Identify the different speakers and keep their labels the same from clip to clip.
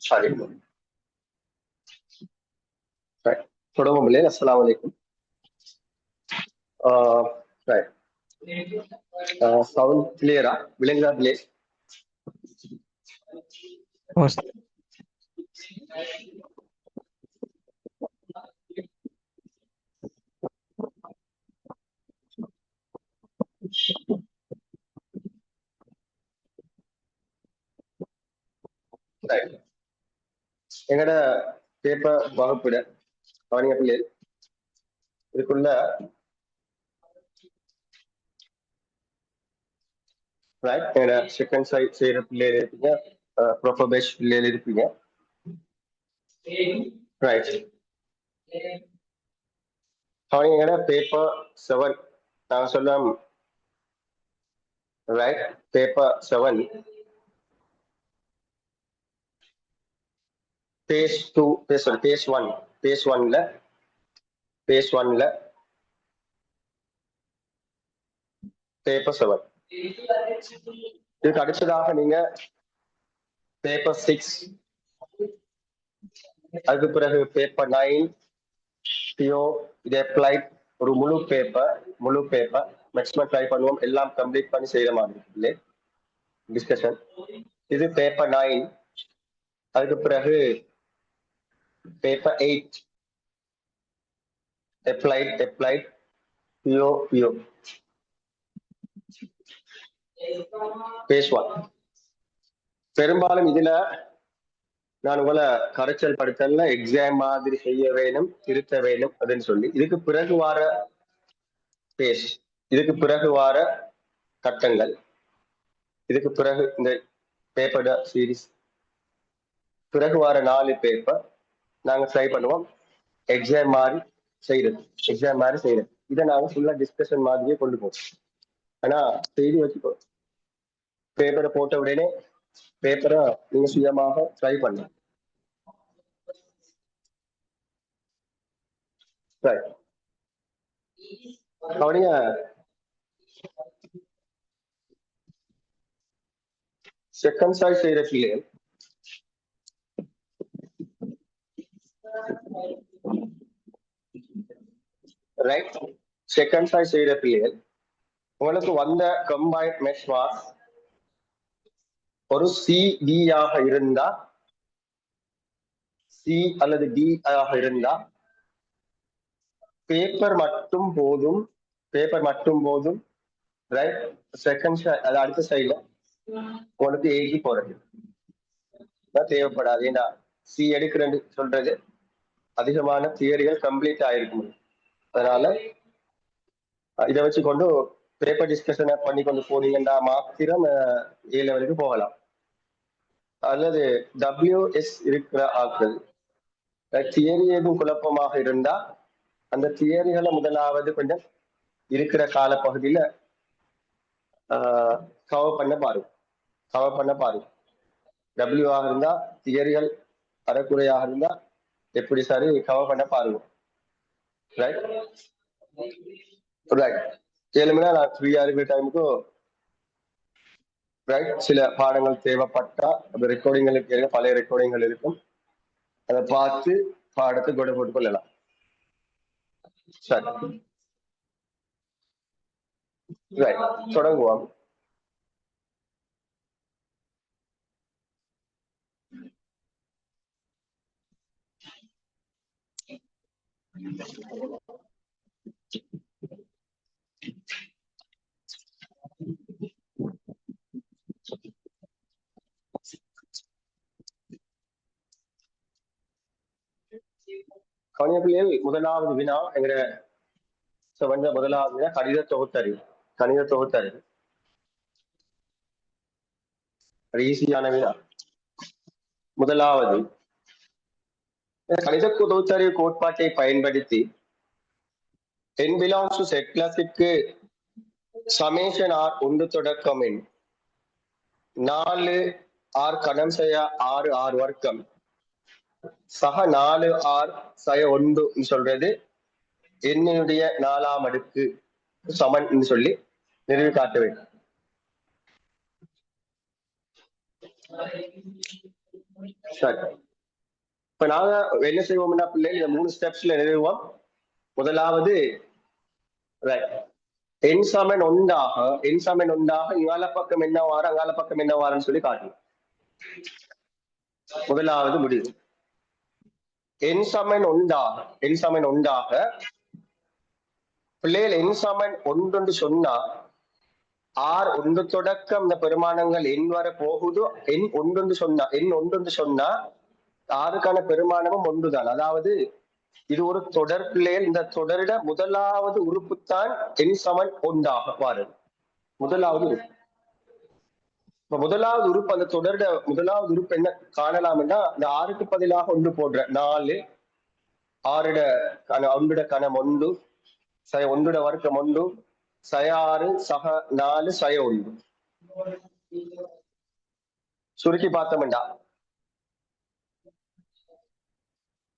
Speaker 1: Sorry. Right. தொடங்கும் இல்லையா? அஸ்ஸலாமு அலைக்கும். Right. Sound clear? விளங்குதா பிளேஸ்? Right. எங்கட பேப்பர் வகுப்பிட கவனிங்க பிள்ளைகள். இதுக்குள்ள ரைட் எங்கட செகண்ட் சைட் செய்யற பிள்ளைகள் இருப்பீங்க, ப்ராப்பர் பேஸ் பிள்ளைகள் இருப்பீங்க. ரைட். கவனிங்க எங்கட பேப்பர் 7 நாங்க சொல்லலாம். Right, paper 7 page 2 page 1 page 1ல பேப்பர் 7. இதுக்கு அடுத்ததாக நீங்க பேப்பர் 6, அதுக்கு பிறகு பேப்பர் 9 பியோ இது அப்ளைட் ஒரு முழு பேப்பர் மேக்ஸிமம் ட்ரை பண்ணுவோம் எல்லாம் கம்ப்ளீட் பண்ணி செய்யற மாதிரி இல்லை டிஸ்கஷன். இது பேப்பர் 9. அதுக்கு பிறகு பேப்பர் 8 அப்ளைட் பியோ பேஜ் 1. பெரும்பாலும் இதுல நான் உங்களை கரைச்சல் படுத்தல எக்ஸாம் மாதிரி செய்ய வேணும், திருத்த வேணும் அப்படின்னு சொல்லி இதுக்கு பிறகு வார பேஜ், இதுக்கு பிறகு வார கட்டங்கள், இதுக்கு பிறகு இந்த பேப்பர் சீரீஸ் பிறகு வார 4 பேப்பர் நாங்க ட்ரை பண்ணுவோம் எக்ஸாம் மாதிரி செய்யறது. இதை நாங்க ஃபுல்லா டிஸ்கஷன் மாதிரியே கொண்டு போவோம். ஆனா செய்தி வச்சுக்கோ, பேப்பரை போட்ட உடனே பேப்பரை நீங்க சுயமாக ட்ரை பண்ணலாம். கவனிங்க, செகண்ட் சைட் செய்யற பிள்ளைகள் ரைட், செகண்ட் சைட் செய்யற பிள்ளைகள் உங்களுக்கு வந்த கம்பைன்ட் மெஷ் மார்க்ஸ் ஒரு CD ஆக இருந்தா, C அல்லது D ஆக இருந்தா பேப்பர் மட்டும் போதும். ரைட், செகண்ட் அது அடுத்த சைட்ல உங்களுக்கு ஏகி போறது தேவைப்படாது. ஏன்னா C எடுக்கிறேன்னு சொல்றது அதிகமான தியரிகள் கம்ப்ளீட் ஆயிருக்கும். அதனால இதை வச்சு கொண்டு பேப்பர் டிஸ்கஷனை பண்ணி கொண்டு போனீங்கன்னா மாத்திரம் A லெவலுக்கு போகலாம். அல்லது WS இருக்கிற ஆட்கள் தியரி எதுவும் குழப்பமாக இருந்தா அந்த தியரிகளை முதலாவது கொஞ்சம் இருக்கிற காலப்பகுதியில கவர் பண்ண பாருங்க. W ஆக இருந்தா தியரிகள் அறக்குறையாக இருந்தா எப்படி சரி கவர் பண்ண பாருங்க. ரைட், ஏழுமணி நான் ஃப்ரீயா இருக்கிற டைமுக்கு ரைட் சில பாடங்கள் தேவைப்பட்டா அந்த ரெக்கார்டிங்களுக்கு பழைய ரெக்கார்டிங்கள் இருக்கும், அதை பார்த்து பாடத்தை கொண்டு போட்டுக் கொள்ளலாம். சரி, ரைட், தொடங்குவோம். கவனியப்பிள்ளைகள், முதலாவது வினா எங்கிற முதலாவது வினா கணித தொகுத்தறிவு. ஈஸியான வினா. முதலாவது, கணித தொகுத்தறிவு கோட்பாட்டை பயன்படுத்தி n belongs to Z classக்கு summation R ஒன்று தொடக்கம் எண் 4 R கணம் செய்ய 6 R வர்க்கம் சக 4 R சய 1 சொல்றது என்னுடைய 4ஆம் அடுக்கு சமன் சொல்லி நிறுவி காட்ட வேண்டும். சரி, இப்ப நாங்க என்ன செய்வோம்னா பிள்ளைகள் இந்த 3 ஸ்டெப்ஸ்ல எழுதுவோம். முதலாவது என் சமன் ஒன்றாக இங்கால பக்கம் என்ன வாரம் அங்கால பக்கம் என்ன வாரம்னு சொல்லி காட்டணும். முதலாவது முடிவு என் சமன் ஒன்றாக பிள்ளைகள் என் சமன் ஒன்று சொன்னா ஆர் ஒன்று தொடக்கம் இந்த பெருமானங்கள் என் வர போகுதோ என் ஒன்று சொன்னா ஆறுக்கான பெருமானமும் ஒன்றுதான். அதாவது இது ஒரு தொடர் பிள்ளைகள். இந்த தொடரிட முதலாவது உறுப்புத்தான் என் சமன் ஒன்றாக பாருங்க. முதலாவது உறுப்பு. இப்ப முதலாவது உறுப்பு அந்த தொடரிட முதலாவது உறுப்பு என்ன காணலாம்னா இந்த ஆறுக்கு பதிலாக ஒன்று போடுற 4 ஆறுட ஒன்றுட கணம் ஒன்று சய ஒன்றுட வர்க்கம் ஒன்று சய 6 சக 4 சய 1 சுருக்கி பார்த்தோம்டா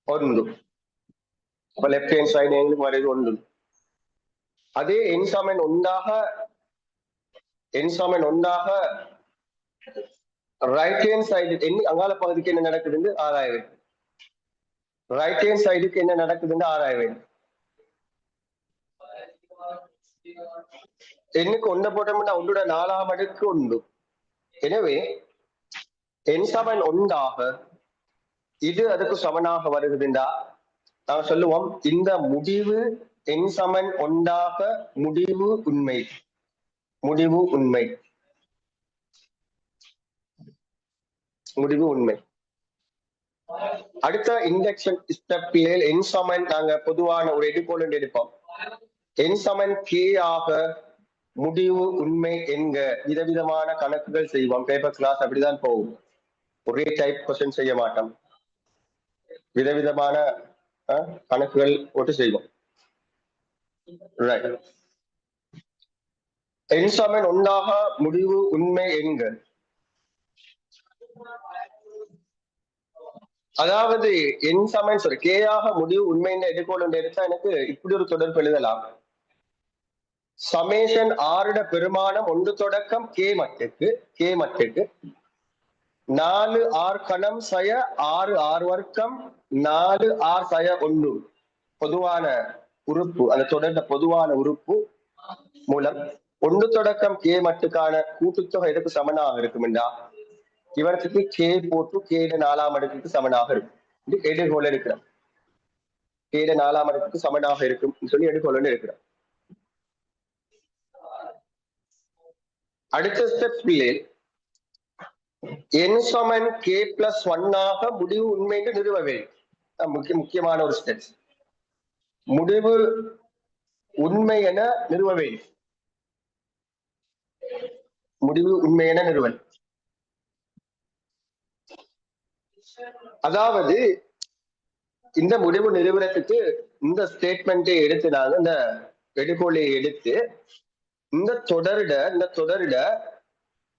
Speaker 1: 1. அப்ப லெப்ட் ஹேண்ட் சைடு எங்களுக்கு வருது 1. அதே என் சமன் ஒன்றாக ரைட் ஹேண்ட் சைடு அங்கால பகுதிக்கு என்ன நடக்குதுன்னு ஆராய வேண்டும். ரைட் ஹேண்ட் சைடுக்கு என்ன நடக்குதுன்னு ஆராய வேண்டும். எண்ணுக்கு ஒண்ணு போட்டோம்னா ஒன்றோட 4ஆம் அடுக்கு 1. எனவே என் சமன் ஒன்றாக இது அதுக்கு சமனாக வருகுதுண்டா நாங்க சொல்லுவோம் இந்த முடிவு என் சமன் ஒன்றாக முடிவு உண்மை. அடுத்த இண்டக்ஷன் ஸ்டெப்பில் என் சமன் நாங்க பொதுவான ஒரு எடுக்கோல் எடுப்போம். என் சமன் கே ஆக முடிவு உண்மை என்க விதவிதமான கணக்குகள் செய்வோம். பேப்பர் கிளாஸ் அப்படிதான் போகும். ஒரே டைப் கொஸ்டின் செய்ய மாட்டோம். விதவிதமான கணக்குகள் போட்டு செய்வோம். என் சமன் ஒன்றாக முடிவு உண்மை என்க. அதாவது என் சமன் கேயாக முடிவு உண்மைன்னு எடுக்கணும் எடுத்தா எனக்கு இப்படி ஒரு தொடர்பு எழுதலாம். சமேஷன் ஆறுட பெருமானம் ஒன்று தொடக்கம் கே மட்டுக்கு 4 ஆர் கணம் சய 6 ஆர் வர்க்கம் 4 ஆர் சய 1 பொதுவான உறுப்பு. அந்த தொடர்ந்த பொதுவான உறுப்பு மூலம் ஒன்று தொடக்கம் கே மட்டுக்கான கூட்டுத்தொகை எதுக்கு சமனாக இருக்கும்டா இவருக்கு கே போட்டு கேட 4ஆம் அடுக்கு சமனாக இருக்கும். இது எடுகோல் எடுக்கிறோம். கேட 4ஆம் அடுக்கு சமனாக இருக்கும் சொல்லி எடுகோல் எடுக்கிறோம். அடுத்த ஸ்டெப் என் சமன் கே பிளஸ் 1 ஆக முடிவு உண்மை என்று நிறுவ வேண்டும். முக்கியமான ஒரு ஸ்டெப். முடிவு உண்மை என நிறுவ வேண்டும். முடிவு உண்மை என நிறுவல். அதாவது இந்த முடிவு நிறுவனத்துக்கு இந்த ஸ்டேட்மெண்ட்டை எடுத்து நாங்க இந்த எடுகோலை எடுத்து இந்த தொடரிட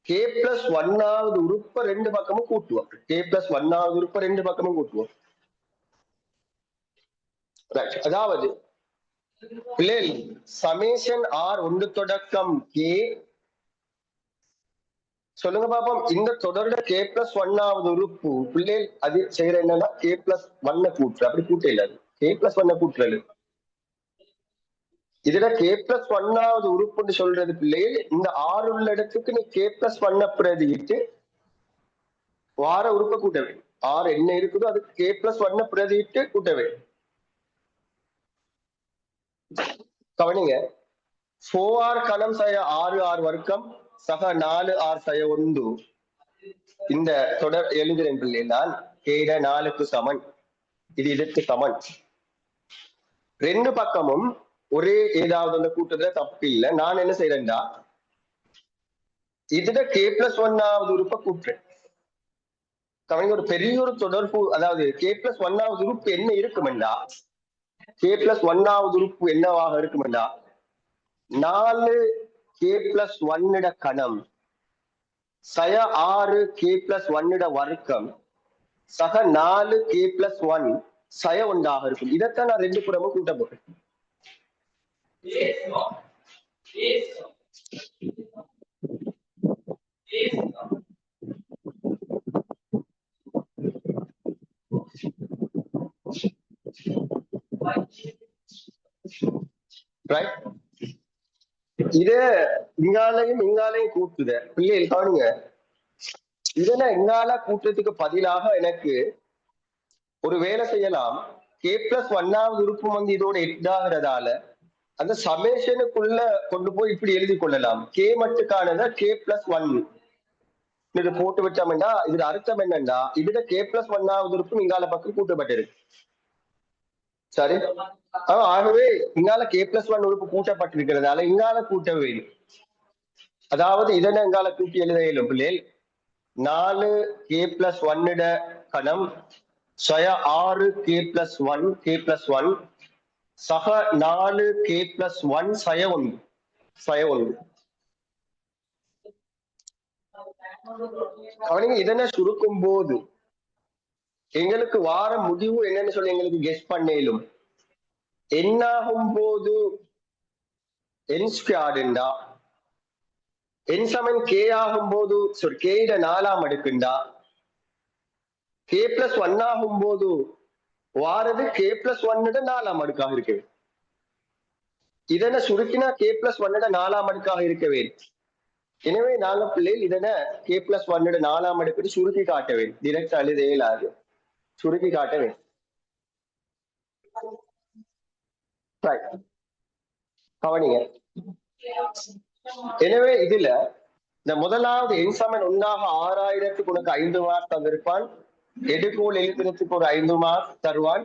Speaker 1: கே பிளஸ் 1ஆவது உறுப்ப 2 பக்கமும் கூட்டுவோம். கே பிளஸ் 1ஆவது உறுப்ப 2 பக்கமும் கூட்டுவோம். அதாவது சமேஷன் ஆர் ஒன்று தொடக்கம் கே சொல்லுங்க பாப்போம். இந்த தொடரோட கே பிளஸ் 1ஆவது உறுப்பு பிள்ளை அது செய்யற என்னன்னா கே பிளஸ் 1 கூட்டு அப்படி கூட்ட இல்லாது கே பிளஸ் 1 கூட்டுறது. இதுல கே பிளஸ் 1ஆவது உறுப்புன்னு சொல்றது பிள்ளைகள் இந்த 6 உள்ள இடத்துக்கு நீ கே பிளஸ் 1 பிரதியிட்டு வார உறுப்பை கூட்ட வேண்டும். 6 என்ன இருக்குதோ அதுக்கு கே பிளஸ் 1 பிரதியிட்டு கூட்ட வேண்டும். கவனிங்க 4r கணம் சய 6 ஆர் வர்க்கம் சக 4 ஆர் சய 1 இந்த தொடர் எழுதுறேன் பிள்ளை. நான் கேட 4க்கு சமன் இது இதற்கு சமன். 2 பக்கமும் ஒரே ஏதாவது ஒன்று கூட்டுறதுல தப்பு இல்லை. நான் என்ன செய்யறேன்டா இதுல கே பிளஸ் 1ஆவது உறுப்பை கூட்டுறேன். கவனிங்க ஒரு பெரிய ஒரு தொடர்பு. அதாவது கே பிளஸ் 1ஆவது உறுப்பு என்ன இருக்குமெண்டா கே பிளஸ் 1ஆவது உறுப்பு என்னவாக இருக்குமெண்டா 4 கே பிளஸ் 1 கணம் சய 6 கே பிளஸ் 1 வர்க்கம் சக 4 கே பிளஸ் 1 சய 1 இருக்கும். இதைத்தான் நான் 2 புறமும் கூட்ட போறேன். ரைட். இத இங்காலையும் கூட்டுத பிள்ளைகள் காணுங்க. இதனை இங்கால கூட்டத்துக்கு பதிலாக எனக்கு ஒரு வேலை செய்யலாம். கே பிளஸ் ஒன்னாவது உறுப்பு வந்து இதோட எட்டாகிறதால அந்த சமேஷனுக்குள்ள கொண்டு போய் இப்படி எழுதி கொள்ளலாம். கே மட்டுக்கானத கே பிளஸ் ஒன் இது போட்டு விட்டோம்னா இதுல அர்த்தம் என்னன்னா இதுல கே பிளஸ் ஒன்னாவது உறுப்பு இங்கால பக்கம் கூட்டப்பட்டிருக்கு. சரி, ஆகவே இங்கால கே பிளஸ் ஒன் உறுப்பு கூட்டப்பட்டிருக்கிறதால இங்கால கூட்ட வேண்டும். அதாவது இதனை இங்கால கூட்டி எழுத இயலும் பிள்ளைகள். 4 கே பிளஸ் ஒன்னிட கணம் சய 6 K plus one K plus one சக 4 கே பிளஸ் ஒன் சய ஒன்று அவனுங்க இதனை சுருக்கும் போது எங்களுக்கு வார முடிவு என்னன்னு சொல்லி எங்களுக்கு கெஸ் பண்ணேலும் என்னாகும் போது என் ஸ்கொயர்டுண்டா என் சமன் கே ஆகும் போது கேட 4ஆம் அடுக்குண்டா கே பிளஸ் ஒன் ஆகும் போது வாரது கே பிளஸ் ஒன்னிட 4ஆம் அடுக்காக இருக்கு. இதனை சுருக்கினா கே பிளஸ் ஒன்னிட 4ஆம் அடுக்காக இருக்கவே. எனவே நாங்க பிள்ளைகள் இதனை கே பிளஸ் ஒன்னிட 4ஆம் அடுக்கு சுருக்கி காட்டவே. டிரெக்ட் அழுத இயலாது, சுருக்கி காட்டவே. கவனிங்க. எனவே இதுல இந்த முதலாவது எண் சமன் ஒன்றாக 6000க்கு உனக்கு 5 மார்க் தந்திருப்பான். எடுகோல் எழுதுறதுக்கு ஒரு 5 மார்க் தருவான்.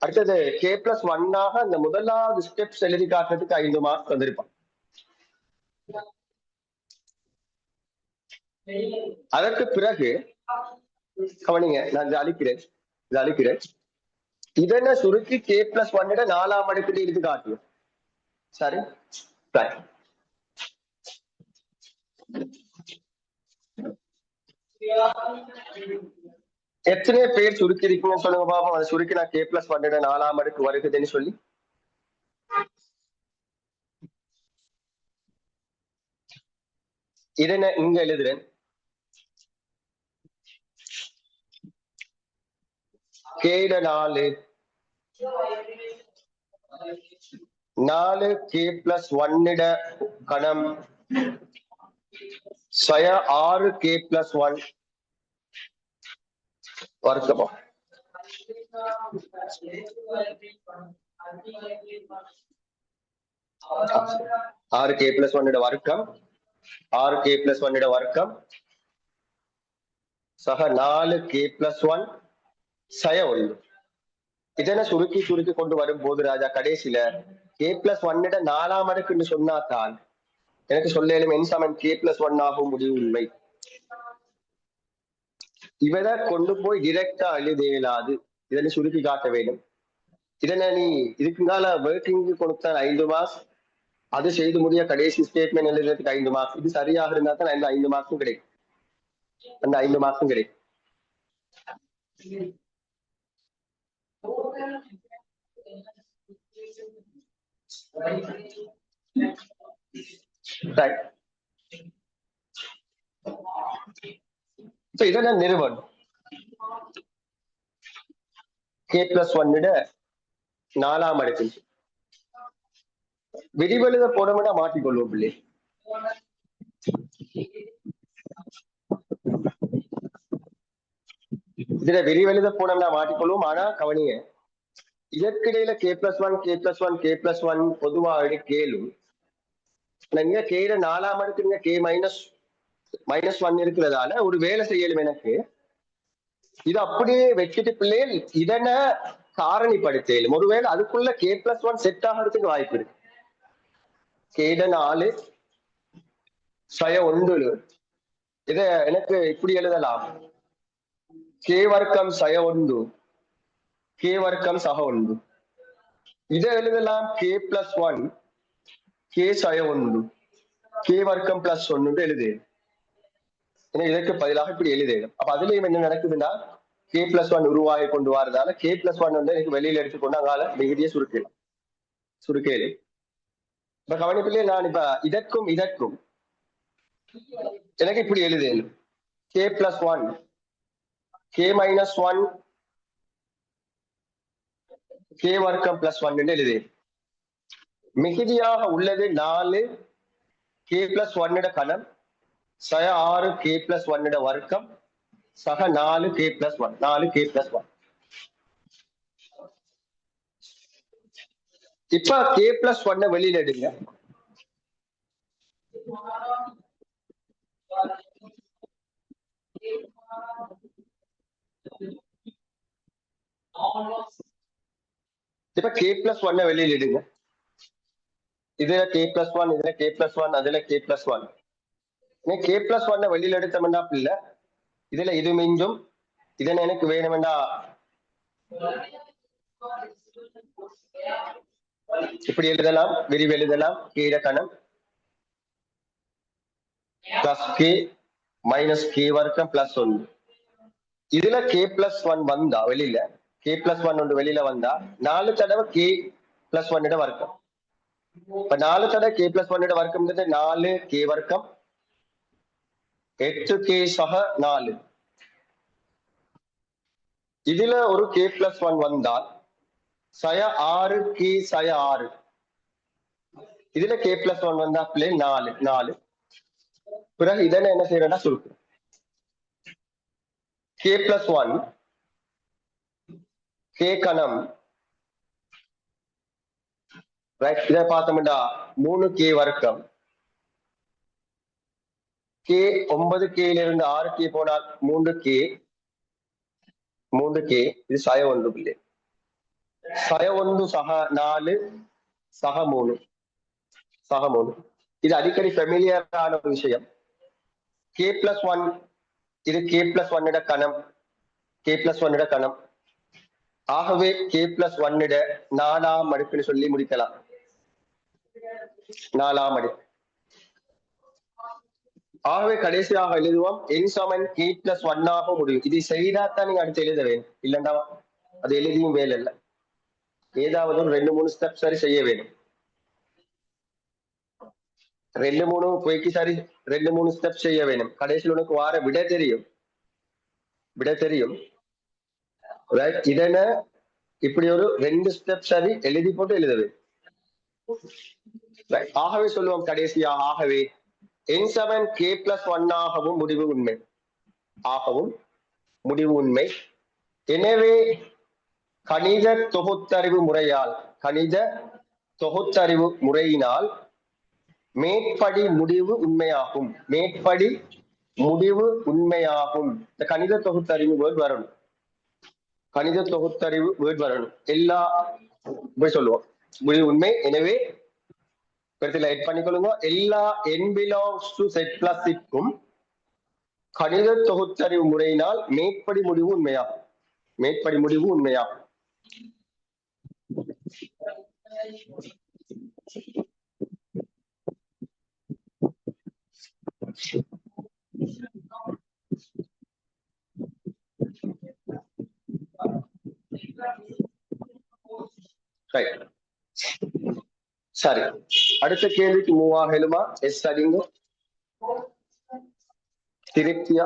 Speaker 1: அடுத்தது கே பிளஸ் ஒன்னாக அந்த முதலாவது ஸ்டெப்ஸ் எழுதி காட்டுறதுக்கு 5 மார்க் தந்திருப்பான். அதற்கு பிறகு கவனிங்க, நான் அழிக்கிறேன். இதனை சுருக்கி கே பிளஸ் ஒன்னிட 4ஆம் அடுக்கு எழுதி காட்டுவோம். சரி, எத்தனை பேர் சுருக்கி இருக்கீங்கன்னு சொல்லுங்க பாப்போம். அதை சுருக்கி நான் கே பிளஸ் ஒன்னிட 4ஆம் அடுக்கு வருகுதுன்னு சொல்லி. இதனை இங்க எழுதுறேன். கேட 4 கே பிளஸ் ஒன்னிட கணம் சய 6 கே பிளஸ் ஒன் வர்க்கம். 6 கே பிளஸ் ஒன்னிட வர்க்கம் 6 கே பிளஸ் ஒன்னிட வர்க்கம் சக 4 கே பிளஸ் ஒன் சய 1. இதனை சுருக்கி கொண்டு வரும் போது ராஜா கடைசியில கே பிளஸ் ஒன்னிட 4ஆம் அடுக்குன்னு சொன்னாதான் எனக்கு சொல்லும் என் சமன் கே பிளஸ் ஒன் ஆகும் முடிவு உண்மை. இவரை கொண்டு போய் டிரெக்டா எழுத இயலாது, இதனை சுருக்கி காட்ட வேண்டும். இதனை நீ இதுக்குங்கால ஒர்க்கிங்கு கொடுத்தால் 5 மார்க்ஸ், அது செய்து முடிய கடைசி ஸ்டேட்மெண்ட் எழுதுறதுக்கு 5 மார்க்ஸ். இது சரியாக இருந்தா தான் அந்த 5 மார்க்ஸும் கிடைக்கும். அந்த 5 மார்க்ஸும் கிடைக்கும். இதனை நிறுவனம் கே பிளஸ் ஒன்னிட 4ஆம் அடுக்கு விரிவெழுத போடமெண்டா மாற்றிக்கொள்வோம் பிள்ளை. இதுல விரிவெழுத போனோம்னா மாற்றிக்கொள்வோம். ஆனா கவனிய இதற்கிடையில K plus one K plus one K plus one பொதுவாக கேளும். நீங்க கேட 4ஆம் அடுக்கு நீங்க கே மைனஸ் ஒன் இருக்கிறதால ஒரு வேலை செய்யலும். எனக்கு இது அப்படியே வச்சுட்டு பிள்ளைகள் இதனை காரணிப்படுத்தலும். ஒருவேளை அதுக்குள்ள கே பிளஸ் ஒன் செட் ஆகிறதுக்கு வாய்ப்பு இருக்கு. கேட 4 சய 1 இத எனக்கு இப்படி எழுதலாம். கே வர்க்கம் சய 1 கே வர்க்கம் சக 1. இதை எழுதலாம் கே பிளஸ் ஒன் கே சய 1 கே வர்க்கம் பிளஸ் 1 எழுது. இதற்கு பதிலாக இப்படி எழுதேடும். அப்ப அதுலயும் என்ன நடக்குதுன்னா கே பிளஸ் ஒன் உருவாகி கொண்டு வரதால கே பிளஸ் ஒன் வந்து எனக்கு வெளியில எடுத்துக்கொண்டு அங்கால டிகிரியை சுருக்கேலு. இப்ப கவனிப்பிலே நான் இப்ப இதற்கும் எனக்கு இப்படி எழுதேன். K plus one K minus one K வர்க்கம் பிளஸ் 1 எழுதி மிகுதியாக உள்ளது 4 கே பிளஸ் 1 கணம் சக 6 கே பிளஸ் 1 வர்க்கம் சக 4 கே பிளஸ் 1 4 கே பிளஸ் 1. இப்ப கே பிளஸ் 1 வெளியில எடுங்க. இப்ப கே பிளஸ் 1 வெளியில எடுங்க. இதுல கே பிளஸ் 1 இதுல கே பிளஸ் 1 அதுல கே பிளஸ் 1. கே பிளஸ் 1 வெளியில எடுத்தோம்னா இல்ல இதுல இது மிஞ்சும். இதனை எனக்கு வேணும்டா இப்படி எழுதலாம், விரிவு எழுதலாம். கீழ கணம் பிளஸ் கே மைனஸ் கே வர்க்கம் பிளஸ் 1. இதுல கே பிளஸ் 1 வந்தா வெளியில கே பிளஸ் 1 ஒன்று வெளியில வந்தா 4 தடவை கே பிளஸ் 1 வர்க்கம். இப்ப 4 தடவை கே பிளஸ் 1 வர்க்கம் 4 கே வர்க்கம் 8 கே சக 4. இதுல ஒரு கே பிளஸ் 1 வந்தால் சய 6 கே சய 6. இதுல கே பிளஸ் 1 வந்தா பிள்ளை 4 4. பிறகு இதனை என்ன செய்யறா சுருக்கு கே பிளஸ் 1 கே கணம் இதை பார்த்தோம்டா 3 கே வர்க்கம் கே 9 கேல இருந்து 6 கே போனால் 3 கே இது சய 1 பிள்ளை சய 1 சக 4 சக 3 சக 3. இது அடிக்கடி ஃபெமிலியரான ஒரு விஷயம். கே பிளஸ் 1 இது கே பிளஸ் 1 கணம் கே பிளஸ் 1 கணம். ஆகவே கே பிளஸ் 1 4ஆம் அடுக்குன்னு சொல்லி முடிக்கலாம். 4ஆம் அடுக்கு. ஆகவே கடைசியாக எழுதுவோம் n சமன் கே பிளஸ் 1 ஆக முடியும். இதை செய்தாத்தான் நீங்க அடுத்து எழுத வேண்டும். இல்லைண்டா அது எழுதியும் வேலை இல்லை. ஏதாவது ஒரு 2-3 ஸ்டெப் சரி செய்ய வேண்டும். 2-3 போய்க்கு சரி 2-3 ஸ்டெப் செய்ய வேண்டும். கடைசியில் உனக்கு வார விட தெரியும் இதன இப்படி ஒரு 2 ஸ்டெப் சரி எழுதி போட்டு எழுத வேண்டும். ஆகவே சொல்லுவோம் கடைசியா ஆகவே n7 k plus 1 ஆகவும் முடிவு உண்மை. எனவே கணித தொகுத்தறிவு முறையினால் மேற்படி முடிவு உண்மையாகும். இந்த கணித தொகுத்தறிவு வேர்ட் வரணும். எல்லா சொல்லுவோம் முடிவு உண்மை. எனவே எட் பண்ணிக்கொள்ளுங்க. எல்லா n belongs to z plus க்கும் கணித தொகுத்தறிவு முறையினால் மேற்படி முடிவு உண்மையாகும். சரி, அடுத்த கேள்விக்கு மூவ் ஆகலுமா? எஸ் அடிங்க. திருப்தியா?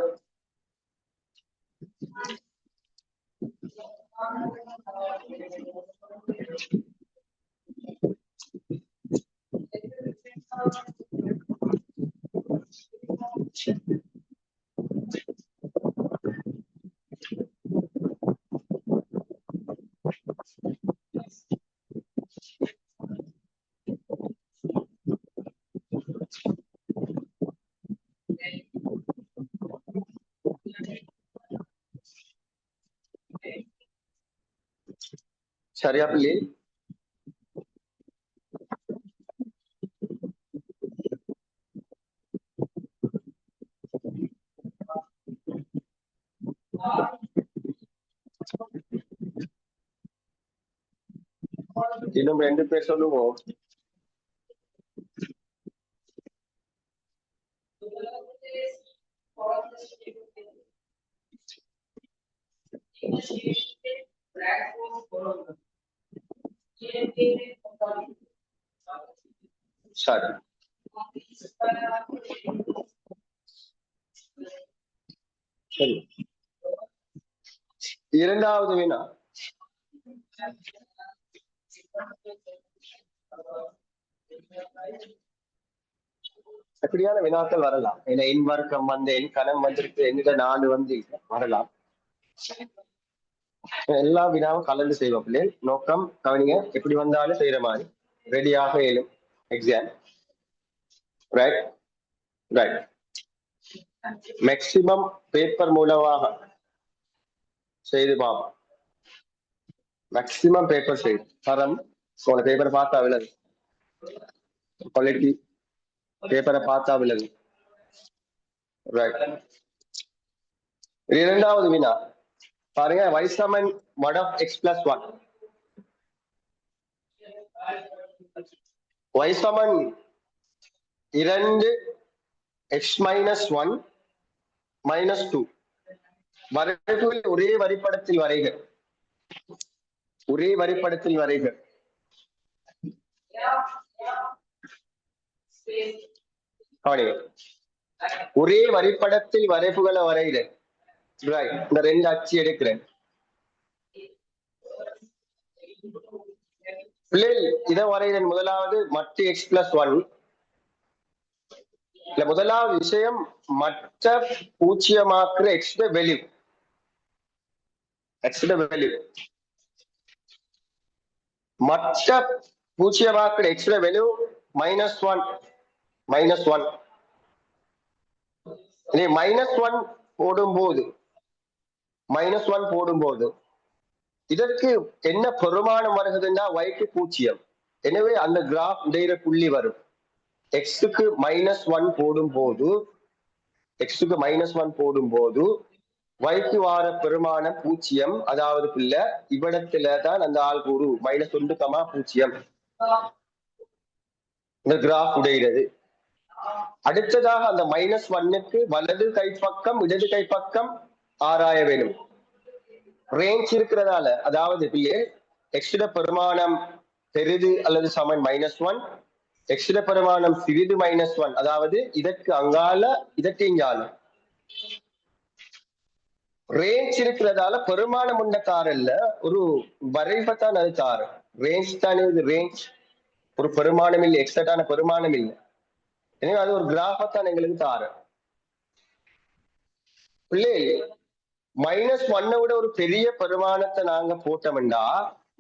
Speaker 1: சரியா பிள்ளை? இன்னும் 2 பேர் சொல்லுவோம். சரி, சரி. இரண்டாவது வினா எப்படியான வினாக்கள் வரலாம். ஏன்னா என் வர்க்கம் வந்து என் கணம் வந்திருக்கு, எந்த நாடு வந்து வரலாம். எல்லா வினாவும் கலந்து செய்வோம் பிள்ளைகள். நோக்கம் கவனிங்க, எப்படி வந்தாலும் செய்யற மாதிரி ரெடியாக இயலும் exam. Right right. Maximum paper மூலமாக செய்து பார்ப்போம். மேக்சிமம் பேப்பர் செய்து தரம் போன பேப்பர் பார்த்தா விலகு, குவாலிட்டி பேப்பரை பார்த்தா விலகு. ரைட். இரண்டாவது வினா பாருங்க, y= mod of x plus 1. y= 2 x minus 1 minus 2. வரைவுகள் ஒரே வரிப்படத்தில் வரைக. ஒரே வரிப்படத்தில் வரைக. ஒரே வரிப்படத்தில் வரைவுகளை வரைகிற. இந்த ரெண்டு அச்சு எடுக்கிறேன். இதை வரைகிறேன். முதலாவது மட்டு எக்ஸ் பிளஸ் 1. முதலாவது விஷயம் மற்ற பூச்சியமாக்குற எக்ஸ் வெளி மற்ற பூச்சியமாக்குற எக்ஸ் வெளி -1 -1 போடும்போது இதற்கு என்ன பெருமானம் வருகிறதுன்னா y-க்கு 0. எனவே அந்த கிராஃப் உடையிற புள்ளி வரும். x-க்கு -1 போடும்போது y-க்கு வார பெருமானம் 0. அதாவது பிள்ளை இவ்விடத்துல தான் அந்த ஆள் கூறு -1, 0 இந்த கிராஃப் உடைகிறது. அடுத்ததாக அந்த -1க்கு வலது கைப்பக்கம் இடது கைப்பக்கம் ஆராய வேண்டும். ரேஞ்ச் இருக்கிறதால, அதாவது எக்ஸிட பெருமானம் பெரிது அல்லது சமன் -1, எக்ஸிட பெருமானம் சிறிது -1, அதாவது இதற்கு அங்கால இதற்கு இங்கால ரேஞ்ச் இருக்கிறதால பெருமானம் உண்ட தாரல்ல, ஒரு வரைபத்தான் அது தாரு. ரேஞ்ச் தானே இது, ரேஞ்ச் ஒரு பெருமானம் இல்லை, எக்ஸாக்டான பெருமானம் இல்லை. எனவே அது ஒரு கிராஃபத்தான் எங்களுக்கு தாரு. பிள்ளைகள் -1 விட ஒரு பெரிய பெருமானத்தை நாங்க போட்டோம்டா,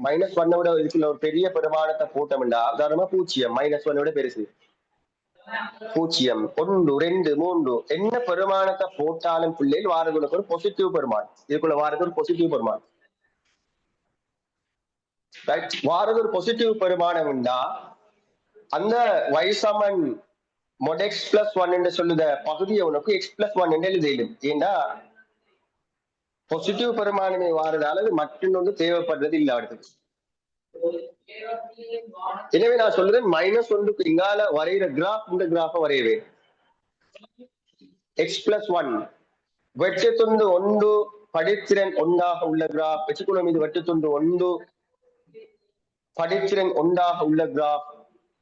Speaker 1: -1 விட இதுக்குள்ள ஒரு பெரிய பெருமானத்தை போட்டோம்டா, உதாரணமா 0 -1 விட பெருசு 0 1 2 3 என்ன பெருமானத்தை போட்டாலும் பிள்ளைகள் வாரதுக்கு ஒரு பாசிட்டிவ் பெருமானம். இதுக்குள்ள வாரது ஒரு பாசிட்டிவ் பெருமானம். வாரது ஒரு பாசிட்டிவ் பெருமானம்டா அந்த y= mod x plus 1 என்று சொல்லுத பகுதியை உனக்கு x plus 1 என்று எழுதிடும். ஏண்டா பாசிட்டிவ் பெருமானமே வாரதால அது மற்றொன்று தேவைப்படுறது இல்லை அடுத்தது. எனவே நான் சொல்றேன் -1க்கு இங்கால வரைகிற கிராஃப் இந்த கிராஃபை வரையவே. x plus 1 வெட்டுத்துண்டு 1 படித்திறன் 1ஆக உள்ள கிராஃப் வச்சுக்கொள்ளும். இது வெட்டுத்துண்டு 1 படித்திறன் 1ஆக உள்ள கிராஃப்,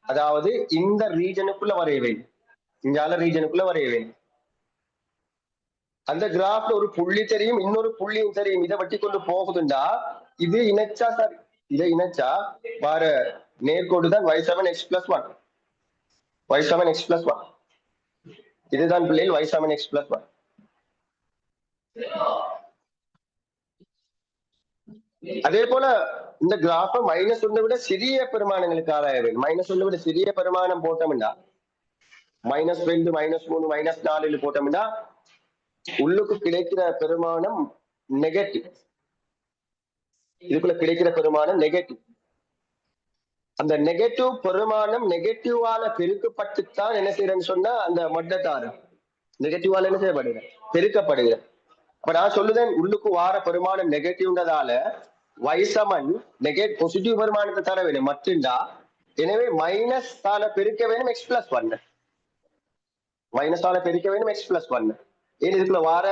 Speaker 1: அதாவது இந்த ரீஜனுக்குள்ள வரையவேன், இங்கால ரீஜனுக்குள்ள வரையவேன். அந்த கிராஃப்ல ஒரு புள்ளி தெரியும், இன்னொரு புள்ளியும் தெரியும். இதை வெட்டி கொண்டு போகுதுண்டா இது இணைச்சா சார், இதை இணைச்சா வார நேர்கோடுதான் y= x plus 1. y= x plus 1 இதுதான் பிள்ளைகள் y= x plus 1. அதே போல இந்த கிராஃப -1 விட சிறிய பெருமானங்களுக்கு ஆராய வேண்டும். -1 விட சிறிய பெருமானம் போட்டோம்டா -2 -3 -4 போட்டோம்டா உள்ளுக்கு கிடைக்கிற பெருமானம் நெகட்டிவ். இதுக்குள்ள கிடைக்கிற பெருமானம் நெகட்டிவ். அந்த நெகட்டிவ் பெருமானம் நெகட்டிவால பெருக்கப்பட்டுத்தான் என்ன செய்யறேன்னு சொன்னா அந்த மொட்டத்தாறு நெகட்டிவால என்ன செய்யப்படுகிற பெருக்கப்படுகிற. அப்ப நான் சொல்லுதேன் உள்ளுக்கு வார பெருமானம் நெகட்டிவ்ன்றதால y= பாசிட்டிவ் பெருமானத்தை தர வேணும் மட்டும்டா. எனவே மைனஸால பெருக்க வேணும் x plus 1, மைனஸால பெருக்க வேணும் x plus 1. ஏன் இதுக்குள்ள வார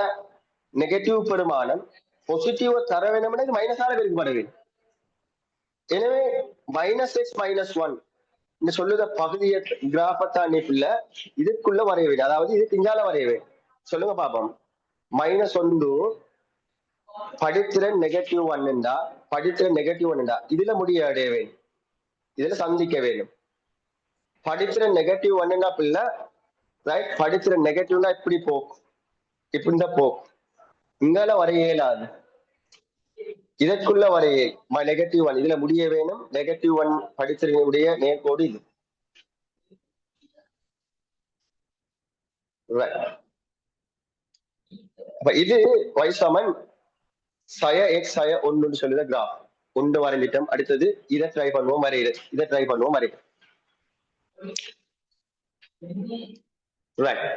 Speaker 1: நெகட்டிவ் பெருமானம் பாசிட்டிவ் தர வேணும்னா இது மைனஸால பெருக்கப்பட வேண்டும். எனவே -x -1 சொல்லுத பகுதியை கிராஃபத்தான் இதுக்குள்ள வரைய வேண்டும், அதாவது இதுக்கு இங்கால வரைய வேண்டும். சொல்லுங்க பாப்போம். -1 படித்திறன் -1 படித்திறன் -1 இதுல முடிய அடைய வேண்டும். இதுல சந்திக்க வேணும். படிக்கிற நெகட்டிவ் ஒன்னுன்னா பிள்ளை ரைட், படிக்கிற நெகட்டிவ்னா இப்படி போக்கும், இப்படிதான் போக்கும், இங்கால வரைய இயலாது, இதற்குள்ள வரையே நெகட்டிவ் ஒன் இதுல முடிய வேணும். நெகட்டிவ் ஒன் படித்தினுடைய நேர்கோடு இது. அப்ப இது y சமன் சய எக்ஸ் சய ஒன்னு சொல்லுத கிராஃப் ஒன்று வரைஞ்சிட்டோம். அடுத்தது இதை ட்ரை பண்ணுவோம் வரையிறது, இதை ட்ரை பண்ணுவோம் வரையிறது. Right,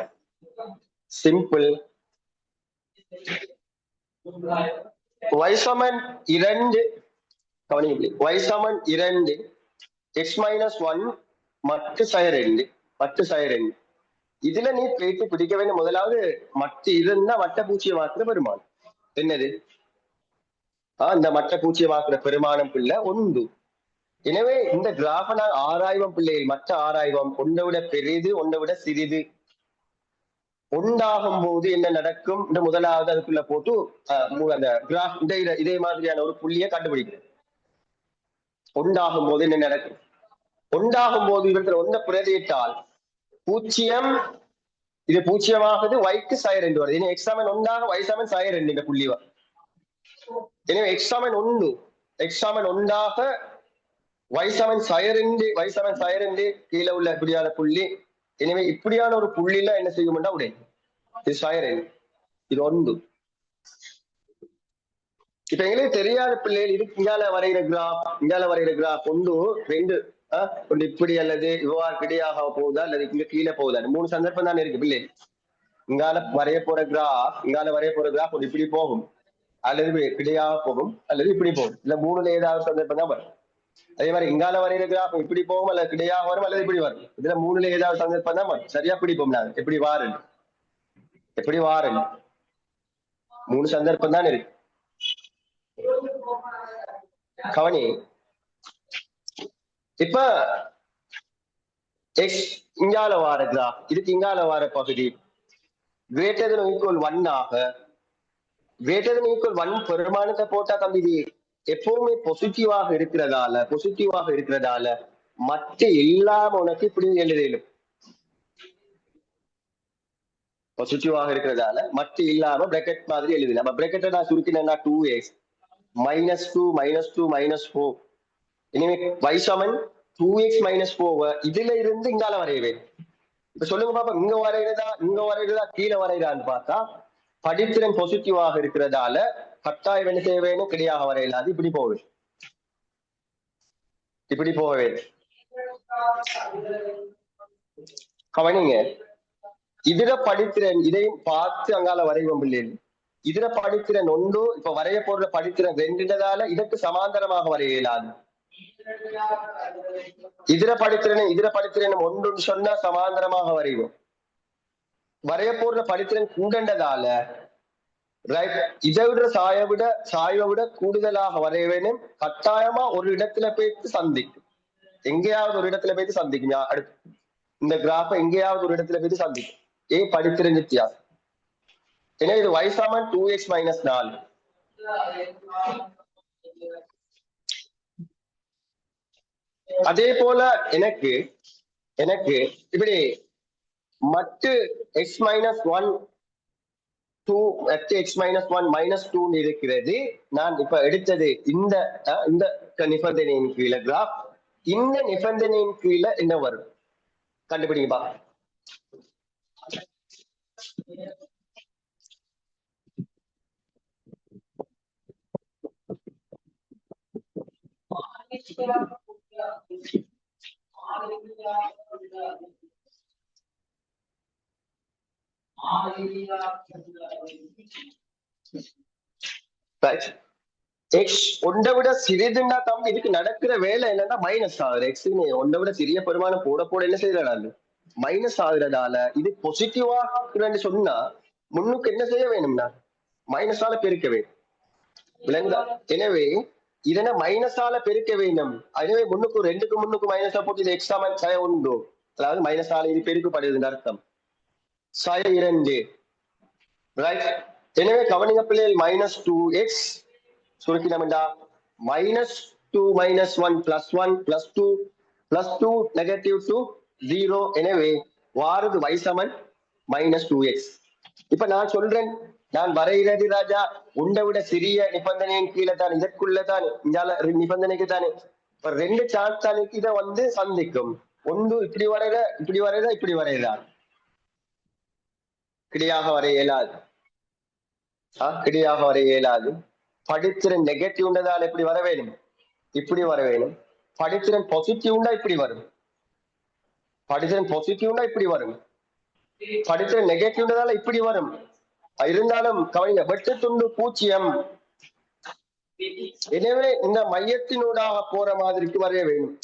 Speaker 1: simple. y சமன் 2 கவனிங்க, y சமன் 2 x மைனஸ் 1 மட்டு சய 2 மட்டு சய 2. இதுல நீ பேச்சு பிடிக்க வேண்டிய முதலாவது மட்டு இருந்தா வட்ட பூச்சியை மாத்திர பெருமானம் என்னது? இந்த மட்ட பூச்சியை மாத்திர பெருமானம் பிள்ளை ஒன்று. எனவே இந்த கிராஃப நான் ஆராய்வம் பிள்ளைகள், மற்ற ஆராய்வம் ஒன்றை விட பெரிது ஒன்றை விட சிறிது உண்டாகும் போது என்ன நடக்கும் இந்த முதலாவது அதுக்குள்ள போட்டு அந்த கிராஃப் இதே மாதிரியான ஒரு புள்ளியை கண்டுபிடிக்கும். உண்டாகும் போது என்ன நடக்கும்? உண்டாகும் போது இவர்கள் ஒன்றை பிரதியிட்டால் பூஜ்ஜியம், இது பூஜ்ஜியமாகுது, வைக்கு சய 2 வருது. இனி எக்ஸாமன் ஒன்றாக வைசாமன் சய 2 இந்த புள்ளி வரும். எனவே எக்ஸாமன் ஒன்று, எக்ஸாமன் ஒன்றாக வைசமன் சய 2 வைசமன் சய 2 கீழே உள்ள இப்படியான புள்ளி. எனவே இப்படியான ஒரு புள்ளியில என்ன செய்யும்டா உடை இது சய 2, இது ஒன்று. இப்ப எங்களுக்கு தெரியாத பிள்ளைகள் இது இங்கால வரைகிற கிராஃப், இங்கால வரைகிற கிராஃப் ஒன்று ரெண்டு ஒன்று இப்படி அல்லது இவ்வாறு கிடையாக போகுதா அல்லது இங்க கீழே போகுதா, 3 சந்தர்ப்பம் தான் இருக்கு பிள்ளை. இங்கால வரைய போற கிராஃப், இங்கால வரைய போற கிராஃப் ஒன்று இப்படி போகும் அல்லது கிடையாக போகும் அல்லது இப்படி போகும், இல்ல 3ல ஏதாவது சந்தர்ப்பம் தான் வரும். அதே மாதிரி இங்கால வரைகிற கிராஃப் இப்படி போகும் அல்லது கிடையாக வரும் அல்லது இப்படி வரும். இதுல 3ல ஏதாவது சந்தர்ப்பம் தான் வரும். சரியா பிடிப்போம் நாங்க எப்படி வாருன்னு, எப்படி வாருன்னு 3 சந்தர்ப்பம் தான் இருக்கு. கவனி, இப்ப எக்ஸ் இங்கால வார கிராஃப், இதுக்கு இங்கால வார பகுதி greater than or equal 1 ஆக, greater than or equal 1 பெருமானத்தை போட்டா தம்பி இது எப்பவுமே பாசிட்டிவாக இருக்கிறதால மற்ற இல்லாம உனக்கு இப்படி எழுதிடும். பாசிட்டிவாக இருக்கிறதால மற்ற இல்லாம பிராக்கெட் மாதிரி எழுதி, நம்ம பிராக்கெட்டை நான் சுருக்கினா 2x -2 -2 -4. இனிமே y சமன் 2x - 4 இதுல இருந்து இங்கால வரையவே. இப்ப சொல்லுங்க பாப்பா, இங்க வரைகிறதா கீழே வரைகிறான்னு பார்த்தா படித்திறன் பாசிட்டிவாக இருக்கிறதால கட்டாயம் என்ன செய்ய வேணும், கிடையாக வரையலாது, இப்படி போவேன், இப்படி போவேன். கவனிங்க, இதுல படித்திறன் இதையும் பார்த்து அங்கால வரைவோம் பிள்ளைகள். இதுல படித்திறன் ஒன்று, இப்ப வரைய போற படித்திறன் 2ன்றதால இதற்கு சமாந்தரமாக வரைய இயலாது. இதுல படித்திறன் ஒன்று சொன்னா சமாந்தரமாக வரைவோம். வரைய போற படித்திறன் கூடண்டதால ரைட், இதை விட சாயை விட கூடுதலாக வரைய வேணும். கட்டாயமா ஒரு இடத்துல போய்த்து சந்திக்கும், எங்கேயாவது ஒரு இடத்துல போய்த்து சந்திக்கும். அடுத்து இந்த கிராஃப எங்கேயாவது ஒரு இடத்துல போய்த்து சந்திக்கும். படித்திறன் வித்தியாசம். ஏன்னா இது y சமன் 2x - 4. அதே போல எனக்கு இப்படி மட்டு x - 1 2 x - 1 -2 இருக்கிறது. நான் இப்ப எடுத்தது இந்த நிபந்தனையின் கீழே கிராஃப். இந்த நிபந்தனையின் கீழே என்ன வரும் கண்டுபிடிங்கப்பா. எக்ஸ் ஒன்றை விட சிறிதுன்னா தம்பி இதுக்கு நடக்கிற வேலை என்னன்னா மைனஸ் ஆகுது. எக்ஸ் ஒன்றை விட சிறிய பெருமானம் போட என்ன செய்யறாரு, மைனஸ் ஆகுறதால இது பாசிட்டிவா சொன்னா முன்னுக்கு என்ன செய்ய வேணும்னா மைனஸால பெருக்க வேண்டும். விளங்குதா? எனவே இதனை மைனஸால பெருக்க வேண்டும். எனவே ரெண்டுக்கு முன்னுக்கு மைனஸா போட்டு இது எக்ஸா சய 1, அதாவது மைனஸால இது பெருக்கப்படுதுன்னு அர்த்தம். சய 2 ரைட். எனவே கவனிங்க பிள்ளைகள், -2x சுருக்கினோம்டா 2 minus 1 plus 1 plus 2 plus 2 negative 2 0. எனவே வாரது y சமன் minus 2x. இப்ப நான் சொல்றேன், நான் வரைகிறது ராஜா உண்டை விட சிறிய நிபந்தனையின் கீழே தான், இதற்குள்ளதான் நிபந்தனைக்கு தானே. இப்ப ரெண்டு சான்ஸ் தான் இதை வந்து சந்திக்கும். ஒன்று இப்படி வரைகிற, இப்படி வரைதா, இப்படி வரைதா, கிடையாக வரைய இயலாது. கிடையாக வரைய இயலாது. படித்திறன் நெகட்டிவ்ன்றதால எப்படி வர வேணும், இப்படி வர வேணும். படித்திறன் பாசிட்டிவ்னா இப்படி வரும், படித்திறன் பாசிட்டிவ்னா இப்படி வரும், படித்திறன் நெகட்டிவ்ன்றதால இப்படி வரும். இருந்தாலும் கவனிங்க, வெட்டு துண்டு 0. எனவே இந்த மையத்தினூடாக போற மாதிரிக்கு வரைய வேணும்,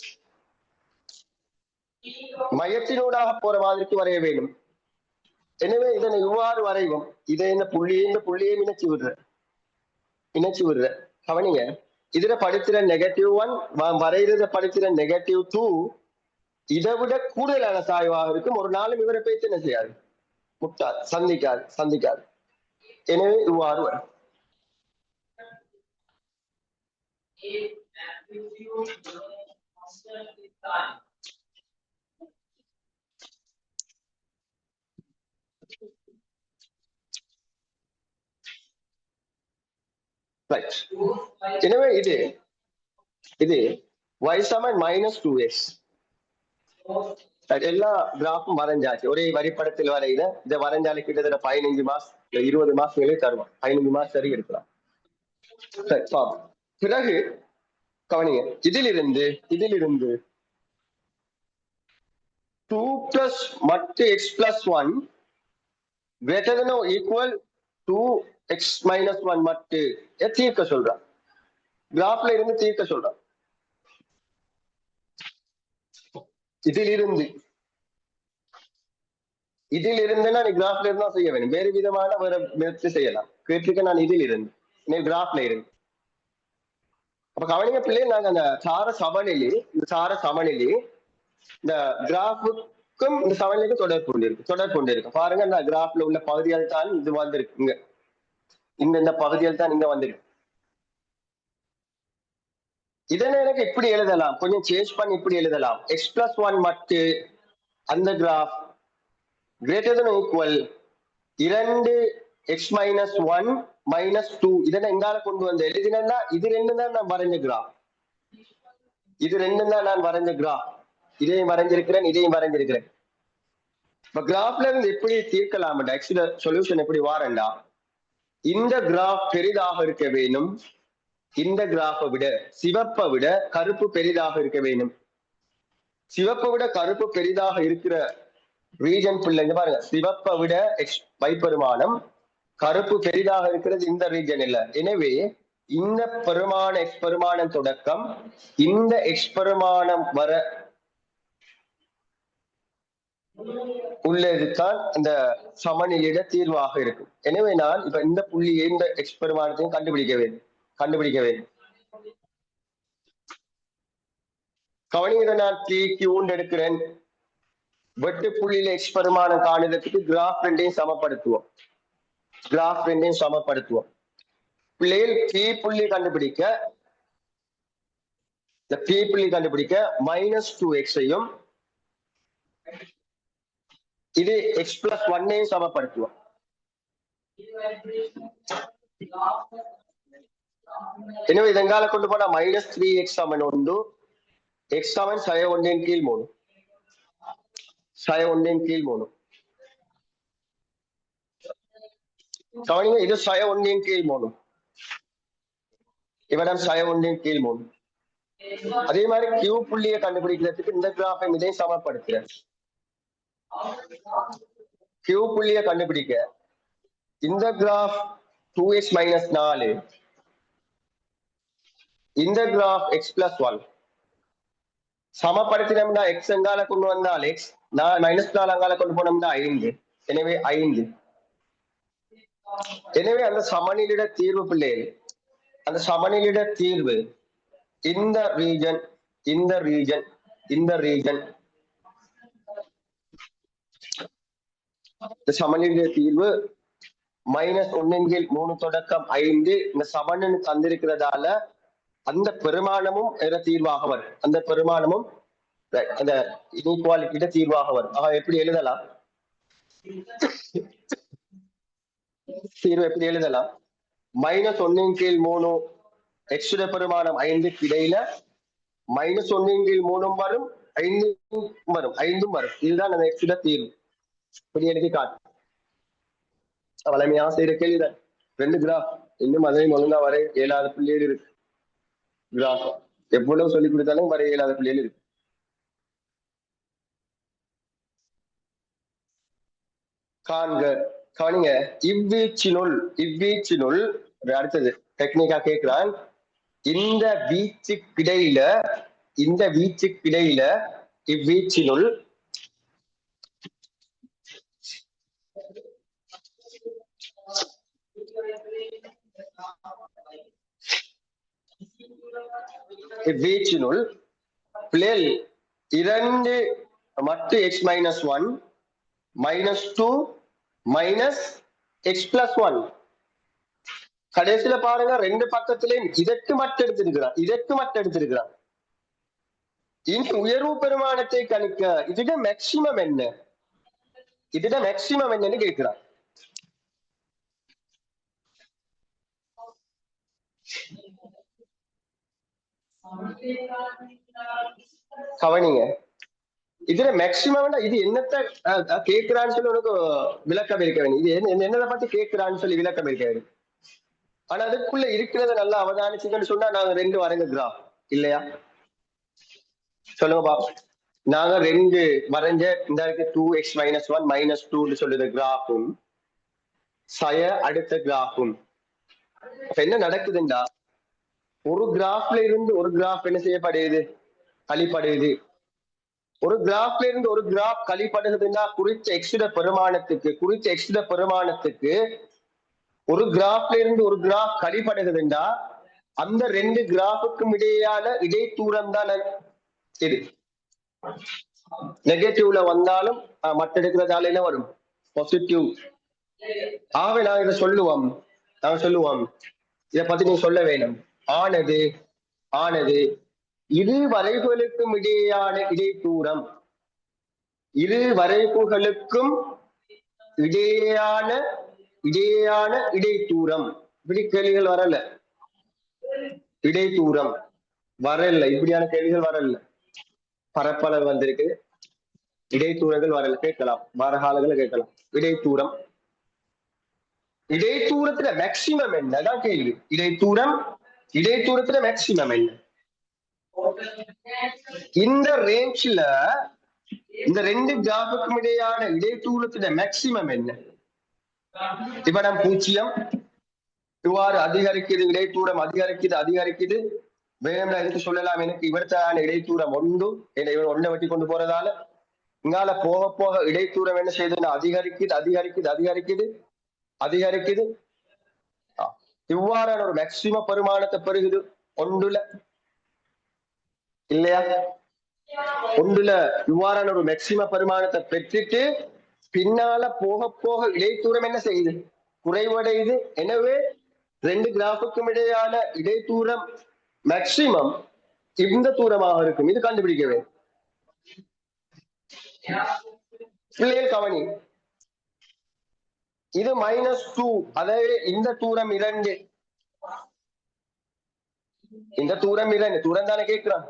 Speaker 1: மையத்தினூடாக போற மாதிரிக்கு வரைய வேணும். எனவே இதனை இவ்வாறு வரைவோம். இதை இந்த புள்ளியை இணைச்சு விடுற கவனிங்க. இதுல படித்திற -1 வரைகிறத படித்திற -2 இதை விட கூடுதலான சாய்வாக இருக்கும். ஒரு நாளும் இவரை பேச்சு என்ன செய்யாது, முட்டாது, சந்திக்காது. எனவே இவ்வாறு வரும். எனவே இது y சமன் -2x. எல்லா கிராஃபும் வரைஞ்சாச்சு, ஒரே வரிப்படத்தில் வரையில. இதை வரைஞ்சாலே கிட்டத்தட்ட 15 மார்க்ஸ் 20 மார்க்ஸ்களே தருவான். 15 மார்க்ஸ் சரி எடுக்கலாம். பிறகு கவனிங்க, இதிலிருந்து 2 plus மட்டு x plus 1 greater than or equal 2x minus 1 மட்டு தீர்க்க சொல்றான். கிராஃப்ல இருந்து தீர்க்க சொல்றான். இதிலிருந்து நீ கிராஃப்ல இருந்தா செய்ய வேண்டும். வேறு விதமான வேற முயற்சி செய்யலாம். கேட்டிருக்க நான் இதில் இருந்து நீ கிராஃப்ல இருந்து. அப்ப கவனிங்க பிள்ளை, நாங்க அந்த சார சமநிலை இந்த கிராஃபுக்கும் இந்த சமநிலைக்கும் தொடர்பு கொண்டிருக்கு. பாருங்க, இந்த கிராஃப்ல உள்ள பகுதியால் தான் இது வந்திருக்கு. இந்த பகுதியால் தான் இங்க வந்திருக்கு. இதனை எனக்கு இப்படி எழுதலாம், கொஞ்சம் சேஞ்ச் பண்ணி இப்படி எழுதலாம். x plus 1 மட்டு அந்த graph greater than or equal 2x minus 1 minus 2. இதனை எங்கால கொண்டு வந்து எழுதினா இது ரெண்டு தான் நான் வரைஞ்ச கிராஃப். இதையும் வரைஞ்சிருக்கிறேன். இப்ப கிராஃப்ல இருந்து எப்படி தீர்க்கலாம், சொல்யூஷன் எப்படி வாரண்டா, இந்த கிராஃப் பெரிதாக இருக்க வேணும், இந்த கிராஃபை விட சிவப்பை விட கருப்பு பெரிதாக இருக்க வேணும். சிவப்பை விட கருப்பு பெரிதாக இருக்கிற ரீஜன் பிள்ளைங்க பாருங்க, சிவப்பை விட y பெருமானம், கருப்பு பெரிதாக இருக்கிறது இந்த ரீஜன் இல்ல. எனவே இந்த பெருமான x பெருமானம் தொடக்கம் இந்த x பெருமானம் வர உள்ளதுதான் இந்த சமநிலையிட தீர்வாக இருக்கும். எனவே நான் இப்ப இந்த புள்ளியை இந்த x பெருமானத்தையும் கண்டுபிடிக்க வேண்டும். கவனிங்க, நான் Q எடுக்கிறேன். வெட்டு புள்ளியில x பெருமானம் காணுறதுக்கு கிராஃப் ரெண்டையும் சமப்படுத்துவோம். பிள்ளைகள் P புள்ளி கண்டுபிடிக்க -2x இது x plus 1 சமப்படுத்துவோம். எனவே இதங்கால கொண்டு போனா -3x சமன் 1, x சமன் 1 கீழ் 3. கவனிங்க, இது 1 கீழ் 3, இவடம் 1 கீழ் 3. அதே மாதிரி Q புள்ளியை கண்டுபிடிக்கிறதுக்கு இந்த கிராஃபை இதை சமப்படுத்துறேன். Q புள்ளியை கண்டுபிடிக்க இந்த கிராஃப் 2x minus 4, இந்த கிராஃப் x plus 1 சமப்படுத்தினோம்னா x எங்கால கொண்டு வந்தால் x, -4 அங்கால கொண்டு போனோம்னா 5. எனவே 5. எனவே அந்த சமநிலையிட தீர்வு பிள்ளைகள், அந்த சமநிலையிட தீர்வு இந்த ரீஜன் இந்த சமநிலையிட தீர்வு -1 கீழ் 3 தொடக்கம் 5. இந்த சமன் தந்திருக்கிறதால அந்த பெருமானமும் தீர்வாக வரும். அந்த பெருமானமும் அந்த இன்இக்வாலிட்டியிட தீர்வாக வரும். எப்படி எழுதலாம்? தீர்வு எப்படி எழுதலாம்? -1/3 எக்ஸ் பெருமானம் 5க்கு இடையில -1/3 வரும், 5 வரும், 5 வரும். இதுதான் அந்த எக்ஸ் தீர்வு. இப்படி எழுதி காட்டு. வளமையா செய்யற கேள்விதான். 2 கிராஃப் இன்னும் அதையும் ஒழுங்கா வரை 7வது பிள்ளைகள் இருக்கு. கிராஃப் எவ்வளவு சொல்லி கொடுத்தாலும் வரை 7வது பிள்ளைகள் இருக்கு. காண்க, கவனிங்க. இவ்வீச்சினுள் அடுத்தது டெக்னிக்கா கேட்கிறான். இந்த வீச்சுக்கிடையில இவ்வீச்சினுள் பிளேல் 2 மட்டு x-1 -2 -x+1. கடைசியில பாருங்க, 2 பக்கத்திலையும் இதற்கு மட்டும் எடுத்திருக்கிறான். இனி உயர்வு பெருமானத்தை கணிக்க இதுட மேக்சிமம் என்னன்னு கேட்கிறான். கவனிங்க, இதுல மேக்சிமம் இது என்னத்த கேட்கிறான்னு சொல்லி உனக்கு விளக்கம் இருக்க வேண்டும். இது என்னதை பத்தி கேட்கிறான்னு சொல்லி விளக்கம் இருக்க வேண்டும். ஆனா அதுக்குள்ள இருக்கிறத நல்லா அவதானிச்சுன்னு சொன்னா நாங்க 2 வரைஞ்ச கிராஃப் இல்லையா? சொல்லுங்க பாப்போம். நாங்க 2 வரைஞ்ச இந்த 2x-1 -2 சொல்லுது கிராஃபும் அடுத்த கிராஃபும் என்ன நடக்குதுண்டா, ஒரு கிராஃப்ல இருந்து ஒரு கிராஃப் என்ன செய்யப்படுது? கழிப்படுது. ஒரு கிராஃப்ல இருந்து ஒரு கிராஃப் கழிப்படுதுன்னா குறித்த எக்ஸிட பெருமானத்துக்கு ஒரு கிராஃப்ல இருந்து ஒரு கிராஃப் கழிப்படுதுன்னா அந்த 2 கிராஃபுக்கும் இடையான இடைத்தூரம் தான் இது. நெகட்டிவ்ல வந்தாலும் மற்ற எடுக்கிறதால என்ன வரும்? பாசிட்டிவ். ஆகவே நாங்க இதை சொல்லுவோம் இதை பத்தி நீங்க சொல்ல வேணும். ஆனது இரு வரைவுகளுக்கும் இடையான இடைத்தூரம், இப்படி கேள்விகள் வரல. இடைத்தூரம் வரல, இப்படியான கேள்விகள் வரல. பரப்பளவு வந்திருக்கு, இடைத்தூரங்கள் வரல. கேட்கலாம், வர காலங்களை கேட்கலாம். இடைத்தூரத்துல மேக்சிமம் என்னதான் கேள்வி. இடைத்தூரத்துல மேக்சிமம் என்ன? இந்த ரேஞ்ச்ல இந்த 2 கிராஃபுக்கும் இடையான இடைத்தூரத்துல மேக்சிமம் என்ன? இப்ப நம்ம 0 இவ்வாறு அதிகரிக்குது, இடைத்தூரம் அதிகரிக்குது. வேணும்னா எதுக்கு சொல்லலாம், எனக்கு இவர்த்தான இடைத்தூரம் 1, இவர் 1 வெட்டி கொண்டு போறதால இங்கால போக போக இடைத்தூரம் என்ன செய்யுதுன்னா அதிகரிக்குது. இவ்வாறான ஒரு மேக்சிம பரிமாணத்தை பெறுகுது 1ல இல்லையா? 1ல இவ்வாறான ஒரு மேக்சிம பரிமாணத்தை பெற்றுட்டு பின்னால போக போக இடைத்தூரம் என்ன செய்யுது? குறைவடையுது. எனவே 2 கிராஃபுக்கும் இடையான இடைத்தூரம் மேக்சிமம் இந்த தூரமாக இருக்கும். இது கண்டுபிடிக்க வேண்டும். பிள்ளைகள் கவனி, இது -2, அதாவது இந்த தூரம் 2, இந்த தூரம் 2, தூரம் தானே கேட்கிறான்.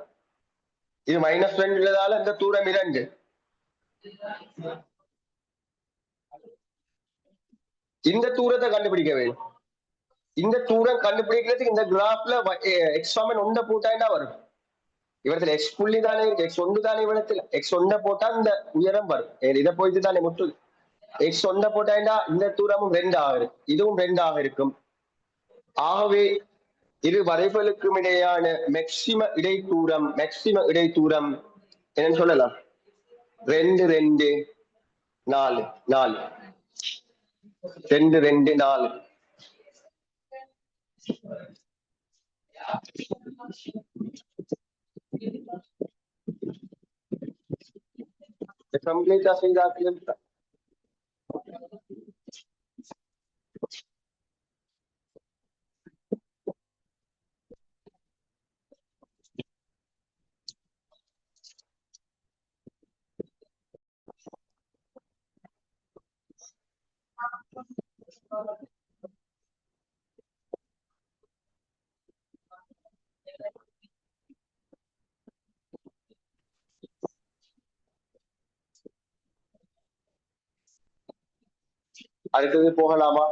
Speaker 1: இது -2 இந்த தூரம் 2. இந்த தூரத்தை கண்டுபிடிக்க வேண்டும். இந்த தூரம் கண்டுபிடிக்கிறதுக்கு இந்த கிராஃப்ல x-1 போட்டா என்ன வரும்? இவரத்துல x புள்ளி தானே இருக்கு, x1 தானே இவரத்துல. x1 போட்டா இந்த உயரம் வரும். இதை போயிட்டு தானே முட்டு. x1 போட்டா இந்த தூரமும் 2 ஆகுது, இதுவும் 2 ஆக இருக்கும். ஆகவே இரு வரைவுகளுக்கும் இடையான மேக்சிம இடைத்தூரம் என்னன்னு சொல்லலாம்? 2 2 4 4 2 2 4. கம்ப்ளீட்டா செய்தார்கள். அடுத்தது போகலாமா?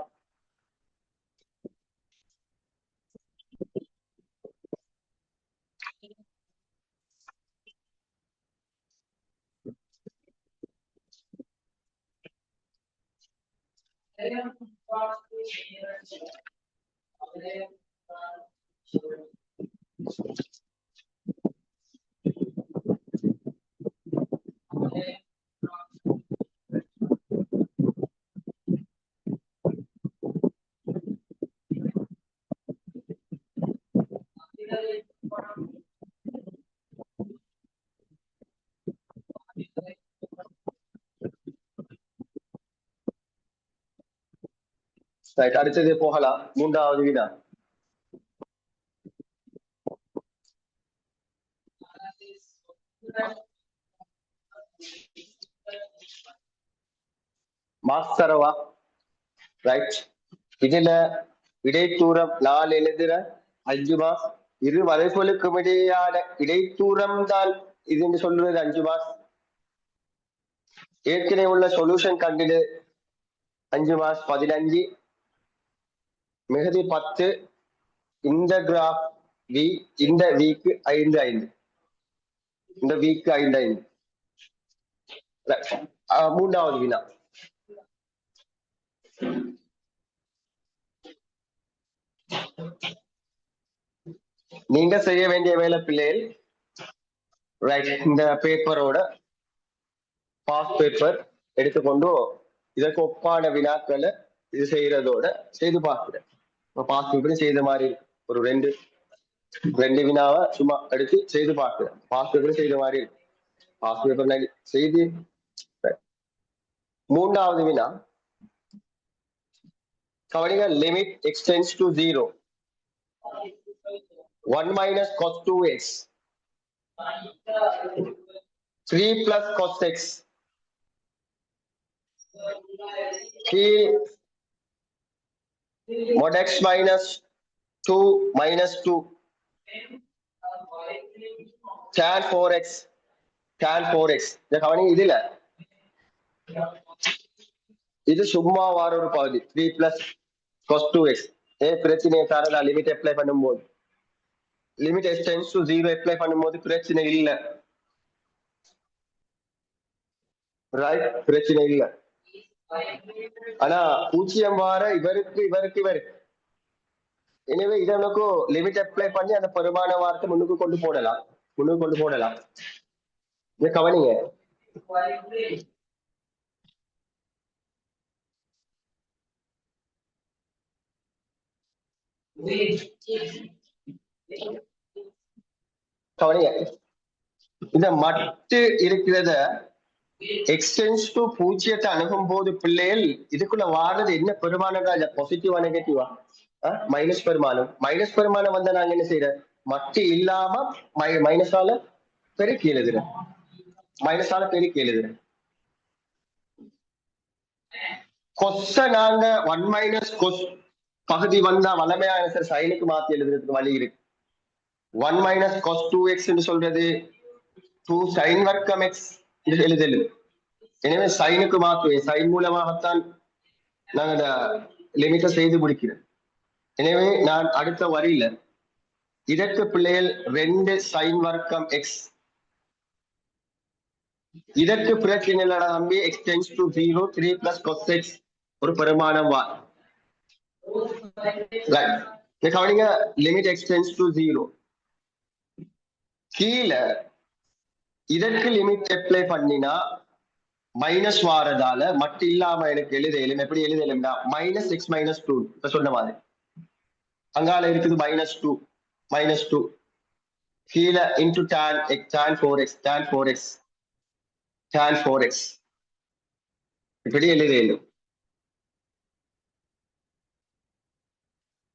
Speaker 1: அடுத்தது போகலாம். மூன்றாவது வினா. மாஸ்டரவா? ரைட். இதுல இடைத்தூரம் 4 எழுதுற 5 மார்க். இரு வரைபொருளுக்கும் இடையேயான இடைத்தூரம் தான் இது சொல்றது 5 மார்க். ஏற்கனவே உள்ள சொல்யூஷன் கண்டிடு 5 மார்க் 15. மிகுதி 10. இந்த கிராஃப் வி, இந்த வீக்கு 5 5, இந்த வீக்கு 5 5. மூன்றாவது வினா. நீங்க செய்ய வேண்டிய வேலை பிள்ளைகள், ரைட், இந்த பேப்பரோட பாஸ் பேப்பர் எடுத்துக்கொண்டு இதற்கு ஒப்பான வினாக்களை இது செய்யறதோட செய்து பார்க்கிறேன். பாஸ் பேப்பர் செய்த மாதிரி ஒரு ரெண்டு வினாவை சும்மா எடுத்து செய்து பார்க்கிறேன். பாஸ் பேப்பர் செய்த மாதிரி பாஸ் பேப்பர் செய்து. மூன்றாவது வினா கவனிங்க. Limit extends to 0. 1 minus cos 2x, 3 plus cos x, mod x minus 2 minus 2, tan 4x, tan 4x. இந்த கவனிங்க. இதுல இது சும்மா வார ஒரு பகுதி 3 plus cos 2x. பிரச்சனையை தர நான் லிமிட் அப்ளை பண்ணும்போது, லிமிட் எக்ஸ்டென்ஸ் டு 0 அப்ளை பண்ணும்போது பிரச்சனை இல்லை. ரைட், பிரச்சனை இல்லை. ஆனா 0 வார இவருக்கு. எனவே இதனுக்கு லிமிட் அப்ளை பண்ணி அந்த பெருமான வாரத்தை முன்னுக்கு கொண்டு போடலாம். இதை கவனிங்க. கவனிங்க. இந்த மட்டு இருக்கிறத எக்ஸ்டென்ஸ் டு 0 அணுகும் போது பிள்ளைகள் இதுக்குள்ள வாரது என்ன பெருமானங்களா இல்ல பாசிட்டிவா நெகட்டிவா? மைனஸ் பெருமானம். மைனஸ் பெருமானம் வந்தா நாங்க என்ன செய்யறோம்? மட்டு இல்லாம மைனஸால பெருக்கி எழுதுறேன். கொஸ்ஸ நாங்க 1 மைனஸ் கொஸ் பகுதி வந்தா வளமையான சார் சைனுக்கு மாத்தி எழுதுறதுக்கு வழி இருக்கு. 1 மைனஸ் கொஸ் 2x சொல்றது 2 சைன் வர்க்கம் x எழுதலு. எனவே சைனுக்கு மாற்றுவேன். சைன் மூலமாகத்தான் நாங்க லிமிட்டை செய்து முடிக்கிறேன். எனவே நான் அடுத்த வரியில இதற்கு பிள்ளைகள் 2 சைன் வர்க்கம் x, இதற்கு பிறகு என்ன நம்பி extends to 0 3 plus cos x ஒரு பெருமானம் வா. கவனிங்க. Limit extends to 0. கீழே இதற்கு லிமிட் அப்ளை பண்ணினா மைனஸ் வாரதால மட்டு இல்லாம எனக்கு எழுதலும். எப்படி எழுதலும்னா மைனஸ் எக்ஸ் மைனஸ் 2 இப்ப சொன்ன மாதிரி அங்கால இருக்குது மைனஸ் டூ கீழே இன்டு tan 4x இப்படி எழுதலும்.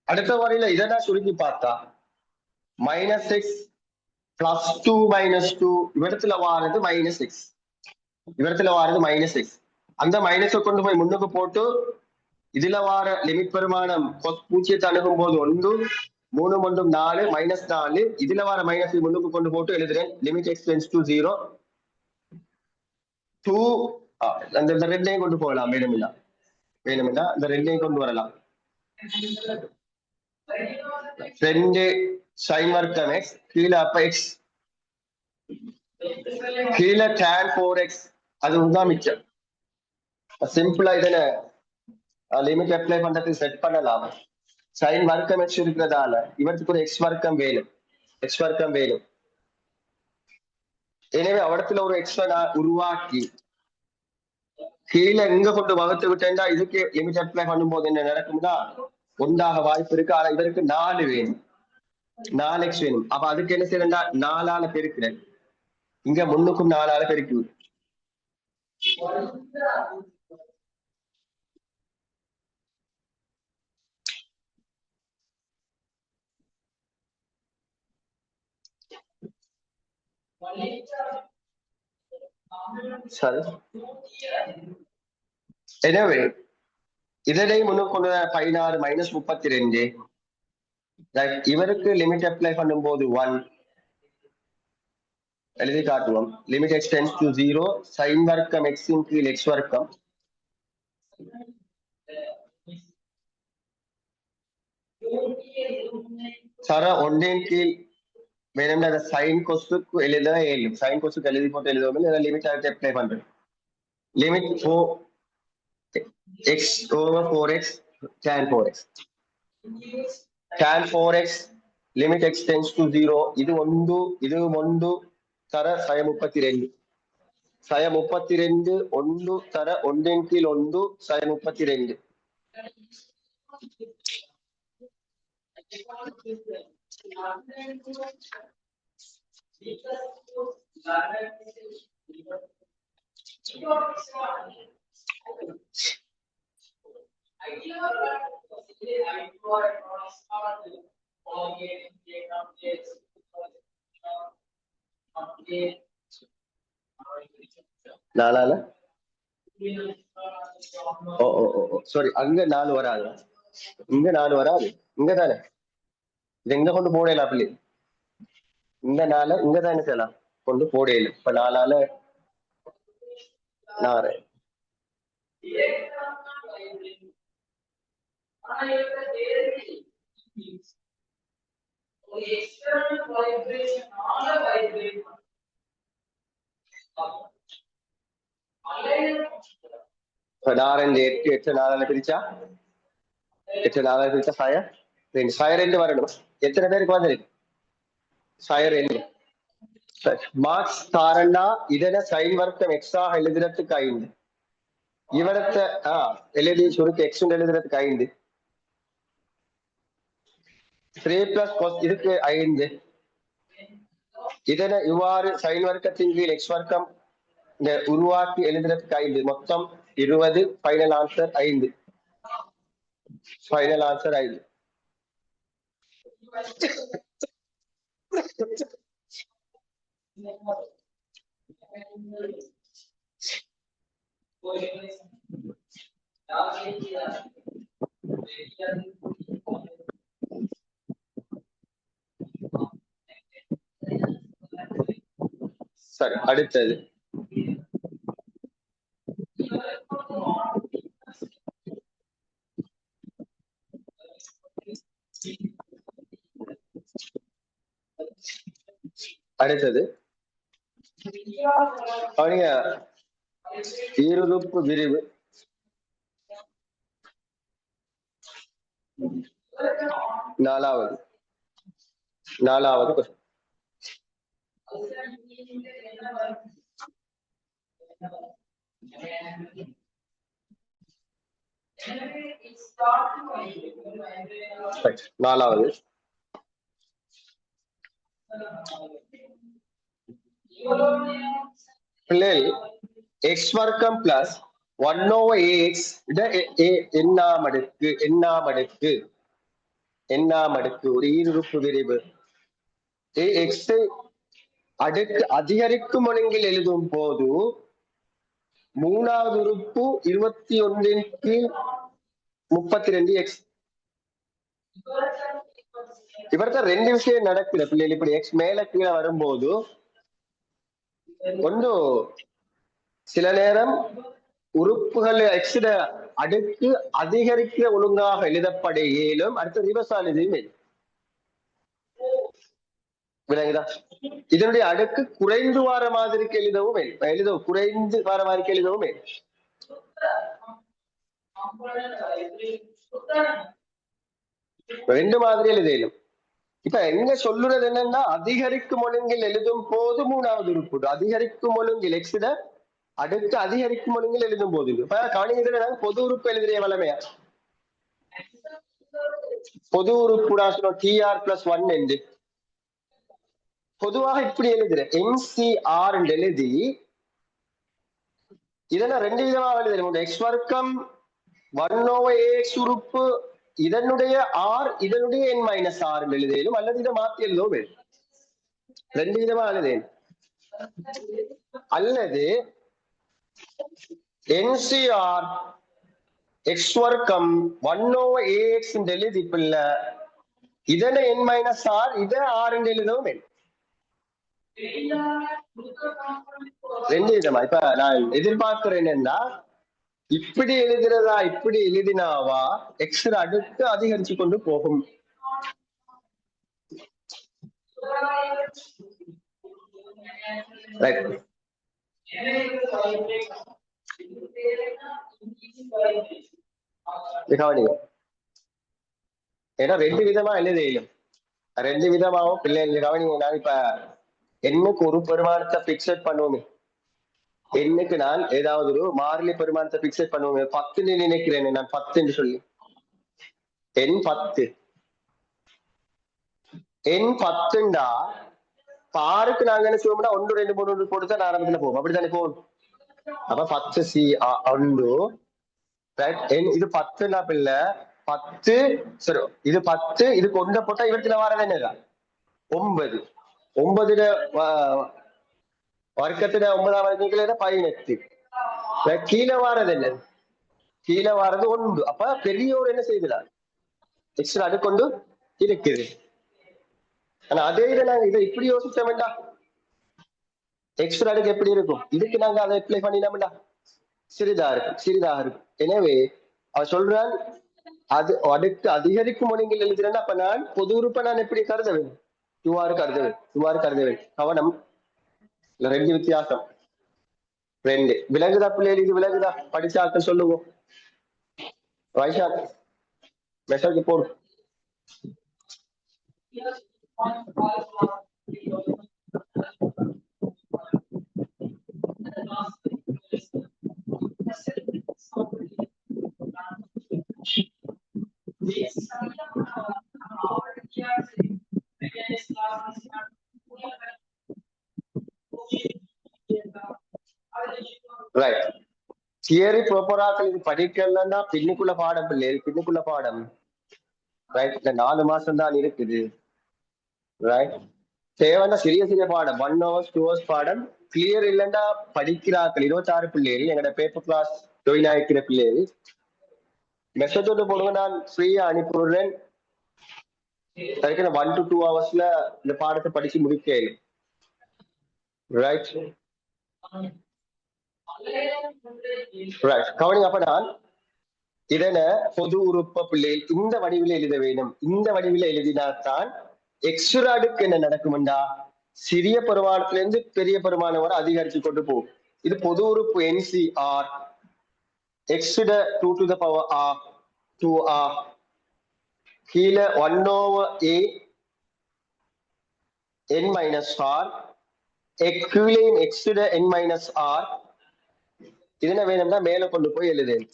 Speaker 1: அடுத்த வரையில இதெல்லாம் சுருக்கி பார்த்தா மைனஸ் எக்ஸ் பிளஸ் 2 மைனஸ் 2 இவரத்துல வாரது மைனஸ் எக்ஸ், அந்த மைனஸை கொண்டு போய் முன்னுக்கு போட்டு இதுல வார லிமிட் பெருமானம் பூஜ்ஜியத்தை அணுகும் போது 1, 3 1 4 -4. இதுல வார மைனஸ் முன்னுக்கு கொண்டு போட்டு எழுதுறேன். லிமிட் எக்ஸ் டென்ஸ் டு 0 2 அந்த ரெண்டையும் கொண்டு போகலாம். வேணுமில்லா இந்த ரெண்டையும் கொண்டு வரலாம். 2 sin வர்க்கம் x கீழே அப்ப x கீழே tan 4x அதுதான் மிச்சம். சிம்பிளா இதன லிமிட் அப்ளை பண்றதுக்கு செட் பண்ணலாம். சைன் வர்க்கம் x இருக்கிறதால இவற்றுக்கு ஒரு x வர்க்கம் வேணும். எனவே அவடத்துல ஒரு எக்ஸ்ட்ரா நான் உருவாக்கி கீழே எங்க கொண்டு வகுத்து விட்டேன்டா இதுக்கு லிமிட் அப்ளை பண்ணும்போது என்ன நடக்கும்னா ஒன்றாக வாய்ப்பு இருக்கு. ஆனா இதற்கு 4 வேணும், 4x வேணும். அப்ப அதுக்கு என்ன செய்யறா 4ஆல பெருக்கிறேன். இங்க முன்னுக்கும் 4ஆல பெருக்கி சரி. எனவே இதனை முன்னுக்கு கொண்டு 16 -32 இவருக்கு லிமிட் அப்ளை பண்ணும் போது 1 எழுதி காட்டுவோம். Limit x tends to 0 sine வர்க்கம் x இன் கீழ் x வர்க்கம் சர 1 இன் கீழ் வேணும்னா அதை சைன் கொஸ்டுக்கு எழுத இயலும். சைன் கொஸ்டுக்கு எழுதி போட்டு எழுதுவோம். லிமிட் அப்ளை பண்றேன். Limit 4x over 4x tan 4x tan 4x limit x tends to 0 இது 1 இது 1 தர 32 1 தர 1 இன் கீழ் 1 32 நாலால சாரி அங்க 4 வராது, இங்க 4 வராது. இங்க தானே இது எங்க கொண்டு போடல அப்படி இந்த 4 இங்க தானே செய்யலாம் கொண்டு போடல. இப்ப 4ஆல 4 8 4 பிரிச்சா 8 4 பிரிச்சா ஃபயர் 2 வரணும். எத்தனை பேருக்கு வந்திருக்கு ஃபயர் 2? மார்க்ஸ் தாரண்டா இதன சைன் வர்க்கம் எக்ஸா எழுதுறதுக்கு 5 இவரத்தை எழுதி சுருக்கு எக்ஸ் எழுதுறதுக்கு 5 3 பிளஸ் இதுக்கு 5 இதனை இவ்வாறு சைன் வர்க்கத்தின் கீழ் எக்ஸ் வர்க்கம் உருவாக்கி எழுதுறதுக்கு 5 மொத்தம் 20. Final answer 5. Final answer 5. சரி, அடுத்தது அவனுங்க ஈருறுப்பு விரிவு நாலாவது கொஸ்டின். நாலாவது பிள்ளைகள் எக்ஸ் வர்க்கம் பிளஸ் 1/ax எண்ணாமடுக்கு ஒரு ஈருறுப்பு விரிவு x அடுக்கு அதிகரிக்கும் ஒழுங்கில் எழுதும் போது 3வது உறுப்பு 21 கீழ் 32x. இவர்தான் ரெண்டு விஷயம் நடக்குது பிள்ளைகள். இப்படி எக்ஸ் மேல கீழே வரும்போது ஒன்று சில நேரம் உறுப்புகள் எக்ஸிட அடுக்கு அதிகரிக்க ஒழுங்காக எழுதப்பட இயலும். அடுத்த ரிவர்ஸால் எதுவுமே விளங்குதா? இதனுடைய அடுக்கு குறைந்து வர மாதிரிக்கு எழுதவும் குறைந்து வர மாதிரி எழுதவும் ரெண்டு மாதிரி எழுதலும். இப்ப எங்க சொல்லுறது என்னன்னா, அதிகரிக்கும் ஒழுங்கில் எழுதும் போது மூணாவது உறுப்பு அதிகரிக்கும் ஒழுங்கில் எக்ஸிட அடுத்து அதிகரிக்கும் ஒழுங்கில் எழுதும் போது இப்ப கவனிக்கிறதுல பொது உறுப்பு எழுதுறிய வளமையா பொது உறுப்பு டிஆர் பிளஸ் ஒன் என்று பொதுவாக இப்படி எழுதுறேன். என்சிஆர் எழுதி இதெல்லாம் ரெண்டு விதமாக எழுதுறேன். எக்ஸ் வர்க்கம் 1/ax உறுப்பு இதனுடைய ஆர் இதனுடைய என் மைனஸ் ஆர் எழுதேனும் அல்லது இதை மாத்தி எழுதவும் ரெண்டு விதமா எழுதேன். அல்லது என்சிஆர் எக்ஸ் வர்க்கம் 1/ax எழுதி பிள்ள இதனை என் மைனஸ் ஆர் இதை ஆர் என்று எழுதவும் ரெண்டு விதமா. இப்ப நான் எதிர்பார்க்கிறேன் என்னன்னா, இப்படி எழுதுறதா இப்படி எழுதினாவா எக்ஸ் அடுத்து அதிகரிச்சு கொண்டு போகும். ஏன்னா ரெண்டு விதமா எழுதையும் ரெண்டு விதமாவும் பிள்ளைங்க கவனிங்க. நான் இப்ப எண்ணுக்கு ஒரு பெருமானத்தை பிக்சட் பண்ணுவோமே, எண்ணுக்கு நான் ஏதாவது ஒரு மாறிலி பெருமானத்தை பிக்சட் பண்ணுவோமே. 10 நினைக்கிறேன் நான் 10 சொல்லி எண் 10 எண் 10 பாருக்கு நாங்க என்ன செய்வோம்னா 1 2 3 போட்டு தான் ஆரம்பத்துல போவோம். அப்படித்தானே போகும். அப்ப 10 சி ஒன்று இது 10 பிள்ளை 10 சரி இது 10 இதுக்கு 1 போட்டா இவத்துல வாரது என்னதா 9 9 வர்க்கத்துல 9ஆம் வர்க்கத்துல 18 கீழே வாரது என்ன கீழே வாரது 1. அப்ப பெரியோர் என்ன செய்கிறார் எக்ஸ்ட்ரா அடுக்கொண்டு இருக்குது. ஆனா அதே இதை நாங்க இதை இப்படி யோசிச்ச வேண்டாம். எக்ஸ்ட்ரா அடுக்கு எப்படி இருக்கும் இதுக்கு நாங்க அதை அப்ளை பண்ணினோம்டா சிறிதாக இருக்கும். எனவே அவன் சொல்றான் அது அடுக்கு அதிகரிக்கும் ஒழுங்கில் எழுதுறேன்னா அப்ப நான் பொது உறுப்பை நான் எப்படி கருத வேண்டும் இவ்வாறு கருத வேண்டும். கவனம் ரெண்டு வித்தியாசம் ரெண்டு விலங்குதா பிள்ளைகள். இது விலங்குதா படிச்சாக்க சொல்லுவோம். வைஷாக் மெசேஜ் போடு. ரைட் தியரி ப்ராப்பராக இது படிக்கலன்னா பின்னுக்குள்ள பாடம் பிள்ளை பின்னுக்குள்ள பாடம் ரைட். இந்த 4 மாசம் தான் இருக்குது. ரைட் தேவைன்னா சிறிய பாடம் 1 hours 2 hours பாடம் கிளியர் இல்லைன்னா படிக்கிறார்கள் 26 பிள்ளைகள் எங்களோட பேப்பர் கிளாஸ் ஜாயின் ஆகிக்கிற பிள்ளைகள் மெசேஜ் ஒன்று போடுங்க. நான் ஃப்ரீயா அனுப்பிடுறேன். 1 to 2 hours இந்த பாடத்தை படிச்சு முடிக்க. ரைட் ரைட் கவனிங்க. அப்ப நான் இதன பொது உறுப்ப பிள்ளைகள் இந்த வடிவில் எழுத வேண்டும். இந்த வடிவில் எழுதினால்தான் எக்ஸ்ட்ரா அடுக்கு என்ன நடக்கும்டா சிறிய பெருமானத்திலிருந்து பெரிய பெருமானம் வரை அதிகரிச்சு கொண்டு போகும். இது பொது உறுப்பு NCR எக்ஸ்ட 2 to the power R 2R கீழே 1/a n minus R கீழே எக்ஸ்ட n minus R இதனை வேணும்னா மேல கொண்டு போய் எழுதேன்.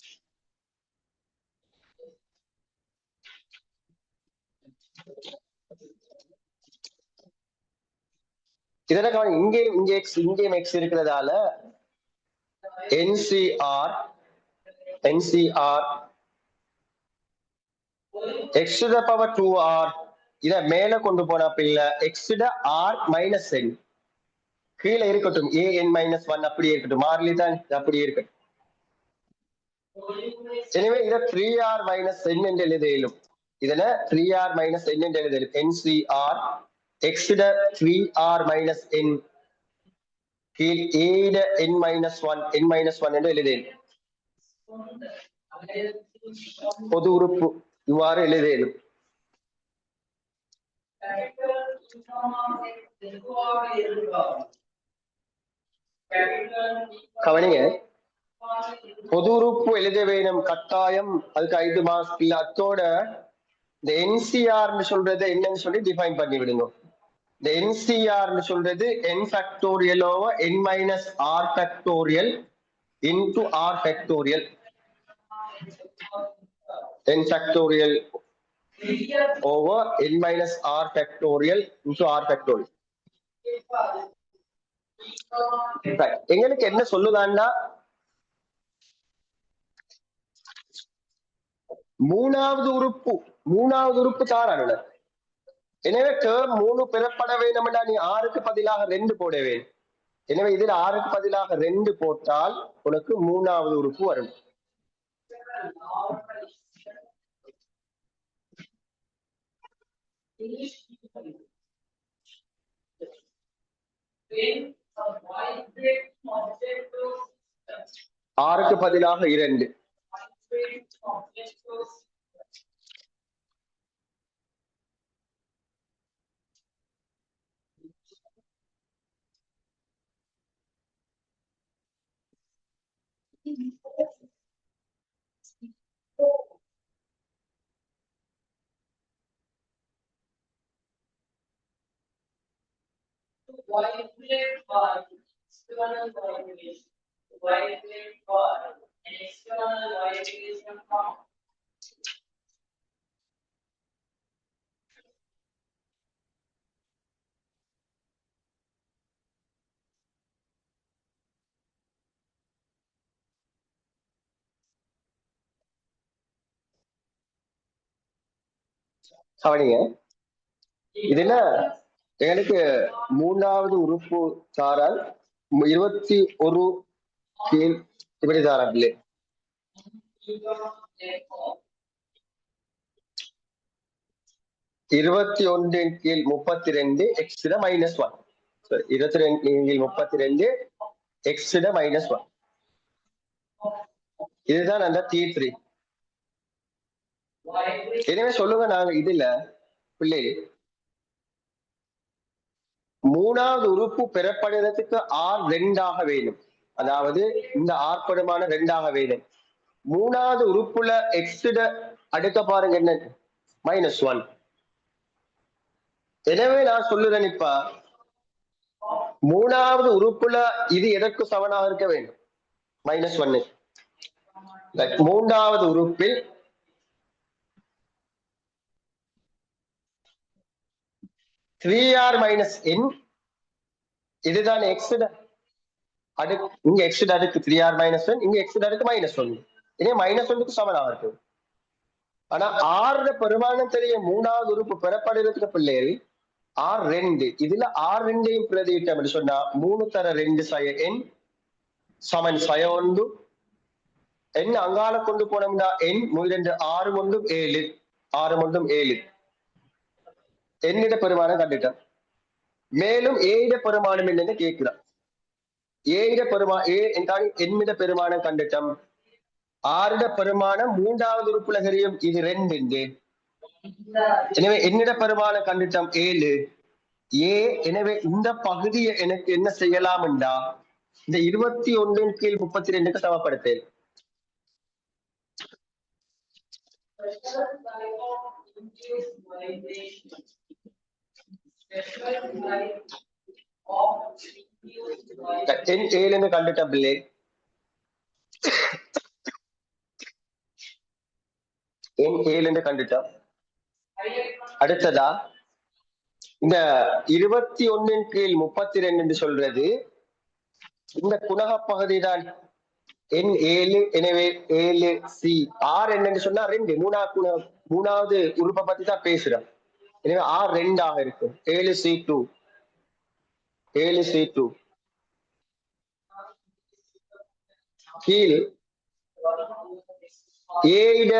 Speaker 1: இதெல்லாம் இங்கே எக்ஸ் இருக்கிறதால NCR x to the power 2R இத மேல கொண்டு போனா பிள்ளை x R minus n கீழே இருக்கட்டும் an minus 1 அப்படியே இருக்கட்டும். மாறிலி தான் அப்படியே இருக்கட்டும். எனவே இதை 3r மைனஸ் n என்று எழுதியும் இதனை 3r மைனஸ் n என்று எழுதியும் NCR x 3r minus n கீழ் a n மைனஸ் 1 என்று எழுதியும் பொது உறுப்பு இவ்வாறு எழுதியும் கவனிங்க பொது உறுப்பு எழுத வேணும் கட்டாயம் அதுக்கு 5 மார்க்ஸ் இல்ல அத்தோட இந்த NCR சொல்றது என்னன்னு சொல்லி டிஃபைன் பண்ணி விடுங்க இந்த NCR சொல்றது n factorial over n minus r factorial into r factorial n factorial over n minus r factorial into r factorial. எங்களுக்கு என்ன சொல்லுதான்னா மூணாவது உறுப்பு தாரான எனவே டேர்ம் 3 பெறப்பட வேண்டும்னா நீ 6க்கு பதிலாக 2 போட வேண்டும் எனவே இதில் 6க்கு பதிலாக 2 போட்டால் உனக்கு மூணாவது உறுப்பு வரும் ஆறுக்கு பதிலாக 2 கவனிங்க இதுல எனக்கு மூன்றாவது உறுப்பு சாரால் 21 கீழ் இப்படி சாரால் 21 கீழ் 32 x மைனஸ் 1 22 கீழ் 32 x மைனஸ் 1 இதுதான் அந்த T3 எனவே சொல்லுங்க நாங்க இதுல பிள்ளைகள் மூணாவது உறுப்பு பெறப்படுவதற்கு R 2 வேணும் அதாவது இந்த R பெருமான 2 வேணும் மூணாவது உறுப்புல x அடுக்க பாருங்க என்ன -1 எனவே நான் சொல்லுறேன் இப்ப மூணாவது உறுப்புல இது எதற்கு சமனாக இருக்க வேண்டும் -1 மூன்றாவது உறுப்பில் 3r minus n இதுதான் x அடுக்கு இங்க x அடுக்கு 3r minus 1 இங்க x அடுக்கு -1 இதே -1க்கு சமனாக இருக்கு ஆனா r பெருமானம் தெரிய மூணாவது உறுப்பு பெறப்படுவதற்கு பிள்ளைகள் r 2 இதுல r 2ஐயும் பிரதியிட்டம் அப்படி சொன்னா 3 தர 2 சய n சமன் சய 1 n அங்கால கொண்டு போனோம்னா n 2 6 ஒன்றும் 7 6 ஒன்றும் 7 என்னிட பெருமானம் கண்டுட்டான் மேலும் ஏட பெருமானம் என்னன்னு கேட்கிறான் என்னிட பெருமானம் கண்டுட்டம் ஆறுட பெருமானம் மூன்றாவது உறுப்புல தெரியும் இது 2 எனவே என்னிட பெருமானம் கண்டுட்டம் 7 எனவே இந்த பகுதியை எனக்கு என்ன செய்யலாம் என்றா இந்த 21 கீழ் 32க்கு சமப்படுத்தேன் கண்டுட்ட பிள்ளை கண்டுட்டா அடுத்ததா இந்த 21 கீழ் 32 என்று சொல்றது இந்த குணக பகுதி தான் n7 எனவே 7c r என்னன்னு சொன்னா 2 மூணாவது உறுப்பை பத்தி தான் பேசுறோம் எனவே r 2 இருக்கும் 7c2 கீழ் ஏட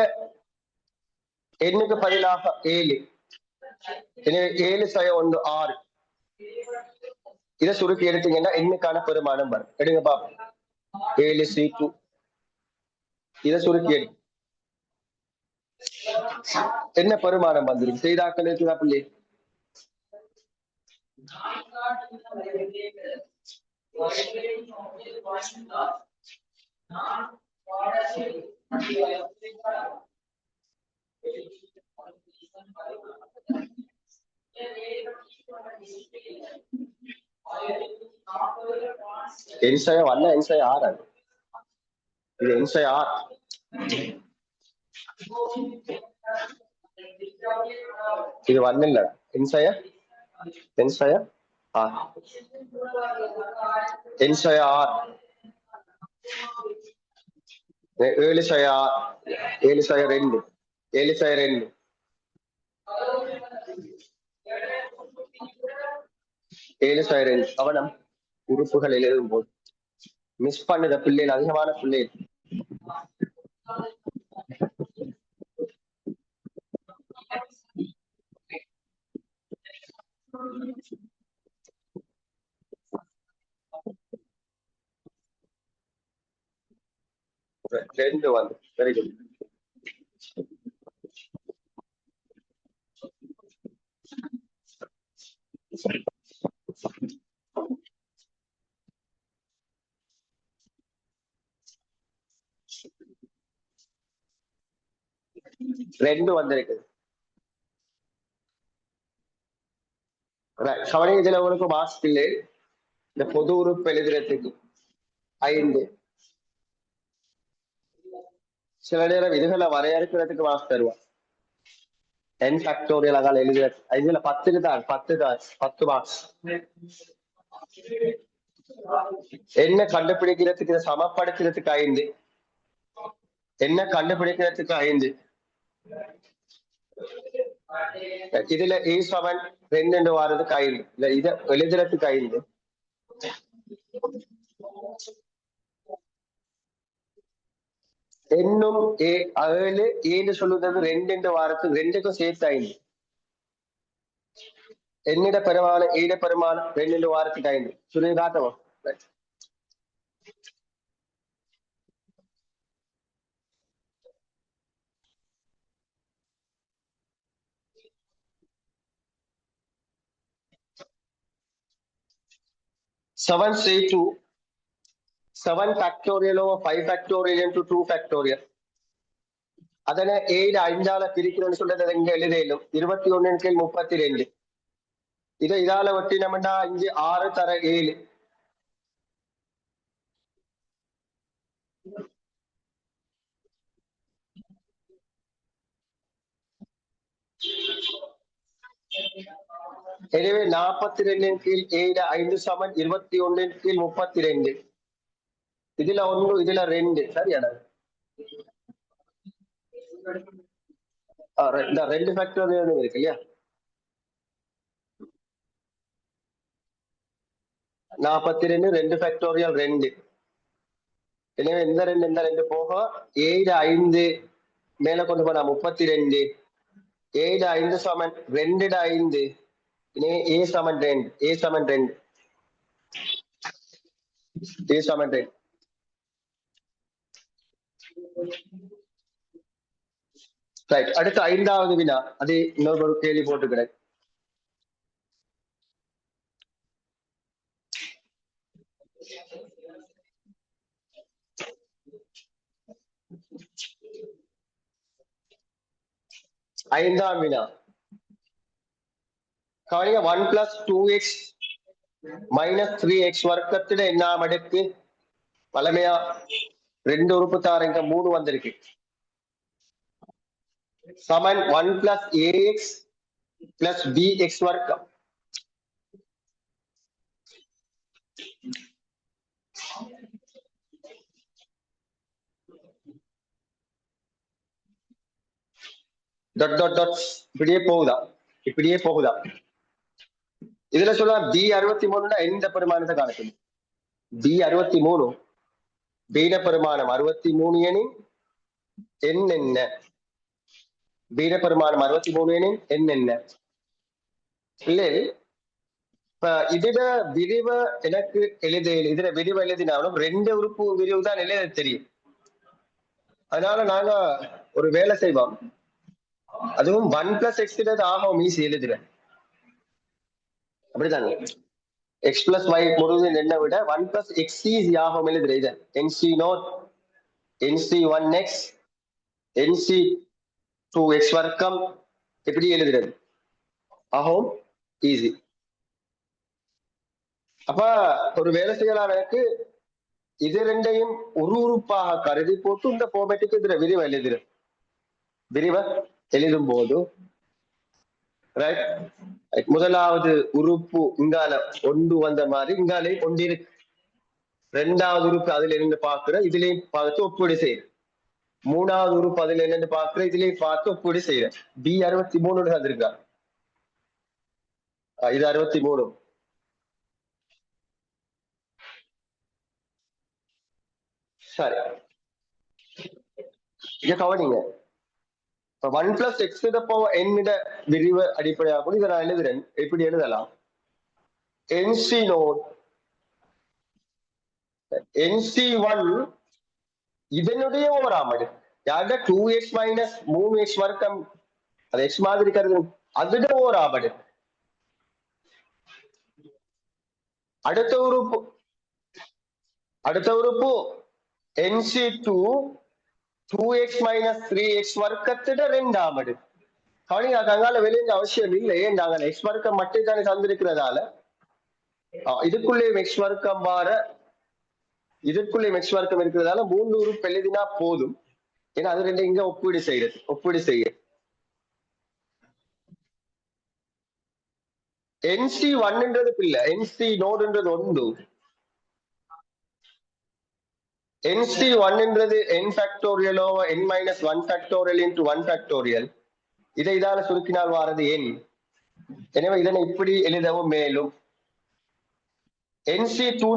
Speaker 1: எண்ணுக்கு பதிலாக 7. எனவே 7 சய 1 6. இதை சுருக்கி எடுத்தீங்கன்னா எண்ணுக்கான பெருமானம் வரும். எடுங்க பாப்போம். 7C2. இதை சுருக்கி எடு. என்ன பெருமானம் வந்துருக்கு? செய்தாக்கள் இருக்குதா பிள்ளை? என்சய வல்ல என்சய 6. இது என்சய 6. இது வல்ல என்சய என்சய 6. என்சய 6. 7 சய 7 சய 2. 7 சய 2. 7 சய 2. கவனம். உறுப்புகள் எழுதும் போது மிஸ் பண்ணுத பிள்ளைகள் அதிகமான பிள்ளைகள். ரெண்டு வந்து வெரி குட். ரெண்டு வந்திருக்கு. கவனிங்க, இதுல உங்களுக்கு மாஸ்க் இல்லை. இந்த பொது உறுப்பு எழுதுறதுக்கு 5. சில நேரம் இதுகளை வரையறுக்கிறதுக்கு மாஸ்க் தருவான். n ஃபேக்டோரியல் அதால் எழுதுறது. இதுல 10 தான் 10 மார்க்ஸ். என்ன கண்டுபிடிக்கிறதுக்கு சமப்படுத்துறதுக்கு 5. என்ன கண்டுபிடிக்கிறதுக்கு 5. இதுல E7 2 வாரதுக்கு 5. இல்ல இத எழுதுறதுக்கு 5. என்னும் 7 7 சொல்லுறது 2 வாரத்துக்கு 2க்கும் சேர்த்து 5. என்னிட பெருமானம் ஈட பெருமானம் 2 வாரத்துக்கு 5. சொல்லி காட்டவும். Seven C2, 7 factorial over 5 factorial into 2 factorial. அதனை 7 5ஆல பிரிக்கிறோம்னு சொல்றது எங்க எழுதலும் 21 கீழ் 32. இதை இதால ஒட்டி நம்மடா 5 6 தர 7. எனவே 42 கீழ் 7 5 சமன் 21 கீழ் 32. இதுல 1 இதுல 2. சரியாடா? இந்த 2 ஃபேக்டோரியல் இருக்கு இல்லையா? 42 2 ஃபேக்டோரியல் 2. எனவே இந்த 2 போக 7 5 மேல கொண்டு போனா 32. 7 5 சமன் 2 5. இனி A சமன் 2. A சமன் 2. A சமன் 2. ரைட். அடுத்து 5வது வினா. அது இன்னொரு கேள்வி போட்டுக்கிறேன். ஐந்தாம் வினா. கவனிங்க, 1 + 2x - 3x வர்க்கத்துல என்ன அடுக்கு? பழமையா 2 உறுப்பு தாரங்க 3 வந்திருக்கு. சமன் 1 + ax + bx வர்க்கம். டாட் டாட் டாட் இப்படியே போகுதா. இதுல சொல்ல B63 எந்த பெருமானத்தை காணப்படும்? B63 பீட பெருமானம் 63 எனின் எண் என்ன? வீரபெருமானம் 63 எனின் எண் என்ன? இல்லை, இப்ப இதுல விரிவ எனக்கு இதுல விரிவு எழுதினாலும் 2 உறுப்பு விரிவு தான் எழுத தெரியும். அதனால நாங்க ஒரு வேலை செய்வோம். அதுவும் 1+x ஆகும் ஈஸி எழுதுறேன். அப்படிதாங்க. x plus y முழுவதும் என்ன விட 1+x ஈஸி ஆகும் எழுதுறேன். இதை nc0 nc1x nc2x வர்க்கம் எப்படி எழுதுறது ஆகும் ஈஸி. அப்ப ஒரு வேலை செய்யலாம். எனக்கு இது ரெண்டையும் ஒரு உறுப்பாக கருதி போட்டு இந்த ஃபார்மேட்டுக்கு இதுல விரிவை எழுதுறேன். விரிவை எழுதும் போது முதலாவது உறுப்பு இங்கால ஒன்று வந்த மாதிரி இங்காலே ஒன்று இருக்கு. 2வது உறுப்பு அதுல இருந்து பாக்குற இதுலயும் பார்த்து ஒப்பீடு செய்யுது. 3வது உறுப்பு அதுல இருந்து பாக்குற இதுலயும் பார்த்து ஒப்பீடு செய்யுற. B63 வந்திருக்கா. இது 63. சரி, இங்க கவனிங்க. 1+x n விரிவு அடிப்படையாக இதை நான் எழுதுறேன். எப்படி எழுதலாம்? nc0 nc1 இதனுடைய ஓவராமடு யாருட 2x மைனஸ் 3x வர்க்கம் அது x மாதிரி கருது அதோட ஓவராமடு. அடுத்த உறுப்பு nc2 2x மைனஸ் 3x வர்க்கத்திட 2ஆமடு. கவனிங்க, அங்கால வெளியே அவசியம் இல்லை. ஏன் நாங்கள் x வர்க்கம் மட்டும் தானே தந்திருக்கிறதால இதுக்குள்ளே x வர்க்கம் வார இதற்குள்ளே x வர்க்கம் இருக்கிறதால 3 உறுப்பு எழுதினா போதும். ஏன்னா அது ரெண்டு இங்க ஒப்பீடு செய்ய nc1 பிள்ளை nc0 ஒன்று. nc1 n factorial over n minus 1 factorial into 1 factorial. இதை இதால சுருக்கினால் வாரது n. எனவே இதனை இப்படி எழுதவும் மேலும் nc2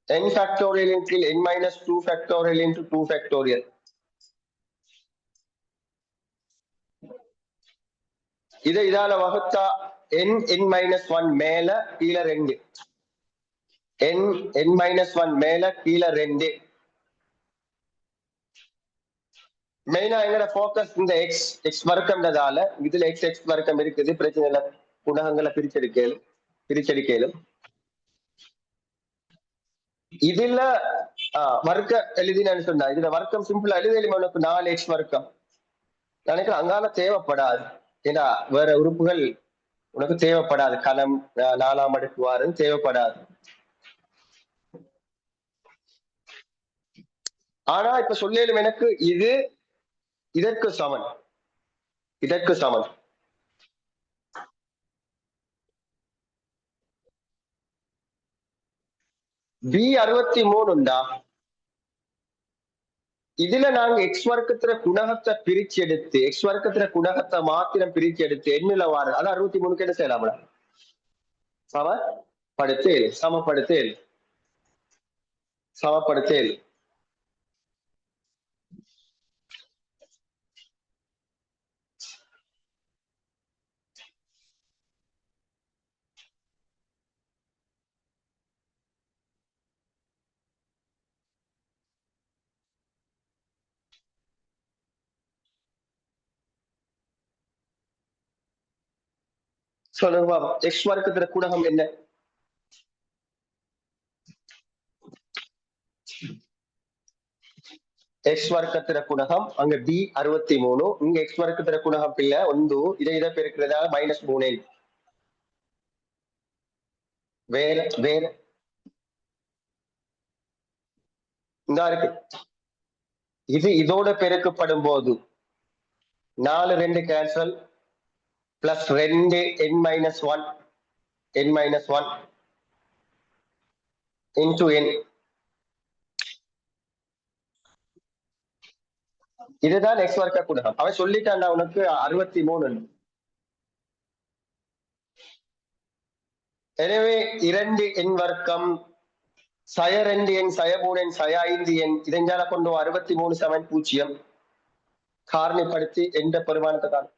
Speaker 1: n factorial into n minus 2 factorial into 2 factorial. இதை இதால வகுத்தா n minus 1 மேல கீழ 2 n minus 1 மேல கீழ 2. மெயினா எங்கட போக்கஸ் இந்த x வர்க்கம்ன்றதால இதுல x வர்க்கம் இருக்குது. பிரச்சனை இல்லை, குணகங்களை பிரிச்செடுக்கலும். இதுல வர்க்க எழுதினு சொன்னா இதுல வர்க்கம் சிம்பிளா எழுதி உனக்கு 4x வர்க்கம் நினைக்கிறேன். அங்கால தேவைப்படாது. ஏன்னா வேற உறுப்புகள் உனக்கு தேவைப்படாது. கலம் 4ஆம் அடுக்கு வாரம் தேவைப்படாது. ஆனா இப்ப சொல்லும் எனக்கு இது இதற்கு சமன். B63 உண்டா? இதுல நாங்க x வர்க்கத்துல குணகத்தை பிரிச்சு எடுத்து x வர்க்கத்துல குணகத்தை மாத்திரம் பிரிச்சு எடுத்து எண்ணில வாரு. அது 63 என்ன செய்யலாம்ல? சமப்படுத்தேல். சொல்லுங்க, x வர்க்கத்துல குணகம் என்ன? x வர்க்கத்திர குணகம் அங்க B63. இங்க x வர்க்கத்திர குணகம் பிள்ளை 1. இதை பெருக்கிறதால -3. வேற இந்த இருக்கு. இது இதோட பெருக்கப்படும் போது 4 2 cancel plus 2 n minus 1 into n. இதுதான் x வர்க்க குணகம். அவன் சொல்லிட்டான்டா உனக்கு 63. எனவே 2 n வர்க்கம் சய 2 எண், சய 3 எண், சய 5 எண் இதெஞ்சால கொண்டு 63 சமன் 0 காரணிப்படுத்தி எந்த பெருமானத்தை தான்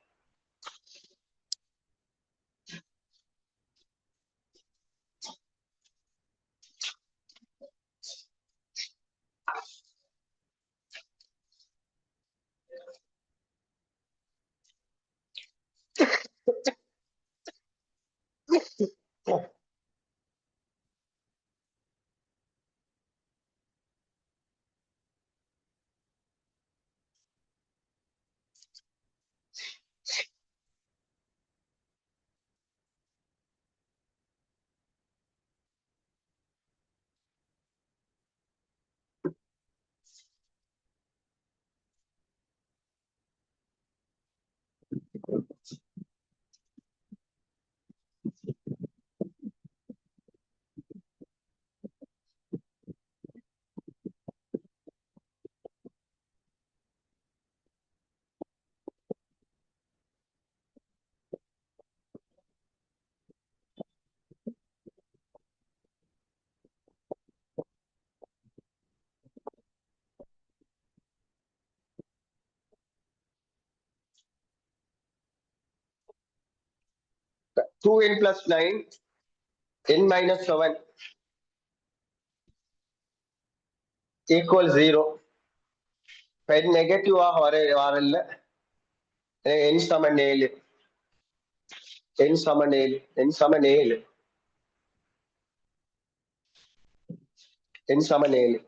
Speaker 1: 2n plus 9 n minus 7 equal 0 n negative வரல n சமன் 7 n சமன் 7 n சமன் 7 n சமன் 7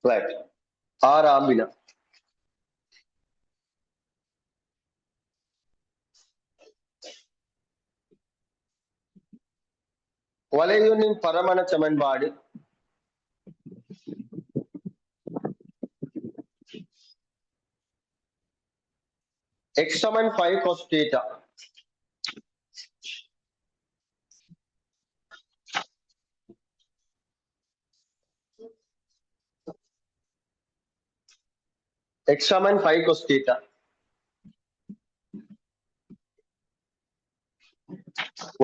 Speaker 1: right ஆறாம் வினா வளையொன்றின் பரமண சமன்பாடு x சமன் 5 cos theta x சமன் 5 cos theta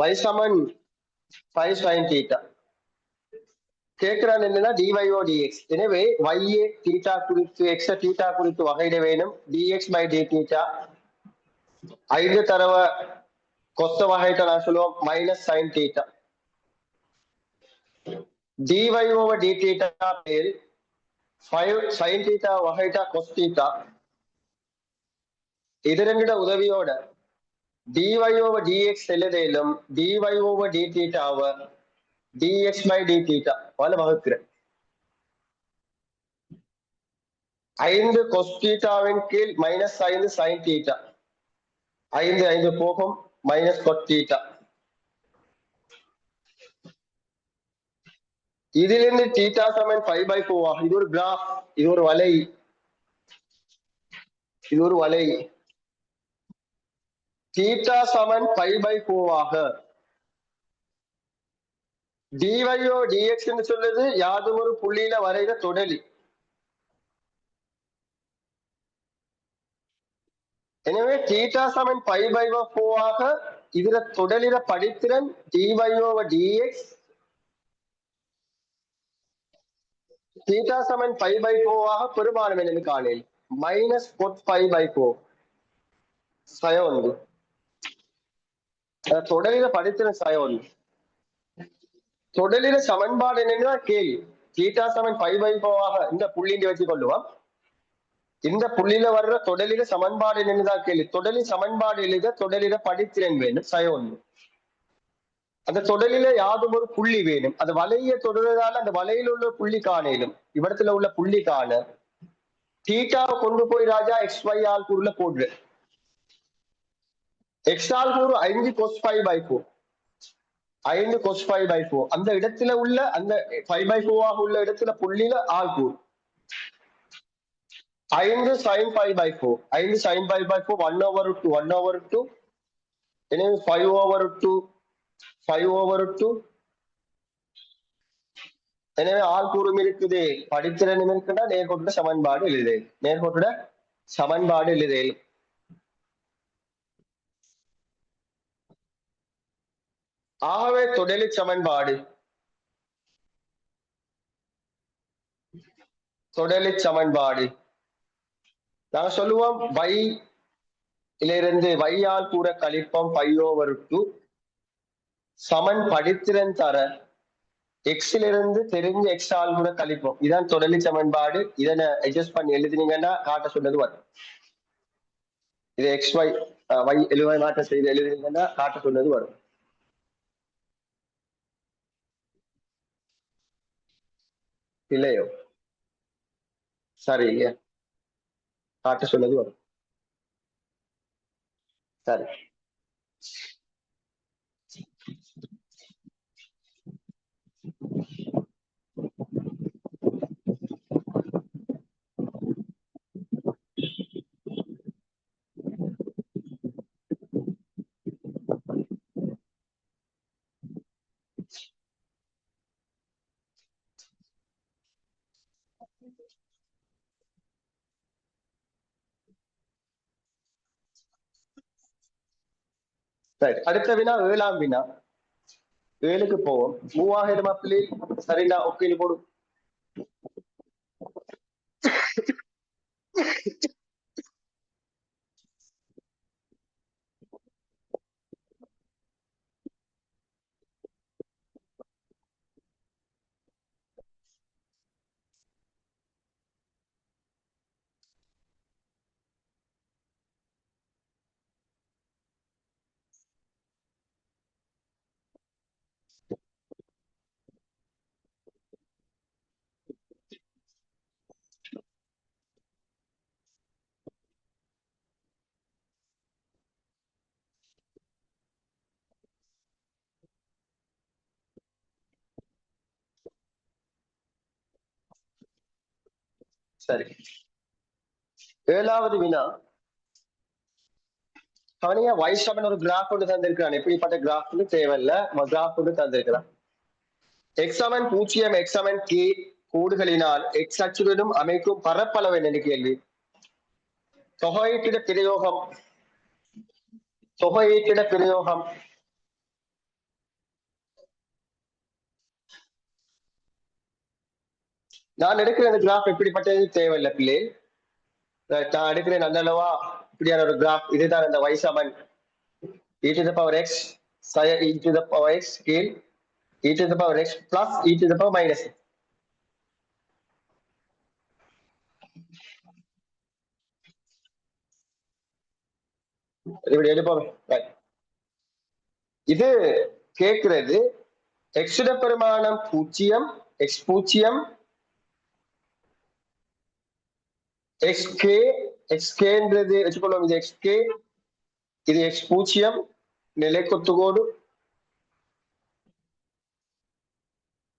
Speaker 1: y சமன் 5 sin theta கேட்கிறான் என்னன்னா dyo dx எனவே y தீட்டா குறித்து x தீட்டா குறித்து வகையிட வேணும் dx by dθ 5 தரவ கொஸ்த வகையிட்ட நான் சொல்லுவோம் minus sin theta dy over dθ மேல் 5 sin theta வகையிட்ட cos theta இது ரெண்டு உதவியோட dy over dx எழுதலும் dy over dθ dx by dθ வல வகுக்கிறேன் 5 cos thetaவின் கீழ் மைனஸ் 5 sin theta 5 5 போகும் மைனஸ் cos theta இதிலிருந்து theta சமன் 5/4 ஆகும் இது ஒரு கிராஃப் இது ஒரு வலை theta சமன் 5/4 ஆக dyo dx என்று சொல்லுது யாதும் ஒரு புள்ளியில வரைகிற தொடலி எனவே theta சமன் 5/4 ஆக இதுல தொடலில படித்திறன் dy over dx theta சமன் 5/4 ஆக பெருமானம் என்று காணேன் மைனஸ் cos 5/4 சய 1 தொடலில படித்திறன் சய 1 தொடலில சமன்பாடு என்னன்னா கேள்வி theta சமன் 5/4 ஆக இந்த புள்ளியை வச்சு கொள்ளுவோம் இந்த புள்ளியில வர்ற தொடலில சமன்பாடு என்னதான் கேள்வி தொடலில் சமன்பாடு எழுத தொடலில படித்திறன் வேணும் சய 1 அந்த தொடலில யாதும் ஒரு புள்ளி வேணும் அந்த வலையை தொடர்றதால அந்த வலையில் உள்ள புள்ளி காணேலும் இவ்விடத்துல உள்ள புள்ளி காண தீட்டாவை கொண்டு போய் ராஜா xy ஆல் கூறுல போடுற x ஆல் கூறு 5 cos 5/4 5 cos 5/4 அந்த இடத்துல உள்ள அந்த 5/4 ஆக உள்ள இடத்துல புள்ளியில ஆல் கூறு 5 sin 5/4 5 sin 5/4 1/2 எனவே 5/2 5/2 எனவே ஆள்கூறும் இருக்குது, படித்திறனும் இருக்குன்னா நேர்கோட்டுட சமன்பாடு எழுது. நேர்கோட்டுட சமன்பாடு எழுதேல். ஆகவே தொடலி சமன்பாடு தொடலி சமன்பாடு நாங்க சொல்லுவோம் y இலிருந்து y ஆல் கூற கழிப்போம் π over 2 சமன் படித்திறன் தர x இலிருந்து தெரிஞ்ச x ஆல் கூட கழிப்போம். இதான் தொடலி சமன்பாடு. இதனை அட்ஜஸ்ட் பண்ணி எழுதினீங்கன்னா காட்ட சொன்னது வரும். இது xy y எழுவை மாற்றம் செய்து எழுதினீங்கன்னா காட்ட சொன்னது வரும். இல்லையோ? சரி, காட்ட சொன்னது வரும். சரி, சரி. அடுத்த வினா 7ஆம் வினா. 7க்கு போவோம். 3000 அப்படி சரிடா, ஓகே போடு. சரி, 7வது வினா. கவனிங்க, வைஷவன் ஒரு கிராஃப் ஒன்று தந்திருக்கிறான். எப்படிப்பட்ட கிராஃப்னு தேவையில்ல, கிராஃப் ஒன்று தந்திருக்கிறான். எக்ஸ் சமன் 0 எக்ஸ் சமன் k கோடுகளினால் எக்ஸ் அச்சுடனும் அமைக்கும் பரப்பளவு என்ன கேள்வி. தொகையீட்டிட பிரயோகம் தொகையீட்டிட பிரயோகம் நான் எடுக்கிற இந்த கிராஃப் எப்படிப்பட்டது தேவையில்லை பிள்ளை. நான் எடுக்கிறேன் நல்ல அளவா இப்படியான ஒரு கிராஃப். இதுதான் இந்த y Saman e to the power x sin e to the power x கீழ் e to the power x plus e to the power minus x. இப்படி எடுப்போம். இது கேட்கிறது x பெருமானம் 0 x0 xk xkன்றது வச்சுக்கொள்ளும். இது xk, இது x0 நிலைக்கொத்துக்கோடு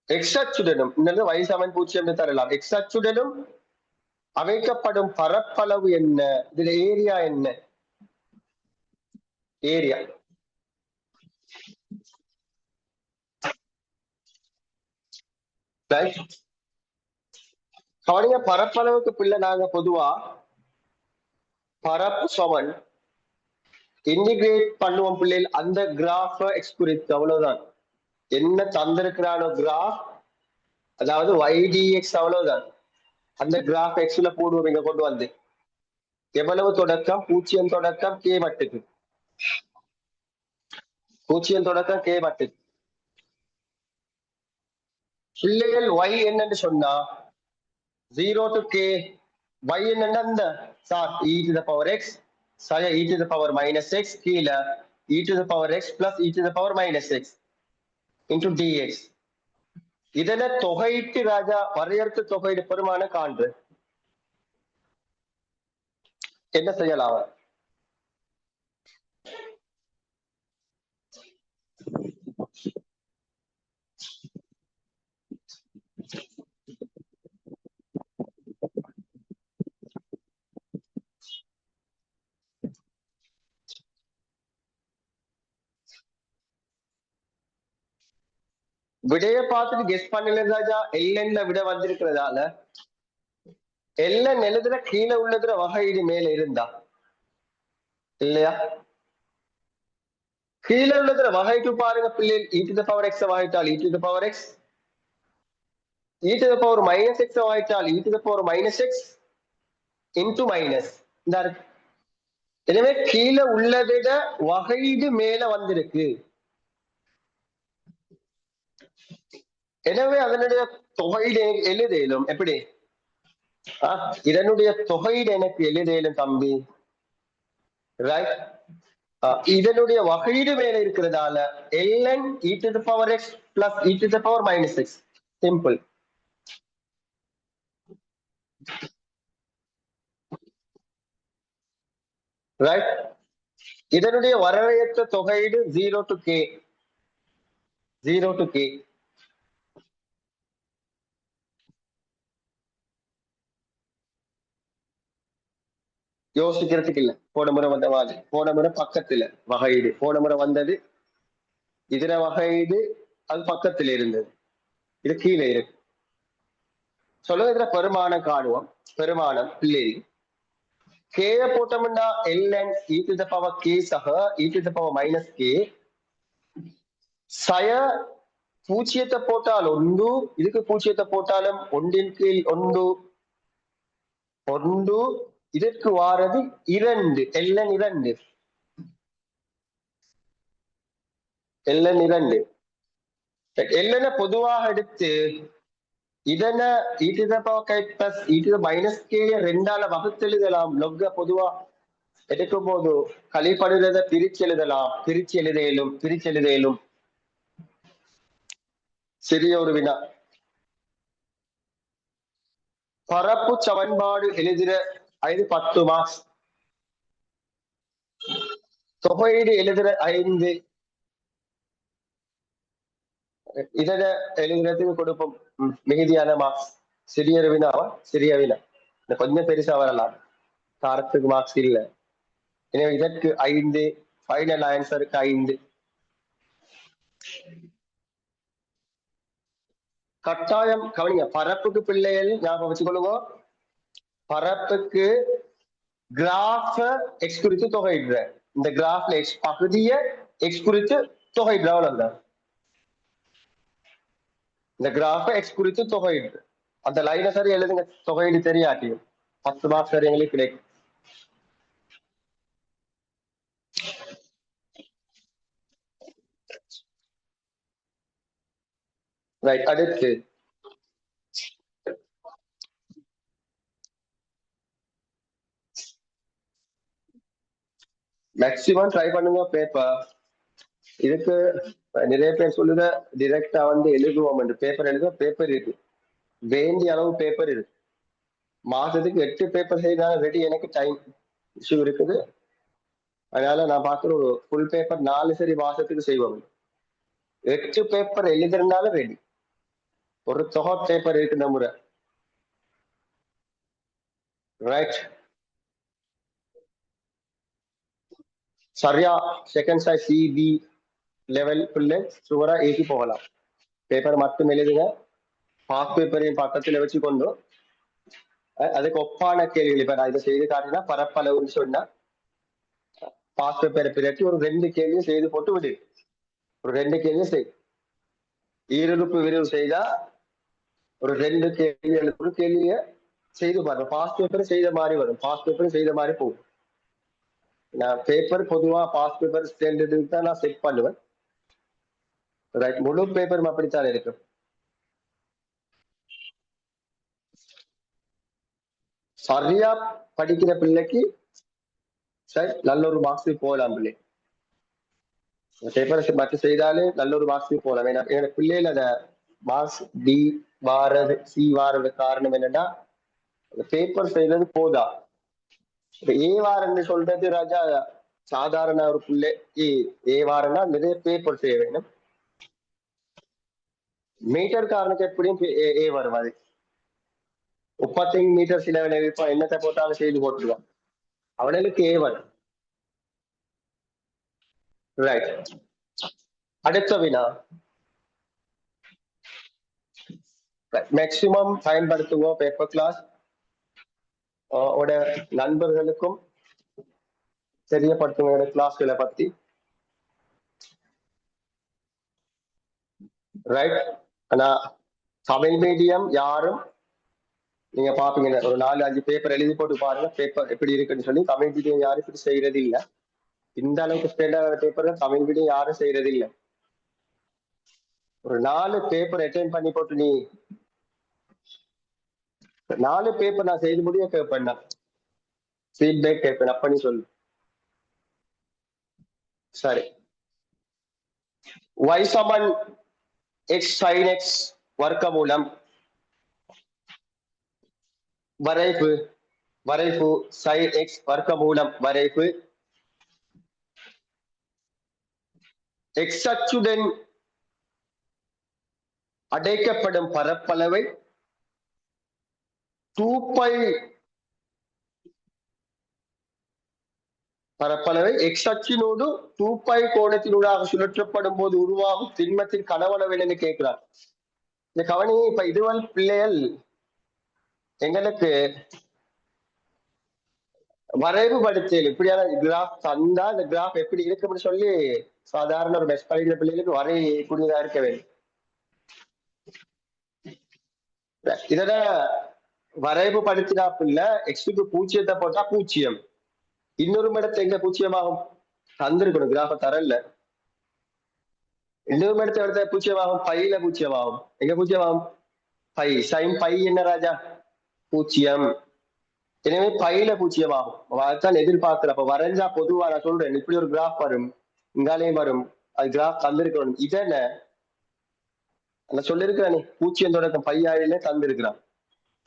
Speaker 1: x அச்சுடனும் இந்த y சமன் 0 என்று தரலாம். x அச்சுடனும் அமைக்கப்படும் பரப்பளவு என்ன, இதுல ஏரியா என்ன, ஏரியா கவனிங்க. பரப்பளவுக்கு பிள்ளை நாங்க பொதுவா பரப்பு சமன் இன்டிகிரேட் பண்ணுவோம் பிள்ளைகள் அந்த கிராஃப எக்ஸ் குறித்து, அவ்வளவுதான். என்ன தந்திருக்கிறானோ கிராஃப், அதாவது ydx அவ்வளவுதான். அந்த கிராஃப் எக்ஸ்ல போடுவோம். இங்க கொண்டு வந்து எவ்வளவு தொடக்கம் 0 தொடக்கம் k மட்டுக்கு, 0 தொடக்கம் k மட்டுக்கு. பிள்ளைகள் y என்னன்னு சொன்னா 0 to k, y என்னன்னா அந்த sir e to the power x சய e to the power minus x கீழ e to the power x plus e to the power minus x into dx. இதனை தொகையிட்டு ராஜா வரையறுத்து தொகையிடு பெருமான காண்பு என்ன செய்யலாம். விடைய பார்த்துட்டு கெஸ் பண்ணல ராஜா. எல்என்ல விட வந்திருக்கிறதால எல்என் எழுதுற கீழே உள்ளதுல வகையீடு மேல இருந்தா இல்லையா? கீழே உள்ளதுல வகைக்கு பாருங்க பிள்ளைகள். E to the power x வகைட்டால் e to the power x, e to the power minus x வகைட்டால் e to the power minus x into minus. எனவே கீழே உள்ளதிட வகையீடு மேல வந்திருக்கு. எனவே அதனுடைய தொகையீடு எழுதேலும் எப்படி? இதனுடைய தொகையீடு எனக்கு எழுதேலும் தம்பி. ரைட். இதனுடைய வகையீடு மேல இருக்கிறதால ln e to the power x plus e to the power minus x. Simple. Right. இதனுடைய வரவையற்ற தொகையீடு 0 to k, 0 to k. யோசிக்கிறதுக்கு இல்ல. போன முறை வந்த மாதிரி, போன முறை பக்கத்துல வகையீடு, போன முறை வந்தது இதர வகையீடு, அது பக்கத்துல இருந்தது, இது கீழே இருக்கு. சொல்லுங்க, இதுல பெருமானம் காணுவோம். பெருமானம் பிள்ளை கேய போட்டோம்னா ln e to the power k சக e to the power minus k. சய பூச்சியத்தை போட்டால் ஒன்று, இதுக்கு பூச்சியத்தை போட்டாலும் ஒன்றின் கீழ் ஒன்று, ஒன்று. இதற்கு வாரது 2, ln 2, ln 2. ln பொதுவாக எடுத்து இதனை e to the power k plus e to the minus k ரெண்டால வகுத்தெழுதலாம். லொக்க பொதுவா எடுக்கும் போது கழிப்படுறத பிரிச்சு எழுதலாம். பிரிச்சு எழுதேலும். சிறிய ஒரு வினா. பரப்பு சமன்பாடு எழுதுற 10 மார்க்ஸ். தொகையீடு எழுதுற 5. இதர எழுதுறதுக்கு கொடுப்போம் மிகுதியான மார்க்ஸ். சிறிய வினாவா? சிறிய வினா. கொஞ்சம் பெருசா வரலாம், காரத்துக்கு மார்க்ஸ் இல்ல. எனவே இதற்கு 5, ஃபைனல் ஆன்சருக்கு 5. கட்டாயம் கவனிங்க. பரப்புக்கு பிள்ளைகள் ஞாபகம் வச்சுக்கொள்ளுங்க. பரப்புக்கு கிராஃப எக்ஸ் குறித்து தொகையிடுற, இந்த கிராஃப்ல எக்ஸ் பகுதிய எக்ஸ் குறித்து தொகையிடுற, அவ்வளவுதான். இந்த கிராஃப எக்ஸ் குறித்து தொகையிடுற அந்த லைனை சரி எழுதுங்க. தொகையீடு தெரியாட்டியும் 10 மார்க்ஸ் சரி எங்களுக்கு கிடைக்கும். ரைட். அடுத்து மேக்சிமம் ட்ரை பண்ணுங்க பேப்பர். இதுக்கு நிறைய பேர் சொல்லுத டிரெக்டா வந்து எழுதுவோம் என்று. பேப்பர் எழுத பேப்பர் இருக்கு, வேண்டிய அளவு பேப்பர் இருக்கு. மாசத்துக்கு 8 பேப்பர் செய்தாலும் ரெடி. எனக்கு டைம் இஷ்யூ இருக்குது, அதனால நான் பார்க்குற ஒரு ஃபுல் பேப்பர் 4 சரி மாசத்துக்கு செய்வோம். 8 பேப்பர் எழுதுறதுனால ரெடி. ஒரு தொகை பேப்பர் இருக்கு இந்த முறை. ரைட். சரியா செகண்ட் சைஸ் சிபி லெவல் பிள்ளை சுவரா ஏற்றி போகலாம். பேப்பர் மட்டும் எழுதுங்க. பாஸ் பேப்பரையும் பக்கத்துல வச்சுக்கொண்டு அதுக்கு ஒப்பான கேள்விகள். இப்ப நான் இதை செய்து காட்டினா பரப்பளவுன்னு சொன்னா பாஸ் பேப்பரை பிறகு ஒரு 2 கேள்வியும் செய்து போட்டு விடு. ஒரு 2 கேள்வியும் செய். ஈருறுப்பு விரிவு செய்தா ஒரு 2 கேள்வி, ஒரு கேள்விய செய்து பாருங்க. பாஸ் பேப்பர் செய்த மாதிரி வரும், பாஸ் பேப்பர் செய்த மாதிரி போகும். நான் பேப்பர் பொதுவா பாஸ் பேப்பர் ஸ்டாண்டர்டுக்கு தான் நான் செட் பண்ணுவேன். ரைட். முழு பேப்பரும் அப்படித்தான் இருக்கும். சரியா படிக்கிற பிள்ளைக்கு சரி நல்ல ஒரு மார்க்ஸ் போகலாம். பிள்ளை பேப்பரை மட்டும் செய்தாலே நல்ல ஒரு மார்க்ஸ் போகலாம். என்னோட பிள்ளைல அத மார்க்ஸ் டி வாரது சி வாரது காரணம் என்னன்னா பேப்பர் செய்தது போதா. ஏ வாரன்னு சொல்றது ராஜா சாதாரண ஒரு பிள்ளைக்கு ஏ வாரம்னா நிறைய பேப்பர் செய்ய வேணும். மீட்டர் காரனுக்கு எப்படியும் ஏ வரும். அது 35 மீட்டர் சில இருப்பான், என்னத்தை போட்டாலும் செய்து போட்டுருவான், அவனுக்கு ஏ வரும். ரைட். அடுத்த வினா. மேக்சிமம் பயன்படுத்துவோம் பேப்பர் கிளாஸ். ஓட நண்பர்களுக்கும் தெரியப்படுத்துங்க கிளாஸ்களை பத்தி. ரைட். ஆனா தமிழ் மீடியம் யாரும் நீங்க பாப்பீங்க ஒரு 4-5 பேப்பர் எழுதி போட்டு பாருங்க பேப்பர் எப்படி இருக்குன்னு சொல்லி. தமிழ் மீடியம் யாரும் இப்படி செய்யறது இல்லை. இந்த அளவுக்கு ஸ்டாண்டர்ட் பேப்பர் தமிழ் மீடியம் யாரும் செய்யறது இல்லை. ஒரு 4 பேப்பர் அட்டென்ட் பண்ணி போட்டு நீ 4 பேப்பர் நான் செய்து முடிய கேட்பேன், ஃபீட்பேக் கேட்பேன் அப்ப நீ சொல்லு. சரி. y சமன் x sin x வர்க்கமூலம் வரைவு sin x வர்க்கமூலம் வரைவு x அச்சுடன் அடைக்கப்படும் பரப்பளவை 2π பரப்பளவை x அச்சினோடு 2π கோணத்தினூடாக சுழற்றப்படும் போது உருவாகும் திண்மத்தின் கனவளவு என்று கேட்கிறார். இந்த கவனி இப்ப இதுவரை பிள்ளைகள் எங்களுக்கு வரைவு படுத்தல் இப்படியான கிராஃப் தந்தா இந்த கிராஃப் எப்படி இருக்கு அப்படின்னு சொல்லி சாதாரண ஒரு பெஸ்ட் படிக்கிற பிள்ளைகளுக்கு வரையக்கூடியதா இருக்க வேண்டும். இதோட வரைவு படுத்தினா பிள்ளை எக்ஸுக்கு 0 போட்டா 0. இன்னொரு இடத்துல எங்க 0 தந்திருக்கணும் கிராஃப தரல. இன்னொரு இடத்துல எடுத்த 0 பையில 0 எங்க 0 பை சைன் பை என்ன ராஜா 0. எனவே பையில 0 அதான் எதிர்பார்க்கிற. அப்ப வரைஞ்சா பொதுவா நான் சொல்றேன் இப்படி ஒரு கிராஃப் வரும், இங்காலையும் வரும். அது கிராஃப் தந்திருக்கணும். இதென்ன நான் சொல்லிருக்கிறேன் 0 தொடக்கம் பை ஆயிலே தந்திருக்கிறான்.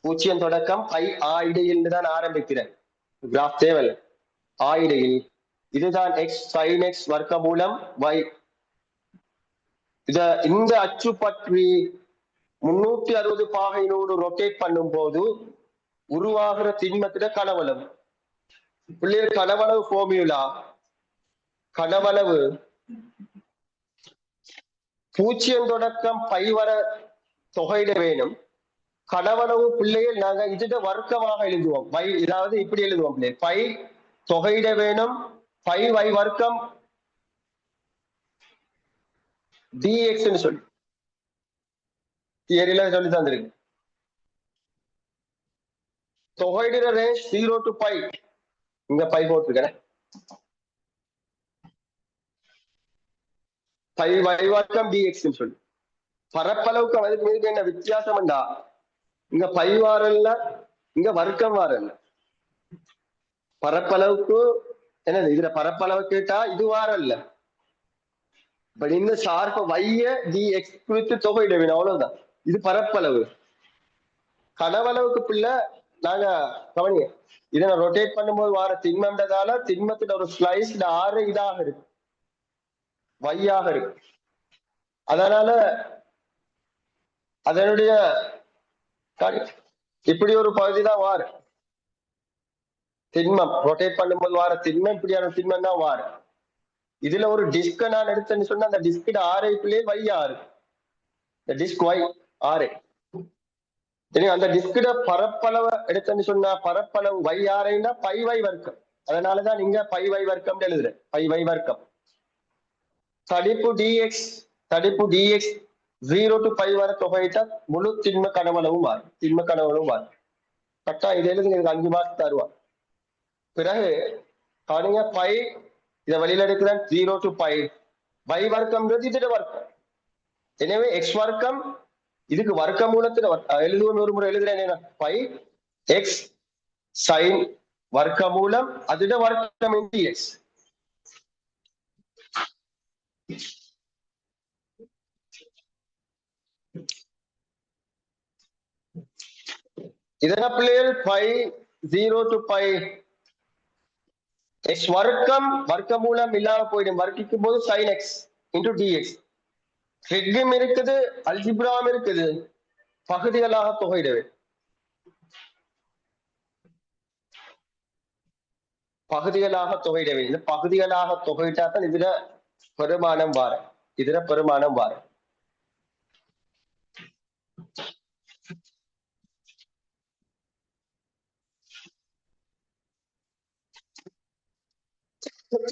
Speaker 1: 0 தொடக்கம் பை இடையில் தான் ஆரம்பிக்கிறேன். கிராஃப் தேவையில்லை. இடையில் இதுதான் எக்ஸ் சைன் எக்ஸ் வர்க்கமூலம் y. இந்த அச்சு பற்றி 360 பாகையினோடு ரொட்டேட் பண்ணும் போது உருவாகிற திண்மத்திட கனவளவு. பிள்ளைகள் கனவளவு ஃபார்முலா கனவளவு 0 தொடக்கம் பை வர தொகையிட வேணும். கனவளவு பிள்ளைகள் நாங்க இதுட வர்க்கமாக எழுதுவோம். பை இதாவது இப்படி எழுதுவோம் பிள்ளைகள் பை தொகையிட வேணும். பை y வர்க்கம் dx சொல்லி தியரியில சொல்லி தந்திருக்கு. தொகையிடுற ரேஞ்ச் 0 to π. இங்க பை போட்டிருக்கேன். பை y வர்க்கம் dx சொல்லி பரப்பளவுக்கு அதுக்கு என்ன வித்தியாசம்டா இங்க பை வாரல்ல இங்க வர்க்கம் வாரல்ல. பரப்பளவுக்கு என்னது இதுல பரப்பளவு கேட்டா இது வாரல்ல. பட் இந்த சார்ப வைய dx குறித்து தொகையிட வேணும் அவ்வளவுதான். இது பரப்பளவு. கனவளவுக்கு பிள்ளை நாங்க கவனிங்க இதை நான் ரொட்டேட் பண்ணும்போது வார திண்மன்றதால திண்மத்துல ஒரு ஸ்லைஸ் ஆறு இதாக இருக்கு வையாக இருக்கு. அதனால அதனுடைய இப்படி ஒரு பகுதிதான் வாரு திண்மம் ரொட்டேட் பண்ணும்போது வார திண்மம் இப்படியான திண்மம் தான் வாரு. இதுல ஒரு டிஸ்க நான் எடுத்தேன்னு சொன்னா அந்த டிஸ்கிட ஆரைக்குள்ளே வை ஆறு டிஸ்க் வை ஆறு. அந்த டிஸ்கிட பரப்பளவை எடுத்தேன்னு சொன்னா பரப்பளவு வை ஆரைன்னா பை வை வர்க்கம். அதனாலதான் நீங்க பை வை வர்க்கம் எழுதுறேன். பை வை வர்க்கம் தடிப்பு dx 0 to π வர தொகையிட்டா முழு திண்ம கனவளவும் மாறும். திண்ம கனவளவும் மாறும். கரெக்டா இது எழுதுங்க. எனக்கு 5 மார்க் தருவான். பிறகு கவனிங்க பை இதை வெளியில எடுக்கிறேன் 0 to π. y வர்க்கம்ன்றது இதோட வர்க்கம். எனவே x வர்க்கம் இதுக்கு வர்க்க மூலத்துல எழுதுவோம். ஒரு முறை எழுதுறேன் பை எக்ஸ் சைன் வர்க்க மூலம் அதோட வர்க்கம் dx. இதன பிள்ளைகள் பை 0 to π x வர்க்கம் வர்க்க மூலம் இல்லாம போயிடும். வர்க்கிக்கும் போது sin x into dx. ரெக்கும் இருக்குது அல்ஜிப்ராம் இருக்குது. பகுதிகளாக தொகையிடவே இந்த பகுதிகளாக தொகையிட்டாதான் இதுல பெருமானம் வார. என்ன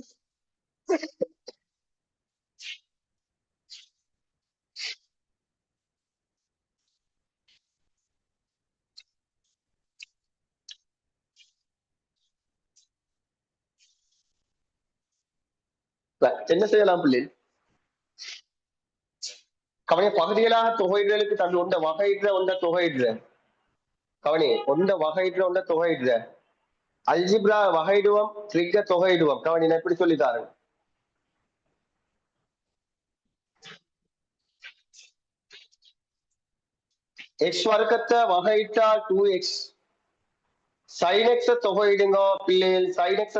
Speaker 1: செய்யலாம் பிள்ளை? கவனி பகுதிகளாக தொகையிடுதலுக்கு தந்து உண்ட வகையிடுற உண்ட தொகையிடுற கவனி உண்ட வகையிடுற உண்ட தொகையிடுற அல்ஜிப்ரா வகையிடுவோம் ட்ரிக்க தொகையிடுவோம். கவனி நான் எப்படி சொல்லி தாருங்க. எக்ஸ் வர்க்கத்தை வகையிட்டா 2x sin x தொகையிடுங்க பிள்ளைகள். sin x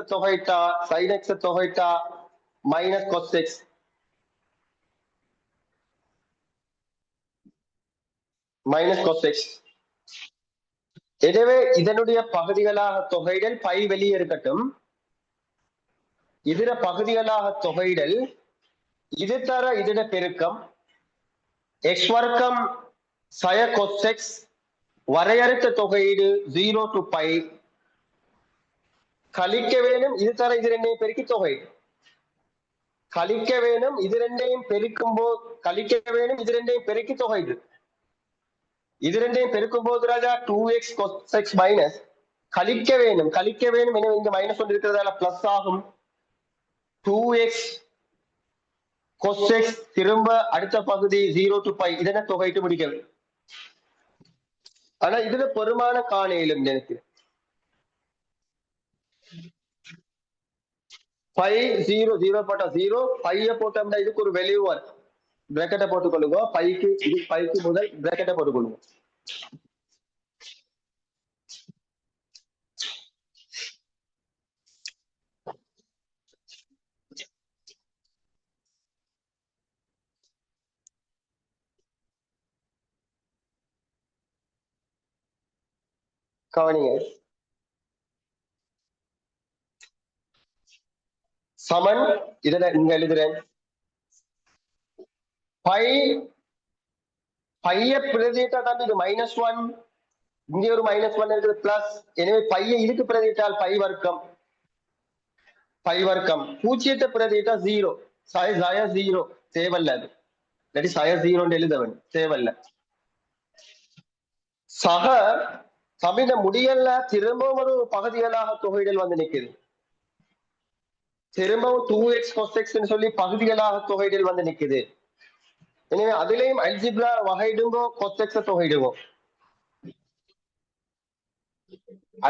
Speaker 1: தொகையிட்டா minus cos x. Minus cos x. எனவே இதனுடைய பகுதிகளாக தொகையிடல் பை வெளியே இருக்கட்டும். இதர பகுதிகளாக தொகையிடல் இது தர இதன பெருக்கம் எக்ஸ் வர்க்கம் சய cos x வரையறுத்த தொகையீடு 0 to பை கழிக்க வேணும் இது தர இது ரெண்டையும் பெருக்கி தொகையீடு கழிக்க வேணும் இது ரெண்டையும் பெருக்கும் போது கழிக்க வேணும் இது ரெண்டையும் பெருக்கி தொகையீடு இது ரெண்டையும் பெருக்கும் போது ராஜா 2x cos x மைனஸ் கழிக்க வேணும் எனவே இங்க மைனஸ் ஒன்று இருக்கிறதால பிளஸ் ஆகும் 2x cos x திரும்ப அடுத்த பகுதி 0 to பை இதனை தொகையிட்டு முடிக்கிறது. ஆனா இதுல பெருமான காணையிலும் எனக்கு பை 0 போட்டா 0 பைய போட்டோம்னா இதுக்கு ஒரு வெளியூ வரும். பிராக்கெட்டை போட்டுக்கொள்ளுங்க. பைக்கு இது பைக்கு முதல் பிராக்கெட்டை போட்டுக்கொள்ளுங்க. கவனிங்க சமன் இதுல இங்க எழுதுறேன். பைய பிரதிட்டா தான் இது -1 இங்கே ஒரு -1 இருக்குது பிளஸ். எனவே பைய இதுக்கு பிரதிட்டால் பை வர்க்கம் பூஜ்ஜியத்தை பிரதிட்டா 0 சாய 0 தேவல்ல. அது இல்லாட்டி சாய 0 எழுதவன் தேவல்ல. சக சமித முடியல திரும்பவும் ஒரு பகுதிகளாக தொகையிடல் வந்து நிக்குது. திரும்பவும் 2x cos x சொல்லி பகுதிகளாக தொகையிடல் வந்து நிக்குது. எனவே அதுலயும் அல்ஜிப்ரா வகையிடுங்கோ cos x தொகையிடுவோம்.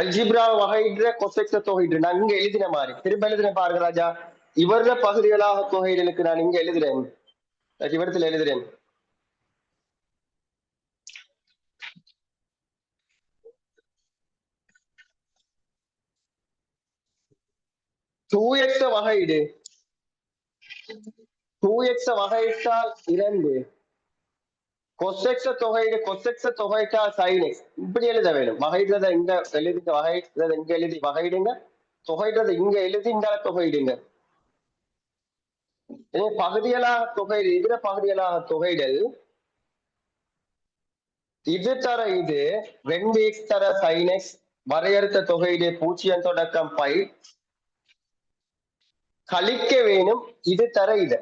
Speaker 1: அல்ஜிப்ரா வகையிடுற cos x தொகையிடு நான் இங்க எழுதின மாதிரி திரும்ப எழுதின பாருங்க ராஜா. இவர பகுதிகளாக தொகையிடலுக்கு நான் இங்க எழுதுறேன். இவரத்துல எழுதுறேன். டூ எக்ஸ் வகையிடு 2x வகையிட்டால் 2 cos x தொகையிடு cos x தொகையிட்டால் sin x இப்படி எழுத வேண்டும். வகையிடுறத இங்க எழுதி வகையிடுறத இங்க எழுதி வகையிடுங்க. தொகையிடுறத இங்க எழுதி இந்த தொகையிடுங்க. பகுதிகளாக தொகையிடு இதர பகுதிகளாக தொகையிடல் இது தர இது 2x தர sin x வரையறுத்த தொகையிடு 0 தொடக்கம் பை கழிக்க வேணும் இது தர இது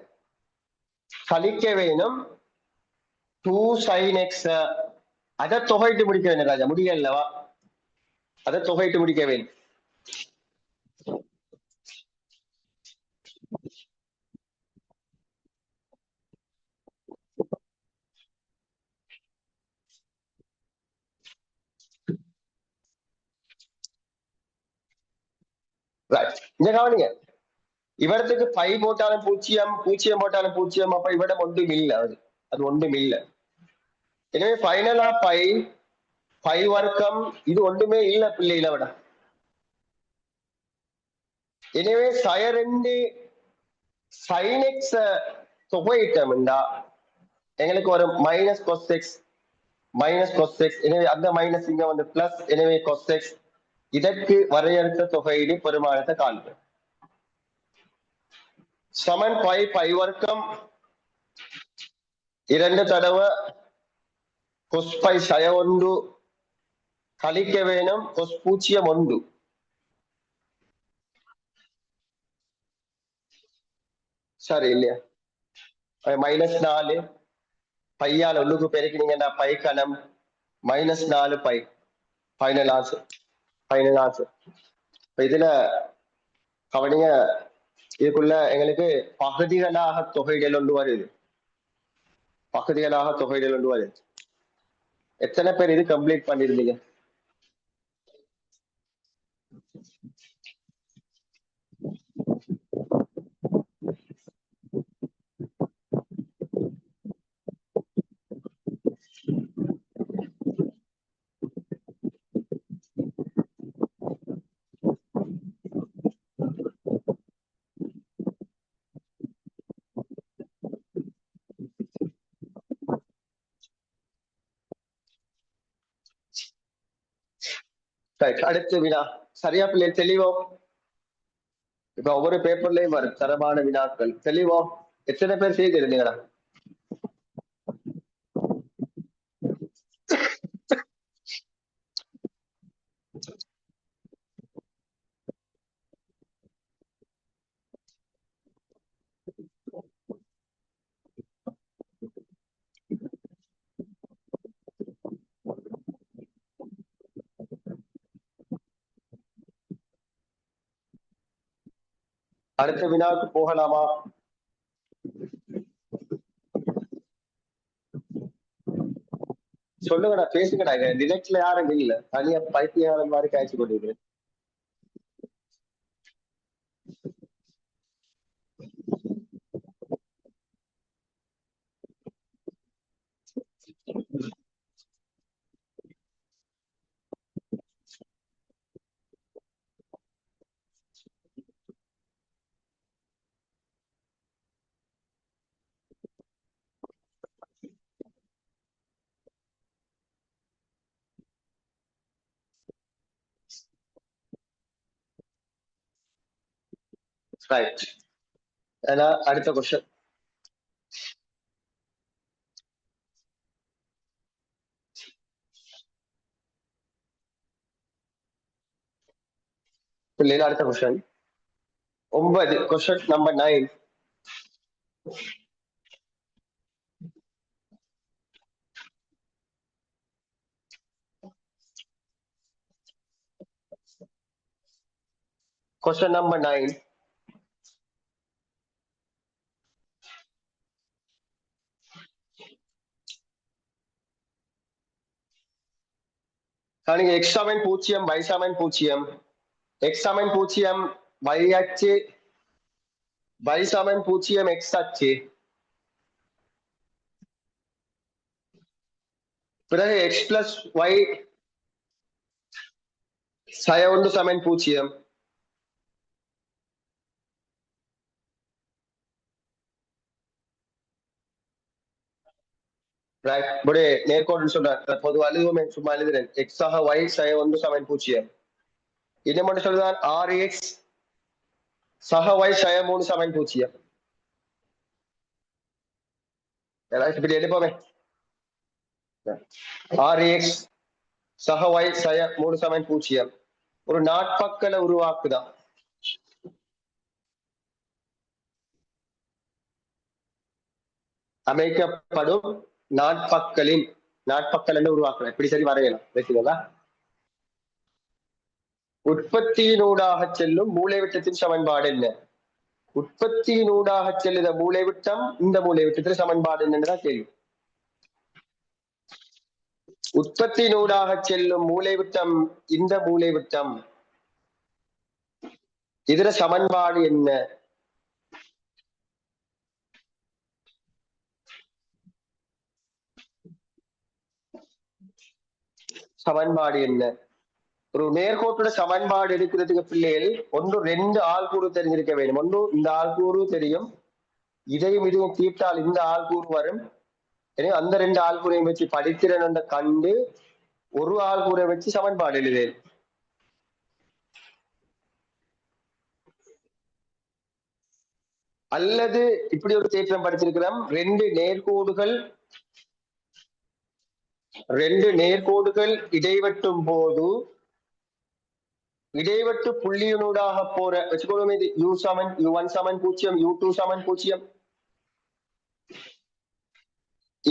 Speaker 1: கழிக்க வேணும் 2 sin x அதை தொகையிட்டு முடிக்க வேண்டும் ராஜா. முடியலவா அதை தொகையிட்டு முடிக்க வேண்டும். இங்க கவனிங்க இவரத்துக்கு பை போட்டாலும் 0 போட்டாலும் 0 அப்ப இவடம் ஒன்றும் இல்லை. அது ஒன்றும் இல்லை. எனவே ஃபைனலா பை வர்க்கம் இது ஒன்றுமே இல்லை பிள்ளைகளை விட. எனவே சய2 sin x தொகையிட்டோம்டா எங்களுக்கு ஒரு -cos x எனவே அந்த மைனஸ் இங்க வந்து பிளஸ். எனவே cos x இதற்கு வரையறுத்த தொகையீடு பெருமானத்தை காண்பு சமன் பை வர்க்கம் 2 தடவை cos பை சய1 கழிக்க வேணும் cos 0 1 சரி இல்லையா? -4 பையால் ஒண்ணுக்கு பெருக்கினீங்கன்னா பை கணம் -4 pi final answer. Final answer. இதுல கவனிங்க, இதுக்குள்ள எங்களுக்கு பகுதிகளாக தொகைகள் ஒன்று வருது. பகுதிகளாக தொகைகள் ஒன்று வருது. எத்தனை பேர் இது கம்ப்ளீட் பண்ணிருந்தீங்க? அடுத்து வினா சரியா பிள்ளை தெளிவோ? இப்ப ஒவ்வொரு பேப்பர்லயும் வரும் தரமான வினாக்கள். தெளிவோ? எத்தனை பேர் செய்திருந்தீங்களா? அடுத்த வினாவுக்கு போகலாமா? சொல்லுங்கடா, பேசுங்கடா. டிரெக்ட்ல யாரும் இல்ல, தனியா பைத்தியாளர் மாதிரி காய்ச்சி கொண்டிருக்கிறேன். ரைட். ஏன்னா அடுத்த கொஸ்டின். பிள்ளைல அடுத்த question 9. Question number 9. Question number 9. x சமன் 0, y சமன் 0, x சமன் 0, y அச்சு, y சமன் 0, x அச்சு. பிறகு x plus y சய1 சமன் 0. நேர்கோடு சொல்ற பொதுவா அழுகுமே, சும்மா எழுதுறேன். x ஆக y சய1 சமன் 0. இது மட்டும் சொல்லுதான் rx சக y சய3 சமன் 0. இப்படி எழுப்போமே. rx சக y சய3 சமன் 0 ஒரு நாட்பக்கல உருவாக்குதான். அமைக்கப்படும் நாட்பக்கல் என்று உருவாக்கலாம். இப்படி சரி வரையலாம். பேசுங்களா? உற்பத்தியினூடாக செல்லும் மூலைவிட்டத்தின் சமன்பாடு என்ன? உற்பத்தியினூடாக செல்லுத மூலைவிட்டம் இந்த மூலைவிட்டத்தின் சமன்பாடு என்னன்னு கேள்வி. உற்பத்தியினூடாக செல்லும் மூலைவிட்டம் இந்த மூலைவிட்டம், இதுல சமன்பாடு என்ன? சமன்பாடு என்ன? ஒரு நேர்கோட்டோட சமன்பாடு எடுக்கிறதுக்கு பிள்ளைகள் ஒன்று 2 ஆள்கூறு தெரிஞ்சிருக்க வேண்டும். ஒன்று இந்த ஆள்கூறு தெரியும், இதையும் இதையும் தீர்த்தால் இந்த ஆள்கூறு வரும். எனவே அந்த 2 ஆள்கூறையும் வச்சு படித்திறன் கண்டு ஒரு ஆள்கூரை வச்சு சமன்பாடு எழுது. அல்லது இப்படி ஒரு தேற்றம் படிச்சிருக்கிறோம், 2 நேர்கோடுகள் இடைவெட்டும் போது இடைவெட்டு புள்ளியினூடாக போற வச்சுக்கொள்ளும். இது u1 சமன் 0, u2 சமன் 0.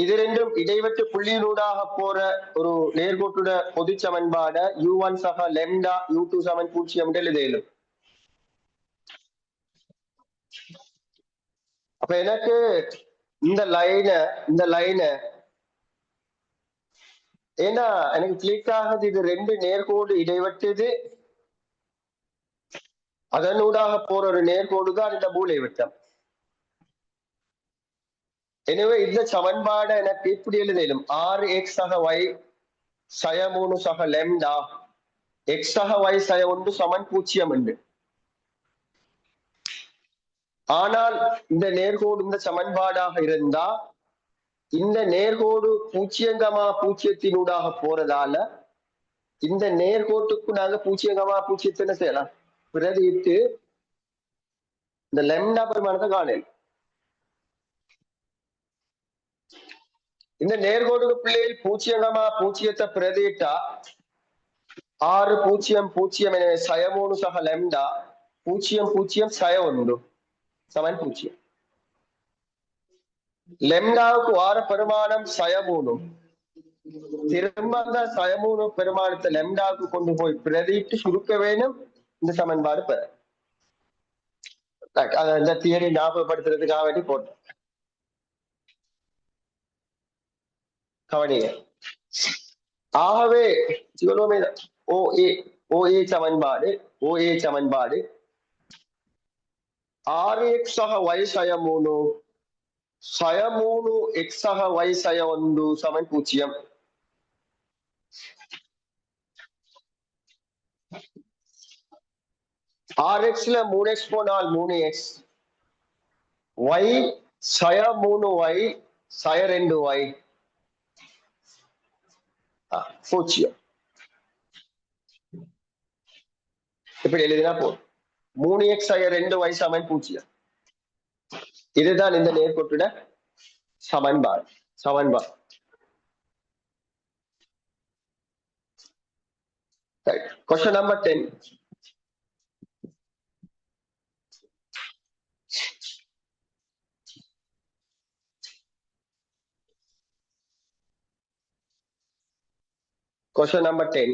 Speaker 1: இது ரெண்டும் இடைவெட்டு புள்ளியினூடாக போற ஒரு நேர்கோட்டுட பொது சமன்பாட u1 சக லெம்டா u2 சமன் 0 எழுதலும். அப்ப எனக்கு இந்த லைனை ஏன்னா எனக்கு கிளிக் ஆகுது. இது ரெண்டு நேர்கோடு இடைவெட்டுது, அதனூடாக போற ஒரு நேர்கோடு தான் இந்த மூலை விட்டம். எனவே இந்த சமன்பாட எனக்கு இப்படி எழுதலும். 6x சக y சய 3 சக லெம்டா x சக y சய 1 சமன் 0 என்று. ஆனால் இந்த நேர்கோடு இந்த சமன்பாடாக இருந்தா இந்த நேர்கோடு 0,0 போறதால இந்த நேர்கோட்டுக்கு நாங்க 0,0 செய்யலாம். பிரதிட்டு இந்த லெம்டா பெருமானத்தை காணல். இந்த நேர்கோட்டுக்கு பிள்ளைகள் 0,0 பிரதிட்டா 6 0 0 எனவே சய 3 சக லெம்டா 0 0 சய 1 சமன் 0. லெம்டாவுக்கு வார பெருமானம் சய 3. திரும்ப அந்த சய 3 பெருமானத்தை லெம்டாவுக்கு கொண்டு போய் பிரதிட்டு சுருக்க வேணும் இந்த சமன்பாடு பெற. இந்த தியரி ஞாபகப்படுத்துறதுக்காக வேண்டி போட்டேன். கவனிங்க. ஆகவே OA சமன்பாடு RX சக Y சய 3 சய 3 X சக Y சய 1 சமன் 0. RX ல 3x போனால் 3x Y சய 3y சய 2y 0. இப்படி எழுதினா போதும். 3x சய 2y சமன் 0. இதுதான் இந்த நேர்கோட்டுட சமன்பாடு. Right. Question number 10. Question number 10.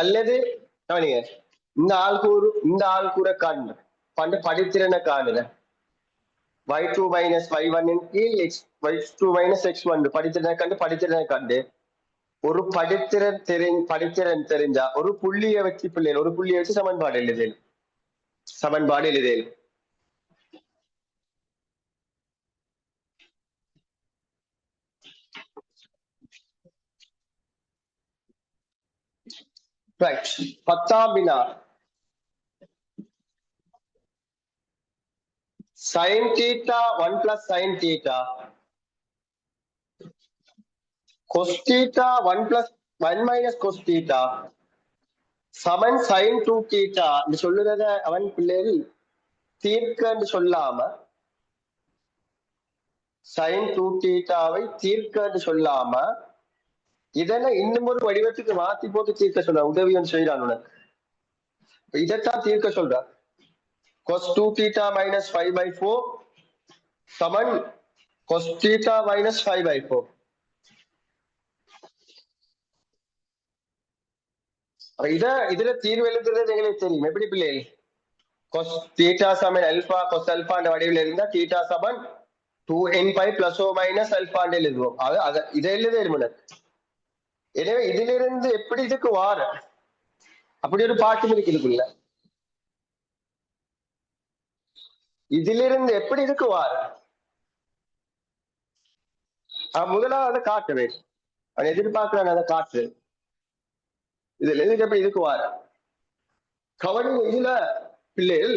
Speaker 1: அல்லது இந்த ஆள் கூற காணுங்க. படித்திறனை காணுங்க. y2 minus y1 இன் கீழ் y2 minus x1 படித்திறனை கண்டு ஒரு படித்திறன் தெரிஞ்சா ஒரு புள்ளியை வச்சு சமன்பாடு எழுதேன். Right. 10ஆம் வினா. sin theta 1 plus sin theta cos theta 1 plus 1 minus cos theta சமன் sin 2 theta சொல்லுறத அவன் பிள்ளைகள் தீர்க்க சொல்லாம sin 2 thetaவை தீர்க்க சொல்லாம இதனை இன்னும் ஒரு வடிவத்துக்கு மாத்தி போட்டு தீர்க்க சொல்ற உதவியும் செய்யறான் உனக்கு. இதைத்தான் தீர்க்க சொல்ற. cos 2 theta minus 5/4 சமன் cos theta minus 5/4. இதுல தீர்வு எழுதுறது எங்களுக்கு தெரியும். எப்படி பிள்ளைகள் cos theta சமன் alpha cos alpha என்ற வடிவில் இருந்தா theta Saman 2n pi plus or minus alpha எழுதுவோம். இதை எழுத. எனவே இதிலிருந்து எப்படி இதுக்கு வார அப்படி ஒரு பாட்டும் இருக்குதுக்குள்ள. இதிலிருந்து எப்படி இதுக்கு வார முதலாவது காட்ட வேண்டும். அவன் எதிர்பார்க்கிறான் அதை காற்று. இதுல எதுக்கு எப்படி இதுக்கு வார கவனிங்க. இதுல பிள்ளைகள்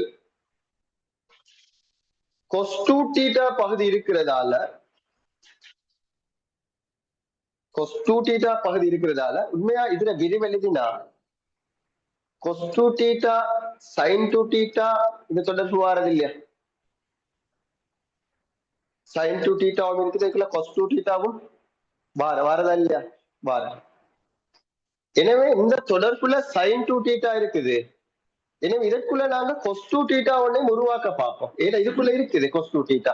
Speaker 1: கொஸ்டூ டீட்டா பகுதி இருக்கிறதால உண்மையா இதுல விரிவு எழுதினா கொஸ்டூ டீட்டா சைன் டூ டீட்டா இது தொடர்பு வாரது இல்லையா? சைன் டூ டீட்டாவும் இருக்குது, கொஸ்டூ டீட்டாவும் வாரதா இல்லையா? வார. எனவே இந்த தொடர்புல சைன் டூ டீட்டா இருக்குது. எனவே இதற்குள்ள நாங்க கொஸ்டூ டீட்டா ஒன்னையும் உருவாக்க பார்ப்போம். ஏன்னா இதுக்குள்ள இருக்குது கொஸ்டூ டீட்டா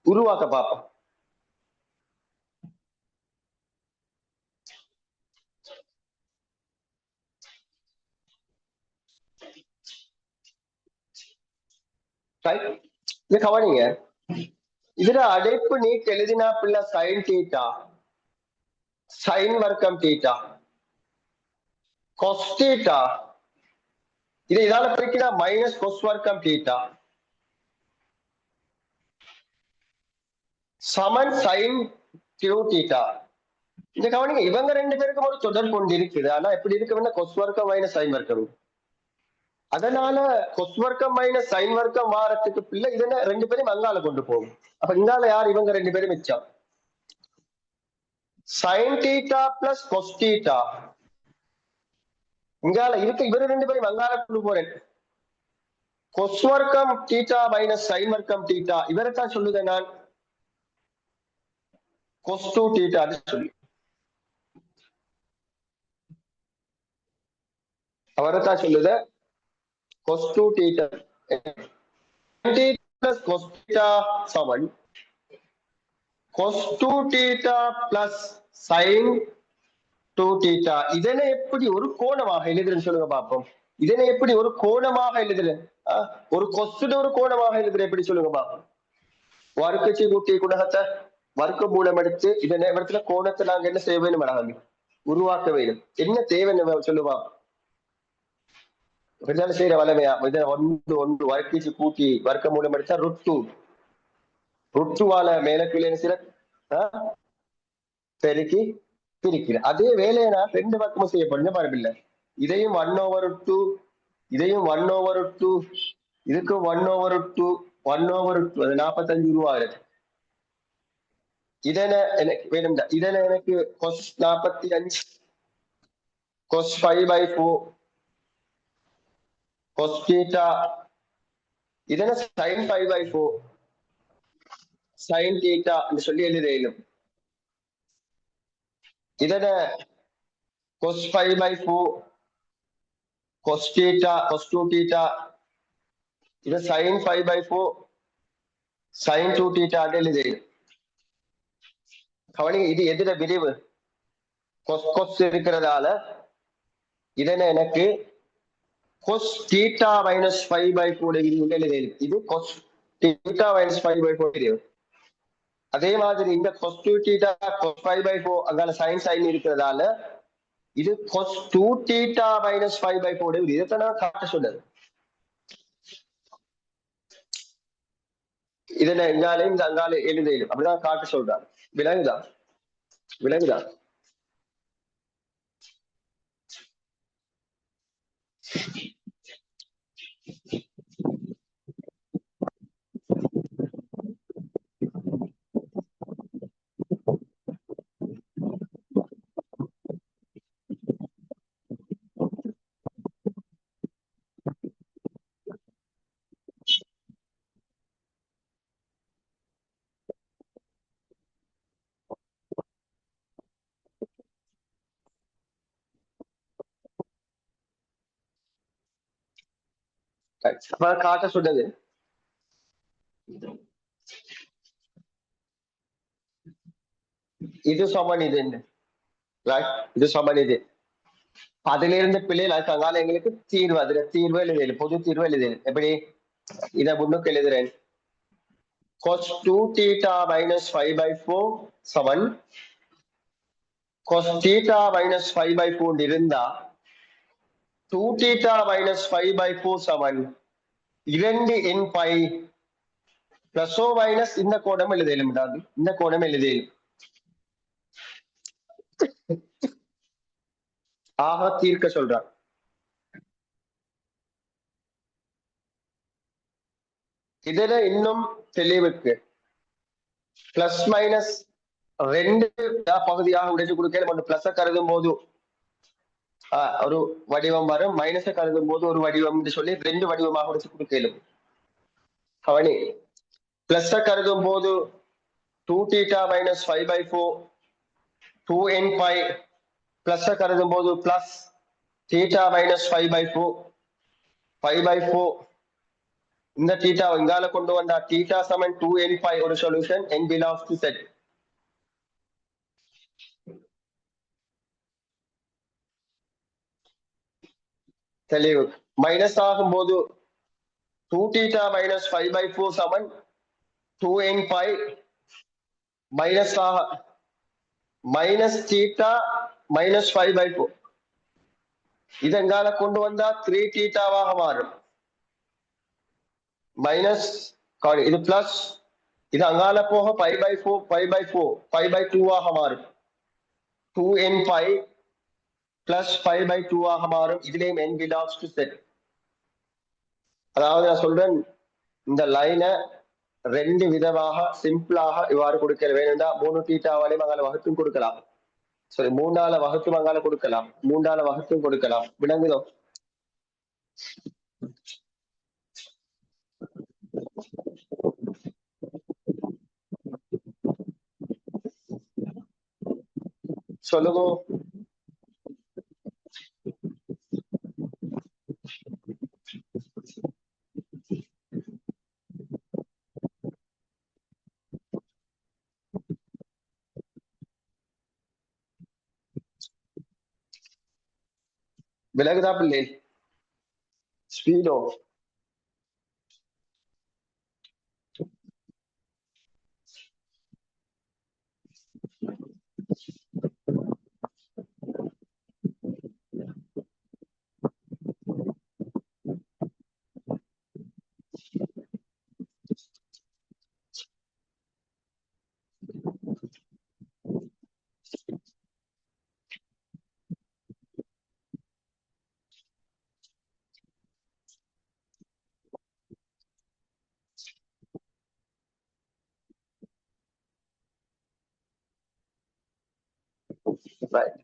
Speaker 1: உருவாக்க பார்ப்போம். இது கவனிங்க. இதுல அடைப்பு நீட் எழுதினா பிள்ளை சைன் டீட்டா, சைன் வர்க்கம் டீட்டா, கொஸ் டீட்டா, இது இதால பிரிக்கிறா மைனஸ் கொஸ் வர்க்கம் டீட்டா சமன் சைன் கியூ டீட்டா. இந்த கவனிங்க, இவங்க ரெண்டு பேருக்கும் ஒரு தொடர்பு கொண்டு இருக்குது. ஆனா எப்படி இருக்கு கொஸ் வர்க்கம் மைனஸ் சைன் வர்க்கம். அதனால கொஸ் வர்க்கம் மைனஸ் சைன் வர்க்கம் வாரத்துக்கு பிள்ளை இதனை ரெண்டு பேரும் அங்கால கொண்டு போகும். அப்ப இங்கால யார்? இவங்க ரெண்டு பேரும் மிச்சம். Sine theta plus cos theta இங்கால இருக்கு. இவரு ரெண்டு பேரும் அங்கால கொண்டு போறேன். கொஸ் வர்க்கம் டீட்டா மைனஸ் சைன் வர்க்கம் டீட்டா இவரைத்தான் சொல்லுதேன் நான் கொஸ் டூ டீட்டா சொல்லி. அவரைத்தான் சொல்லுத cos two theta plus cos theta சமன் cos two theta plus sine two theta. இதனை எப்படி ஒரு கோணமாக எழுதுறேன்னு சொல்லுங்க பார்ப்போம். இதனை எப்படி ஒரு கோணமாக எழுதுறேன்? ஒரு கொஸ்டு ஒரு கோணமாக எழுதுறேன் எப்படி சொல்லுங்க பார்ப்போம். வர்க்கச்சி கூட்டி குணகத்தை வர்க்க மூலம் எடுத்து இதனை இடத்துல கோணத்தை நாங்க என்ன செய்ய வேணும் மேடம்? உருவாக்க வேண்டும். என்ன தேவைன்னு சொல்லுவா? செய்யற வளமையா இதை ஒன்று வர்க்கிச்சு கூட்டி வர்க்க மூலம் எடுத்தா ருட்டுவால மேல கீழே சில பெருக்கி பிரிக்கிறேன். அதே வேலையை நான் ரெண்டு பக்கமும் செய்யப்படுங்க பாருமில்ல. இதையும் 1/2, இதையும் 1/2, இதுக்கும் 1/2, 1/2 அது 45 உருவாகிறது. இதனை எனக்கு வேணும்டா. இதனை எனக்கு கொஸ் 45 கொஸ் 5/4 கொஸ் தீட்டா, இதனை சைன் 5/4 சைன் தீட்டா என்று சொல்லி எழுதேனும். இதனை கொஸ் 5/4 கொஸ் தீட்டா கொஸ் 2 தீட்டா, இதை சைன் 5/4 சைன் 2 தீட்டா எழுதேனும். கவனிங்க, இது எதிர விரிவு கொஸ் இருக்கிறதால இதனை எனக்கு கொஸ் தீட்டா மைனஸ் 5/4 எழுதேனும். இது கொஸ் தீட்டா மைனஸ் 5/4 விரிவு. அதே மாதிரி இந்த கொஸ் 2 தீட்டா கொஸ் 5/4 அங்கால சைன் சைன் இருக்கிறதால இது கொஸ் 2 தீட்டா மைனஸ் 5/4 இதைத்தான் நான் காட்ட சொன்னது. இதனை இங்காலே இந்த அங்கால எழுதேனும் அப்படிதான் காட்ட சொல்றாங்க. விலகுதா? விலகுதா? காட்ட சொன்னது இது சமன் இது என்ன இது சமன் இது. அதுல இருந்து பிள்ளைகள் அதுக்காக எங்களுக்கு தீர்வு, அதுல தீர்வு எழுதேன், பொது தீர்வு எழுதேன். எப்படி இதை முன்னுக்கு எழுதுறேன்? cos 2 theta minus 5/4 சமன் cos theta minus 5/4 இருந்தா 2 theta minus 5/4 Saman 2 in pi plus o minus இந்த கோணம் எழுதேன். இந்த கோணம் எழுதேன். ஆக தீர்க்க சொல்றான். இதுல இன்னும் தெளிவுக்கு பிளஸ் மைனஸ் ரெண்டு பகுதியாக உடைச்சு கொடுக்க ஒன்று பிளஸ் கருதும் போது ஒரு வடிவம் வரும், மைனஸை கருதும் போது ஒரு வடிவம் சொல்லி ரெண்டு வடிவமாக உடைச்சு கொடுக்கலும். அவனி பிளஸ் கருதும் போது 2θ minus 5/4 2n π பிளஸ் கருதும் போது பிளஸ் θ minus 5/4 5/4 இந்த θ இங்கால கொண்டு வந்தா θ சமன் 2n π ஒரு solution n belongs to Z. தெளிவு. மைனஸ் ஆகும்போது 2θ minus 5/4 சமன் 2n π மைனஸ் ஆக மைனஸ் θ minus 5/4 இதங்கால கொண்டு வந்தா 3θவாக மாறும். மைனஸ் இது பிளஸ் இது அங்கால போக 5/4 ஆக மாறும். 2n π பிளஸ் 5/2 ஆக மாறும். இதுலயும் n belongs to Z. அதாவது நான் சொல்றேன், இந்த லைனை ரெண்டு விதமாக சிம்பிளாக இவ்வாறு கொடுக்க வேணும்டா 3θவாலையும் அங்கால வகுத்தும் கொடுக்கலாம், சரி 3ஆல வகுத்தும் அங்கால கொடுக்கலாம், 3ஆல வகுத்தும் கொடுக்கலாம். விளங்குதோ? சொல்லுங்க. விலகுதா பிள்ளை? ஸ்பீடோ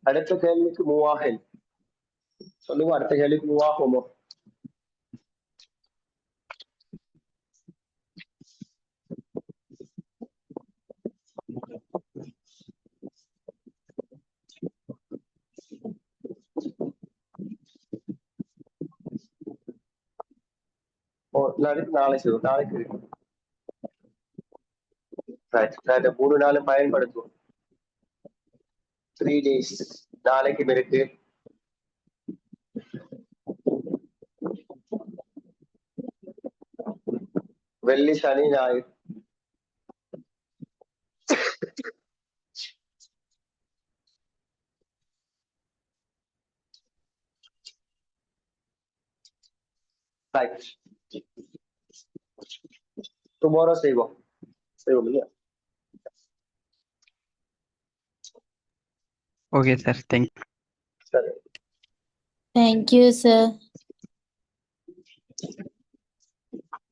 Speaker 1: அடுத்த கேள்விக்கு மூவ் ஆக சொல்லுங்க. அடுத்த கேள்விக்கு மூவ் ஆகுமோ? நாளைக்கு செய்வோம். நாளைக்கு இருக்கு. 3 நாளும் பயன்படுத்துவோம். 3 days. நாளைக்கு இருக்கு. வெள்ளி சனி ஞாயிறு. டுமாரோ செய்வோம் இல்லையா?
Speaker 2: Okay, sir. Thank you.
Speaker 1: சரி.
Speaker 3: Thank you, sir.